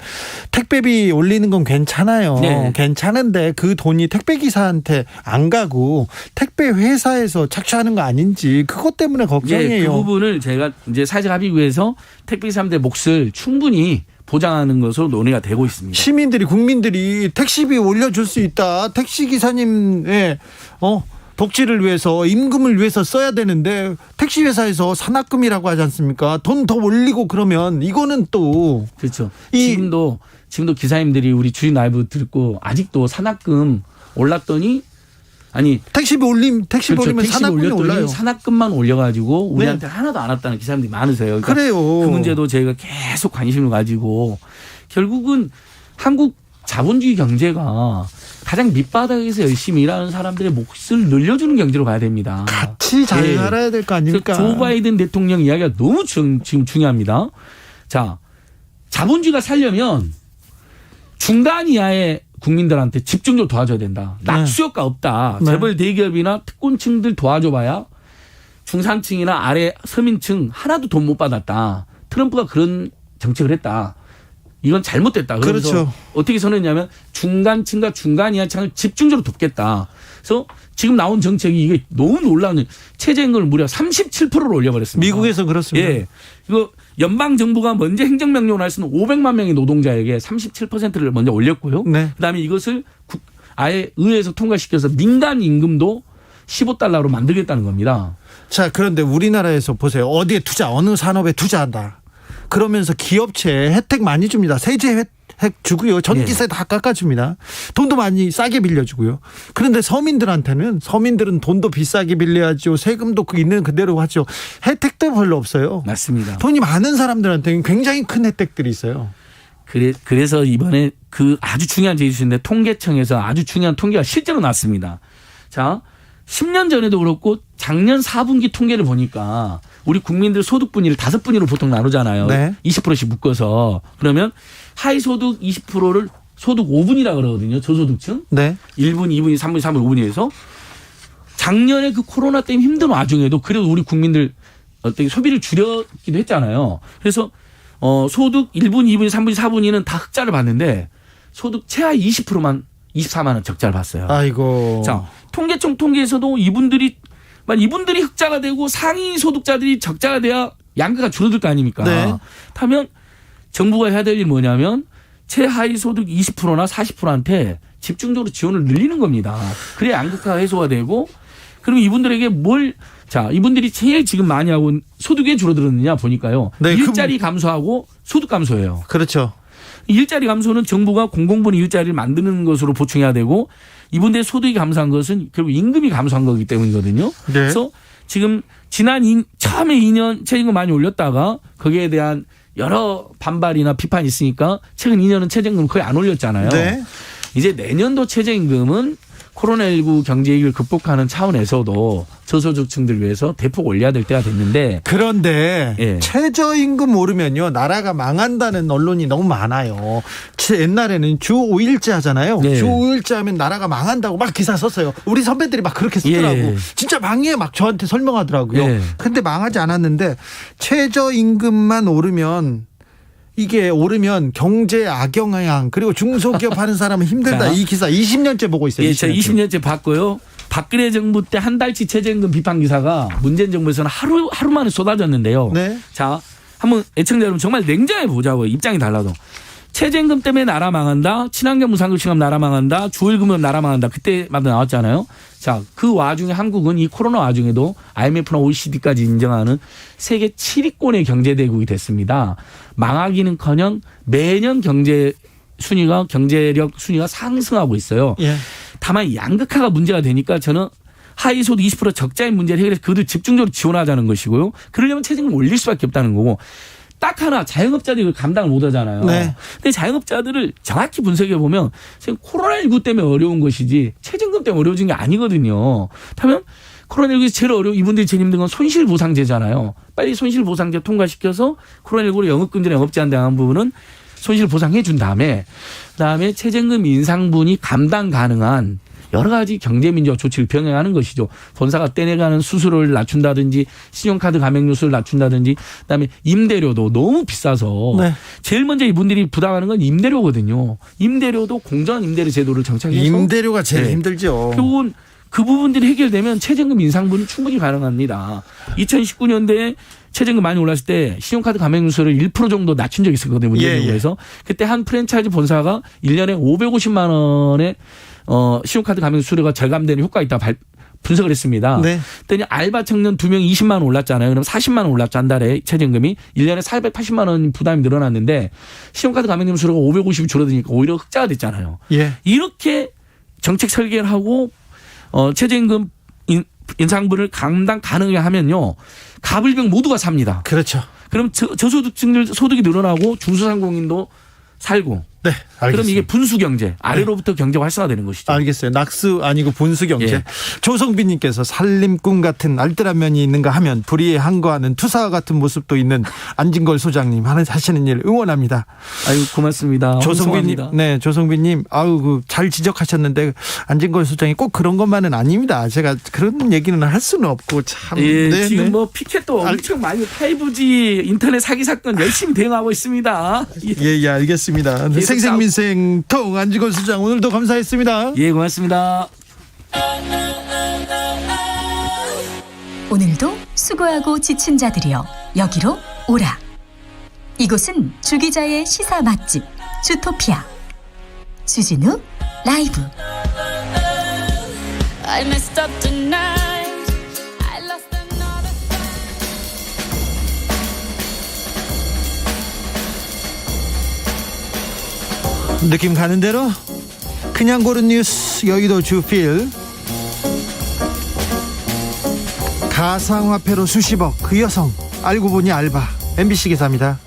택배비 올리는 건 괜찮아요. 네. 괜찮은데 그 돈이 택배 기사한테 안 가고 택배 회사에서 착취하는 거 아닌지 그것 때문에 걱정이에요. 그 부분을 제가 이제 사회적 합의구에서 택배 기사님들의 몫을 충분히 보장하는 것으로 논의가 되고 있습니다. 시민들이 국민들이 택시비 올려줄 수 있다. 택시 기사님의 복지를 위해서 임금을 위해서 써야 되는데 택시 회사에서 산학금이라고 하지 않습니까? 돈 더 올리고 그러면 이거는 또 그렇죠. 지금도 기사님들이 우리 주인 라이브 듣고 아직도 산학금 올랐더니 아니 택시비 올리면 산학금이 올라요. 산학금만 올려가지고 우리한테 하나도 안 왔다는 기사님들이 많으세요. 그러니까 그래요. 그 문제도 저희가 계속 관심을 가지고 결국은 한국 자본주의 경제가 가장 밑바닥에서 열심히 일하는 사람들의 몫을 늘려주는 경제로 가야 됩니다. 같이 잘 살아야 될 거 아닙니까? 조 바이든 대통령 이야기가 너무 지금 중요합니다. 자, 자본주의가 살려면 중간 이하의 국민들한테 집중적으로 도와줘야 된다. 낙수효과 없다. 네. 재벌 대기업이나 특권층들 도와줘봐야 중산층이나 아래 서민층 하나도 돈 못 받았다. 트럼프가 그런 정책을 했다. 이건 잘못됐다. 그래서 그렇죠. 어떻게 선언했냐면 중간층과 중간 이하층을 집중적으로 돕겠다. 그래서 지금 나온 정책이 이게 너무 놀라운 최저임금을 무려 37%를 올려버렸습니다. 미국에서 그렇습니다. 예. 이거 연방 정부가 먼저 행정명령을 할 수는 500만 명의 노동자에게 37%를 먼저 올렸고요. 네. 그다음에 이것을 아예 의회에서 통과시켜서 민간 임금도 15달러로 만들겠다는 겁니다. 자, 그런데 우리나라에서 보세요. 어디에 어느 산업에 투자한다. 그러면서 기업체 혜택 많이 줍니다. 세제 혜택 주고요. 전기세 다 깎아줍니다. 돈도 많이 싸게 빌려주고요. 그런데 서민들은 돈도 비싸게 빌려야죠. 세금도 있는 그대로 하죠. 혜택도 별로 없어요. 맞습니다. 돈이 많은 사람들한테는 굉장히 큰 혜택들이 있어요. 그래서 이번에 그 아주 중요한 제시인데 통계청에서 아주 중요한 통계가 실제로 났습니다. 자, 10년 전에도 그렇고 작년 4분기 통계를 보니까 우리 국민들 소득 분위를 5분위로 보통 나누잖아요. 네. 20%씩 묶어서. 그러면 하위 소득 20%를 소득 5분이라 그러거든요. 저소득층. 네. 1분, 2분, 3분, 3분, 5분위에서 작년에 그 코로나 때문에 힘든 와중에도 그래도 우리 국민들 어떻게 소비를 줄였기도 했잖아요. 그래서 소득 1분, 2분, 3분, 4분위는 다 흑자를 봤는데 소득 최하위 20%만 24만 원 적자를 봤어요. 아이고. 자, 통계청 통계에서도 이분들이 흑자가 되고 상위 소득자들이 적자가 돼야 양극화가 줄어들 거 아닙니까? 네. 하면 정부가 해야 될 일이 뭐냐면 최하위 소득 20%나 40%한테 집중적으로 지원을 늘리는 겁니다. 그래야 양극화가 해소가 되고 그럼 이분들에게 이분들이 제일 지금 많이 하고 소득이 줄어들었느냐 보니까요. 네, 일자리 감소하고 소득 감소예요. 그렇죠. 일자리 감소는 정부가 공공분야 일자리를 만드는 것으로 보충해야 되고 이분들의 소득이 감소한 것은 결국 임금이 감소한 거기 때문이거든요. 네. 그래서 지금 처음에 2년 최저임금 많이 올렸다가 거기에 대한 여러 반발이나 비판이 있으니까 최근 2년은 최저임금 거의 안 올렸잖아요. 네. 이제 내년도 최저임금은 코로나19 경제위기를 극복하는 차원에서도 저소득층들 위해서 대폭 올려야 될 때가 됐는데 그런데 예. 최저임금 오르면요 나라가 망한다는 언론이 너무 많아요. 옛날에는 주 5일제 하잖아요. 예. 주 5일제 하면 나라가 망한다고 막 기사 썼어요. 우리 선배들이 막 그렇게 쓰더라고. 예. 진짜 망해 막 저한테 설명하더라고요. 예. 근데 망하지 않았는데 최저임금만 오르면 이게 오르면 경제 악영향 그리고 중소기업 하는 사람은 힘들다. 자, 이 기사 20년째 보고 있어요. 예, 제가 20년째 봤고요. 박근혜 정부 때 한 달치 최저임금 비판 기사가 문재인 정부에서는 하루 만에 쏟아졌는데요. 네. 자, 한번 애청자 여러분 정말 냉정해 보자고요. 입장이 달라도. 최저임금 때문에 나라 망한다. 친환경 무상급식하면 나라 망한다. 주일금은 나라 망한다. 그때마다 나왔잖아요. 자, 그 와중에 한국은 이 코로나 와중에도 IMF나 OECD까지 인정하는 세계 7위권의 경제대국이 됐습니다. 망하기는커녕 매년 경제력 순위가 상승하고 있어요. 예. 다만 양극화가 문제가 되니까 저는 하위소득 20% 적자인 문제를 해결해서 그들 집중적으로 지원하자는 것이고요. 그러려면 최저임금 올릴 수밖에 없다는 거고. 딱 하나 자영업자들이 이걸 감당을 못 하잖아요. 네. 근데 자영업자들을 정확히 분석해 보면 지금 코로나19 때문에 어려운 것이지 최저임금 때문에 어려워진 게 아니거든요. 그러면 코로나19에서 제일 이분들이 제일 힘든 건 손실보상제잖아요. 빨리 손실보상제 통과시켜서 코로나19로 영업금지나 영업제한 당한 부분은 손실보상해 준 다음에 그다음에 최저임금 인상분이 감당 가능한 여러 가지 경제민주화 조치를 병행하는 것이죠. 본사가 떼내가는 수수료를 낮춘다든지 신용카드 가맹료수를 낮춘다든지 그다음에 임대료도 너무 비싸서 네. 제일 먼저 이분들이 부담하는 건 임대료거든요. 임대료도 공정한 임대료 제도를 정착해서 임대료가 제일 힘들죠. 결국은 그 부분들이 해결되면 최저임금 인상분이 충분히 가능합니다. 2019년도에 최저임금 많이 올랐을 때 신용카드 가맹료수를 1% 정도 낮춘 적이 있었거든요. 문재인 정부에서. 그때 한 프랜차이즈 본사가 1년에 550만 원의 신용카드 가맹 수수료가 절감되는 효과가 있다 분석을 했습니다. 네. 그랬더니 알바 청년 2명 20만 원 올랐잖아요. 그럼 40만 원 올랐죠. 한 달에 최저임금이. 1년에 480만 원 부담이 늘어났는데 신용카드 가맹점 수로가 550이 줄어드니까 오히려 흑자가 됐잖아요. 예. 이렇게 정책 설계를 하고 최저임금 인상분을 감당 가능하게 하면요. 가불병 모두가 삽니다. 그렇죠. 그럼 저소득층들 소득이 늘어나고 중소상공인도 살고. 네, 알겠습니다. 그럼 이게 분수 경제, 아래로부터 경제가 활성화되는 것이죠. 알겠어요. 낙수 아니고 분수 경제. 예. 조성빈님께서 살림꾼 같은 알뜰한 면이 있는가 하면 불의에 항거하는 투사와 같은 모습도 있는 안진걸 소장님 하시는 일 응원합니다. 아유 고맙습니다. 조성빈님, 네, 조성빈님, 잘 지적하셨는데 안진걸 소장이 꼭 그런 것만은 아닙니다. 제가 그런 얘기는 할 수는 없고 참. 예, 네, 지금 네. 뭐 피켓도 엄청 많이 5G 인터넷 사기 사건 열심히 대응하고 있습니다. 예, 알겠습니다. 생생민생통 안진걸 소장 오늘도 감사했습니다. 예, 고맙습니다. 오늘도 수고하고 지친 자들이여 여기로 오라. 이곳은 주 기자의 시사 맛집 주토피아 주진우 라이브. I messed up tonight. 느낌 가는 대로 그냥 고른 뉴스 여의도 주필. 가상화폐로 수십억 그 여성 알고 보니 알바. MBC 기사입니다.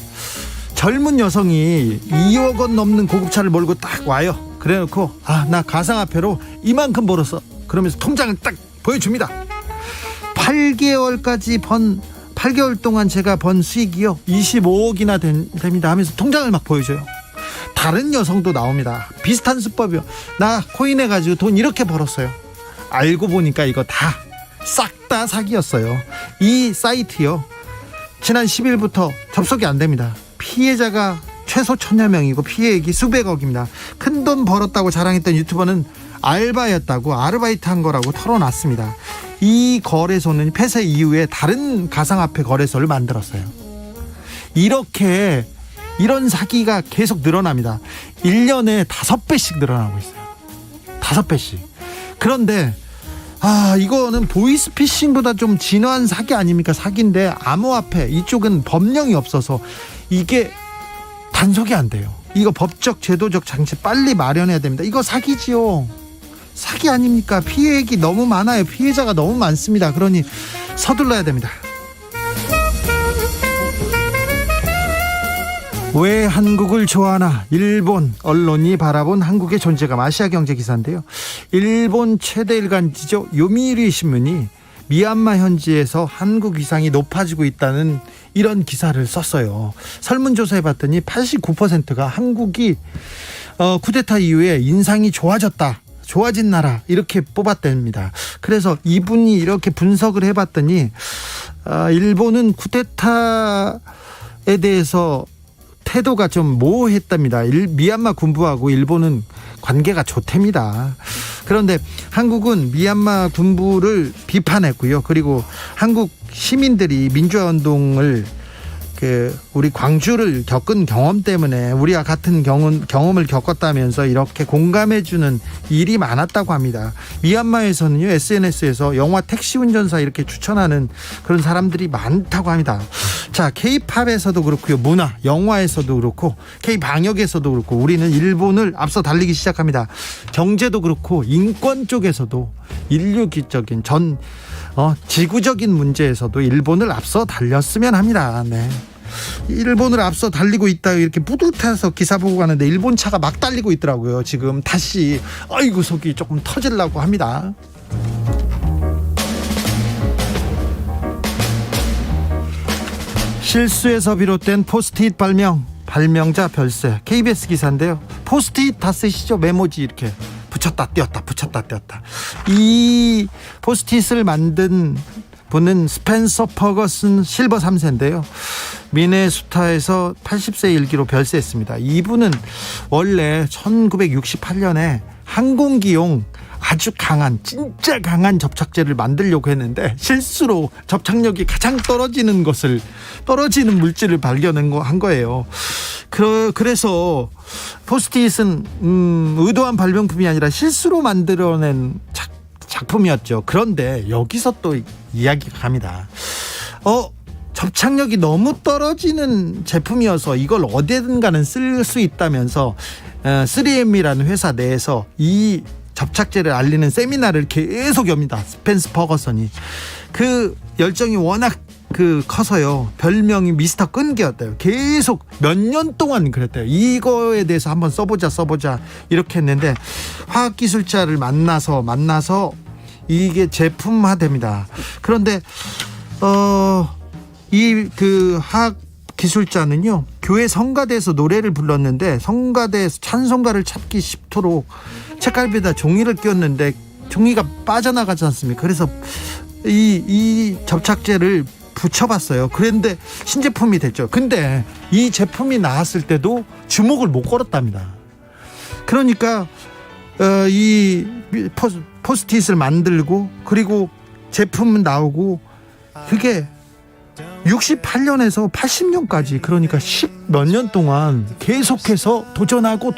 젊은 여성이 2억 원 넘는 고급차를 몰고 딱 와요. 그래놓고 나 가상화폐로 이만큼 벌었어. 그러면서 통장을 딱 보여줍니다. 8개월 동안 제가 번 수익이요 25억이나 됩니다 하면서 통장을 막 보여줘요. 다른 여성도 나옵니다. 비슷한 수법이요. 나 코인 해가지고 돈 이렇게 벌었어요. 알고 보니까 이거 싹 다 사기였어요. 이 사이트요 지난 10일부터 접속이 안 됩니다. 피해자가 최소 1000여 명이고 피해액이 수백억입니다. 큰돈 벌었다고 자랑했던 유튜버는 알바였다고 아르바이트 한 거라고 털어놨습니다. 이 거래소는 폐쇄 이후에 다른 가상화폐 거래소를 만들었어요. 이런 사기가 계속 늘어납니다. 1년에 5배씩 늘어나고 있어요. 5배씩. 그런데 이거는 보이스피싱보다 좀 진화한 사기 아닙니까? 사기인데 암호화폐 이쪽은 법령이 없어서 이게 단속이 안 돼요. 이거 법적 제도적 장치 빨리 마련해야 됩니다. 이거 사기지요. 사기 아닙니까? 피해액이 너무 많아요. 피해자가 너무 많습니다. 그러니 서둘러야 됩니다. 왜 한국을 좋아하나? 일본 언론이 바라본 한국의 존재감. 아시아경제 기사인데요. 일본 최대 일간지죠. 요미우리 신문이 미얀마 현지에서 한국 위상이 높아지고 있다는 이런 기사를 썼어요. 설문조사해봤더니 89%가 한국이 쿠데타 이후에 인상이 좋아진 나라 이렇게 뽑았답니다. 그래서 이분이 이렇게 분석을 해봤더니 일본은 쿠데타에 대해서 태도가 좀 모호했답니다. 미얀마 군부하고 일본은 관계가 좋답니다. 그런데 한국은 미얀마 군부를 비판했고요. 그리고 한국 시민들이 민주화운동을 우리 광주를 겪은 경험 때문에 우리와 같은 경험을 겪었다면서 이렇게 공감해주는 일이 많았다고 합니다. 미얀마에서는요 SNS에서 영화 택시 운전사 이렇게 추천하는 그런 사람들이 많다고 합니다. 자, K-팝에서도 그렇고요, 문화, 영화에서도 그렇고 K-방역에서도 그렇고 우리는 일본을 앞서 달리기 시작합니다. 경제도 그렇고 인권 쪽에서도 인류기적인 지구적인 문제에서도 일본을 앞서 달렸으면 합니다. 네. 일본을 앞서 달리고 있다 이렇게 뿌듯해서 기사 보고 가는데 일본 차가 막 달리고 있더라고요. 지금 다시 속이 조금 터지려고 합니다. 실수에서 비롯된 포스트잇 발명자 별세. KBS 기사인데요. 포스트잇 다 쓰시죠? 메모지 이렇게 붙였다 띄었다 이 포스트잇을 만든 분은 스펜서 퍼거슨 실버 3세인데요. 미네소타에서 80세 일기로 별세했습니다. 이분은 원래 1968년에 항공기용 아주 진짜 강한 접착제를 만들려고 했는데 실수로 접착력이 가장 떨어지는 물질을 발견한 거예요. 그래서 포스트잇은 의도한 발명품이 아니라 실수로 만들어낸 작품이었죠. 그런데 여기서 또 이야기가 갑니다. 접착력이 너무 떨어지는 제품이어서 이걸 어디든가는 쓸 수 있다면서 3M이라는 회사 내에서 이 접착제를 알리는 세미나를 계속 엽니다. 스펜스 퍼거슨이. 그 열정이 워낙 커서요. 별명이 미스터 끈기였대요. 계속 몇 년 동안 그랬대요. 이거에 대해서 한번 써보자 이렇게 했는데 화학기술자를 만나서 이게 제품화됩니다. 그런데 이 화학기술자는요, 교회 성가대에서 노래를 불렀는데 성가대에서 찬송가를 찾기 쉽도록 책갈피에다 종이를 끼웠는데 종이가 빠져나가지 않습니까? 그래서 이 접착제를 붙여봤어요. 그런데 신제품이 됐죠. 근데 이 제품이 나왔을 때도 주목을 못 걸었답니다. 그러니까 이 포스트잇을 만들고 그리고 제품은 나오고 그게 68년에서 80년까지 그러니까 10몇 년 동안 계속해서 도전하고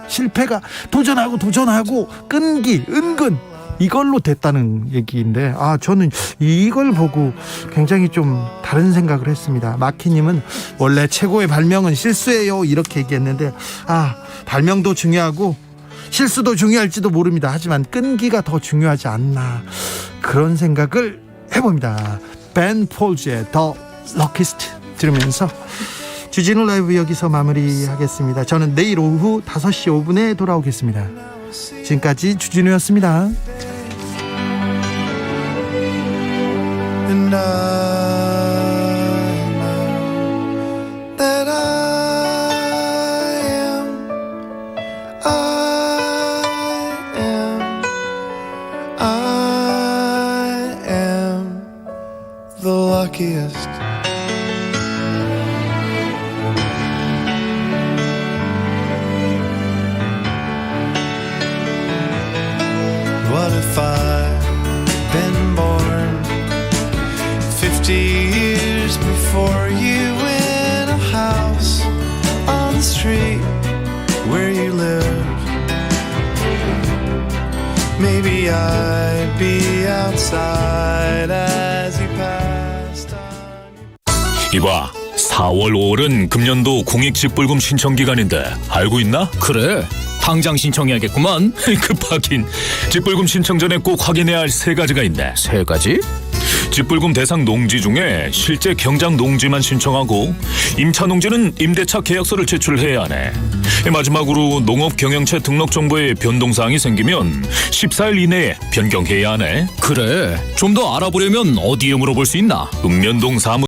실패가 도전하고 끈기 은근 이걸로 됐다는 얘기인데 저는 이걸 보고 굉장히 좀 다른 생각을 했습니다. 마키님은 원래 최고의 발명은 실수예요 이렇게 얘기했는데 발명도 중요하고 실수도 중요할지도 모릅니다. 하지만 끈기가 더 중요하지 않나 그런 생각을 해봅니다. 벤 폴즈의 더 럭키스트 들으면서 주진우 라이브 여기서 마무리하겠습니다. 저는 내일 오후 5시 5분에 돌아오겠습니다. 지금까지 주진우였습니다. And I know that I am the luckiest. What if I'd been born 50 years before you in a house on the street where you live? Maybe I'd be outside as you passed on. 이봐, 4월 5월은 금년도 공익집불금 신청 기간인데 알고 있나? 그래, 당장 신청해야겠구만. 급하긴. 집불금 신청 전에 꼭 확인해야 할 3가지가 있네. 3가지? 집불금 대상 농지 중에 실제 경작 농지만 신청하고 임차 농지는 임대차 계약서를 제출해야 하네. 마지막으로 농업경영체 등록 정보에 변동사항이 생기면 14일 이내에 변경해야 하네. 그래, 좀 더 알아보려면 어디에 물어볼 수 있나? 읍면동 사무